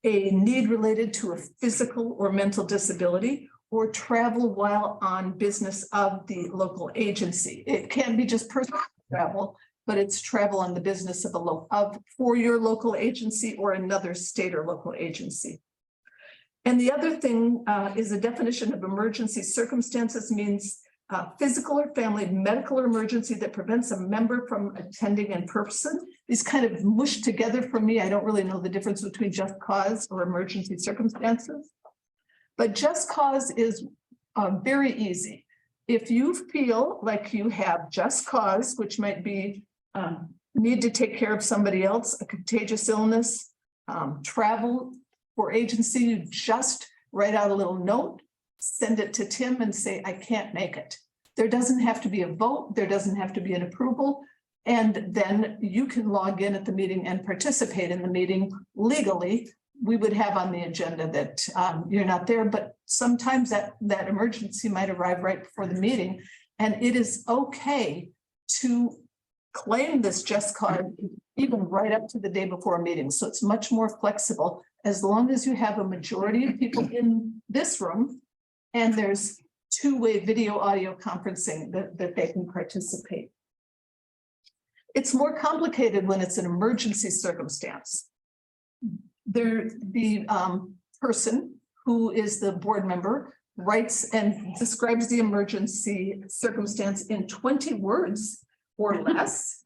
a need related to a physical or mental disability, or travel while on business of the local agency. It can be just personal travel, but it's travel on the business of for your local agency or another state or local agency. And the other thing is a definition of emergency circumstances means physical or family medical emergency that prevents a member from attending in person. These kind of mush together for me. I don't really know the difference between just cause or emergency circumstances. But just cause is very easy. If you feel like you have just cause, which might be need to take care of somebody else, a contagious illness, travel for agency, you just write out a little note, send it to Tim and say, I can't make it. There doesn't have to be a vote. There doesn't have to be an approval. And then you can log in at the meeting and participate in the meeting legally. We would have on the agenda that you're not there, but sometimes that emergency might arrive right before the meeting. And it is okay to claim this just cause even right up to the day before a meeting. So it's much more flexible as long as you have a majority of people in this room and there's two-way video audio conferencing that they can participate. It's more complicated when it's an emergency circumstance. The person who is the board member writes and describes the emergency circumstance in 20 words or less,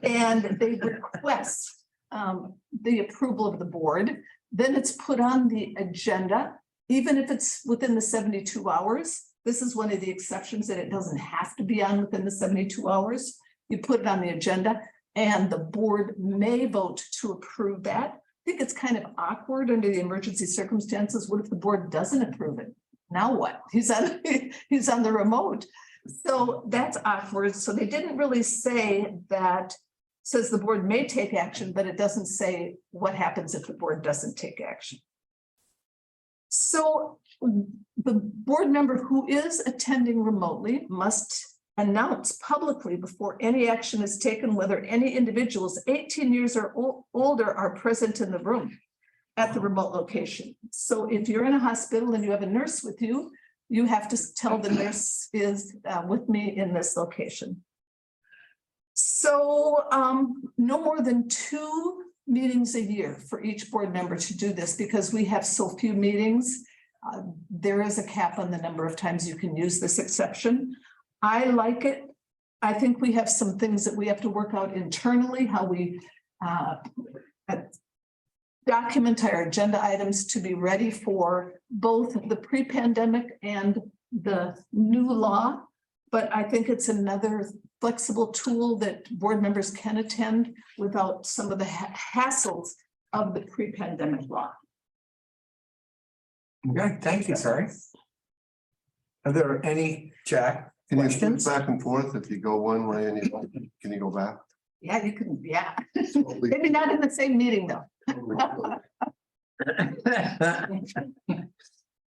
and they request the approval of the board. Then it's put on the agenda, even if it's within the 72 hours. This is one of the exceptions that it doesn't have to be on within the 72 hours. You put it on the agenda and the board may vote to approve that. I think it's kind of awkward under the emergency circumstances. What if the board doesn't approve it? Now what? He's on the remote. So that's awkward. So they didn't really say that, says the board may take action, but it doesn't say what happens if the board doesn't take action. So the board member who is attending remotely must announce publicly before any action is taken whether any individuals 18 years or older are present in the room at the remote location. So if you're in a hospital and you have a nurse with you, you have to tell the nurse is with me in this location. So no more than 2 meetings a year for each board member to do this because we have so few meetings. There is a cap on the number of times you can use this exception. I like it. I think we have some things that we have to work out internally, how we document our agenda items to be ready for both the pre-pandemic and the new law. But I think it's another flexible tool that board members can attend without some of the hassles of the pre-pandemic law. Okay, thank you, Sari. Are there any, Jack, Can you questions? switch back and forth if you go one way and you don't, can you go back? Yeah, you can, yeah. Maybe not in the same meeting though.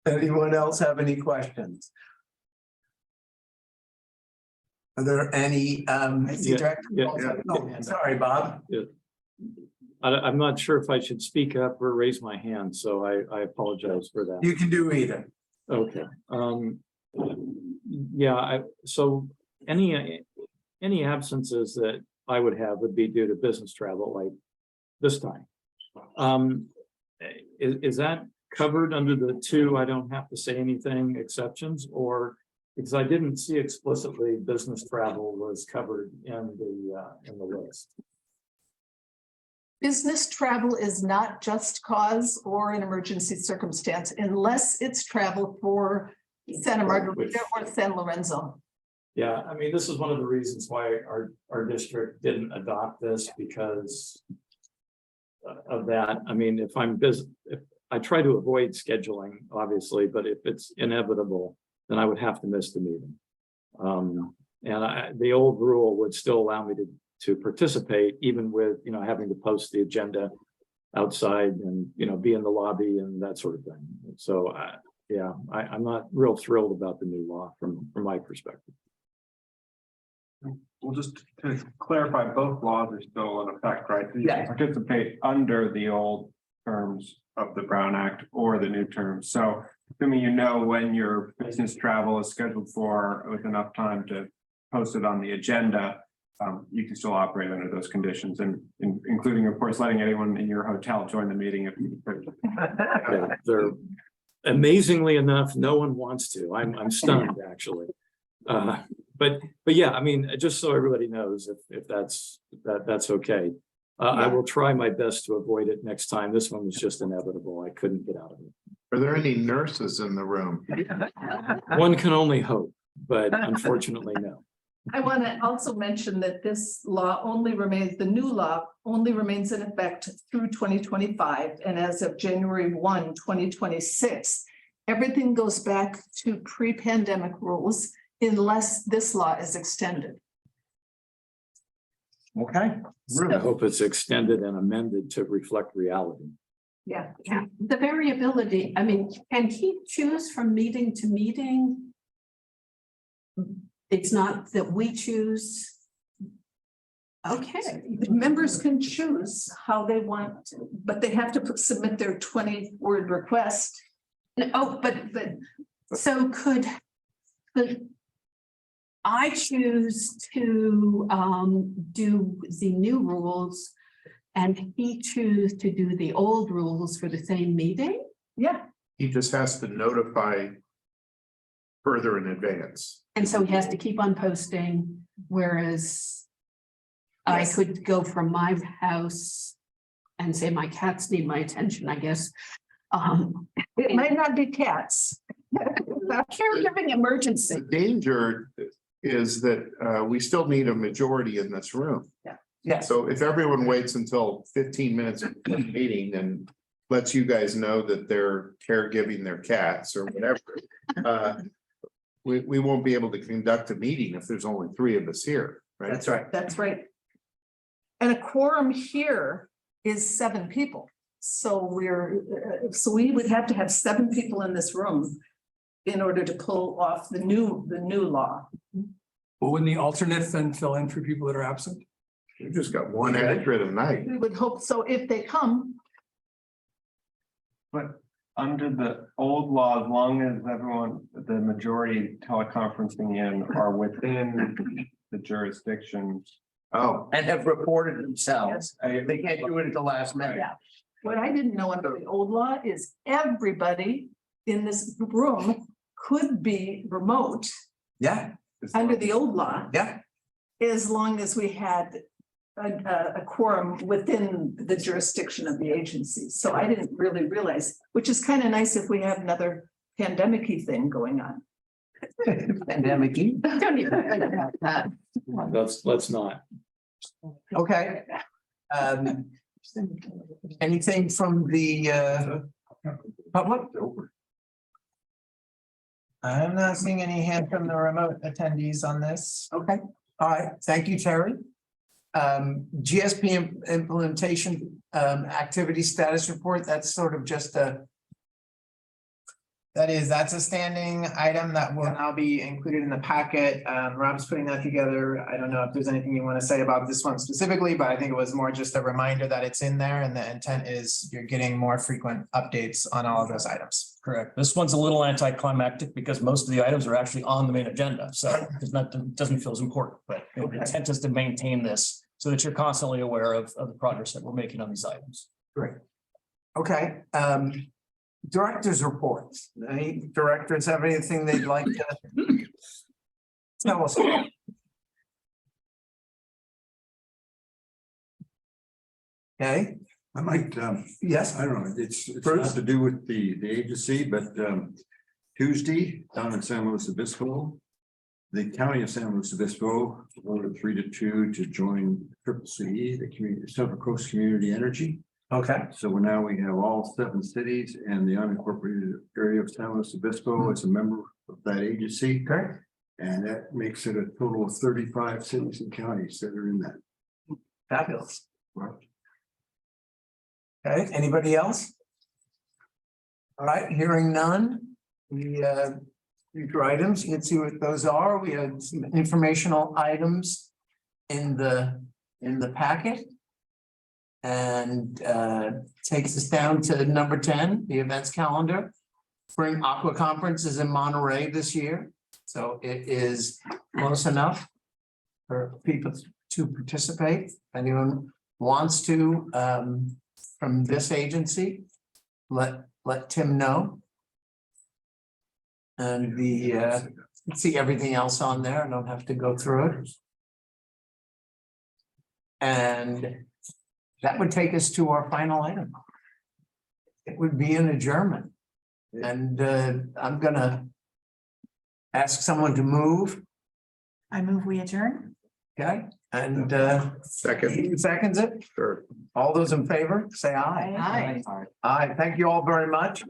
Anyone else have any questions? Are there any, sorry, Bob. I'm not sure if I should speak up or raise my hand, so I apologize for that. You can do either. Okay. Yeah, so any absences that I would have would be due to business travel, like this time. Is that covered under the 2 I don't have to say anything exceptions, or because I didn't see explicitly business travel was covered in the list? Business travel is not just cause or an emergency circumstance unless it's travel for Santa Margarita or San Lorenzo. Yeah, I mean, this is one of the reasons why our district didn't adopt this because of that. I mean, if I try to avoid scheduling, obviously, but if it's inevitable, then I would have to miss the meeting. And the old rule would still allow me to participate, even with, having to post the agenda outside and, be in the lobby and that sort of thing. So, yeah, I'm not real thrilled about the new law from my perspective. Well, just to clarify, both laws are still in effect, right? You Yeah. can participate under the old terms of the Brown Act or the new terms. So assuming you know when your business travel is scheduled for with enough time to post it on the agenda, you can still operate under those conditions and including, of course, letting anyone in your hotel join the meeting if you. They're amazingly enough, no one wants to. I'm stunned, actually. But yeah, I mean, just so everybody knows if that's okay. I will try my best to avoid it next time. This one was just inevitable. I couldn't get out of it. Are there any nurses in the room? One can only hope, but unfortunately, no. I want to also mention that this law only remains, the new law only remains in effect through 2025. And as of January 1, 2026, everything goes back to pre-pandemic rules unless this law is extended. Okay. I hope it's extended and amended to reflect reality. Yeah. Yeah, the variability, I mean, can he choose from meeting to meeting? It's not that we choose. Okay. Members can choose how they want, but they have to submit their 20-word request. Oh, but so could I choose to do the new rules and he choose to do the old rules for the same meeting? Yeah. He just has to notify further in advance. And so he has to keep on posting, whereas I could go from my house and say my cats need my attention, I guess. It might not be cats. A caregiving emergency. The danger is that we still need a majority in this room. Yeah. So if everyone waits until 15 minutes of the meeting and lets you guys know that they're caregiving their cats or whatever, we won't be able to conduct a meeting if there's only 3 of us here, right? That's right. That's right. And a quorum here is 7 people. So we would have to have 7 people in this room in order to pull off the new law. Well, wouldn't the alternate then fill in for people that are absent? We just got one extra tonight. We would hope so if they come. But under the old law, as long as everyone, the majority teleconferencing in are within the jurisdiction. Oh, And have reported themselves. They can't do it at the last minute. Yeah. What I didn't know under the old law is everybody in this room could be remote Yeah, under the old law, yeah. as long as we had a quorum within the jurisdiction of the agency. So I didn't really realize, which is kind of nice if we have another pandemic-y thing going on. Pandemic-y. Don't even think about that. Let's not. Okay. Anything from the public? I'm not seeing any hand from the remote attendees on this. Okay, all right, thank you, Terry. GSP implementation activity status report, that's sort of just a. That's a standing item that will now be included in the packet. Rob's putting that together. I don't know if there's anything you want to say about this one specifically, but I think it was more just a reminder that it's in there and the intent is you're getting more frequent updates on all of those items. Correct. This one's a little anticlimactic because most of the items are actually on the main agenda. So it's not, doesn't feel as important, but the intent is to maintain this so that you're constantly aware of the progress that we're making on these items. Great. Okay, directors reports. Any directors have anything they'd like to tell us? Okay. I might, yes, I don't know, it's not to do with the agency, but Tuesday down in San Luis Obispo, the county of San Luis Obispo voted 3-2 to join CCC, the community, Central Coast Community Energy. Okay. So now we have all 7 cities and the unincorporated area of San Luis Obispo as a member of that agency. Okay. And that makes it a total of 35 cities and counties that are in that. Fabulous. Right. Okay, anybody else? All right, hearing none, future items, you can see what those are. We had some informational items in the packet. And takes us down to number 10, the events calendar. Spring Aqua Conference is in Monterey this year, so it is close enough for people to participate. If anyone wants to, from this agency, let Tim know. And see everything else on there. I don't have to go through it. And that would take us to our final item. It would be an adjournment. And I'm gonna ask someone to move, I move we adjourn. okay? And Second. Ethan seconds it. Sure. All those in favor, say aye. Aye. Aye, thank you all very much.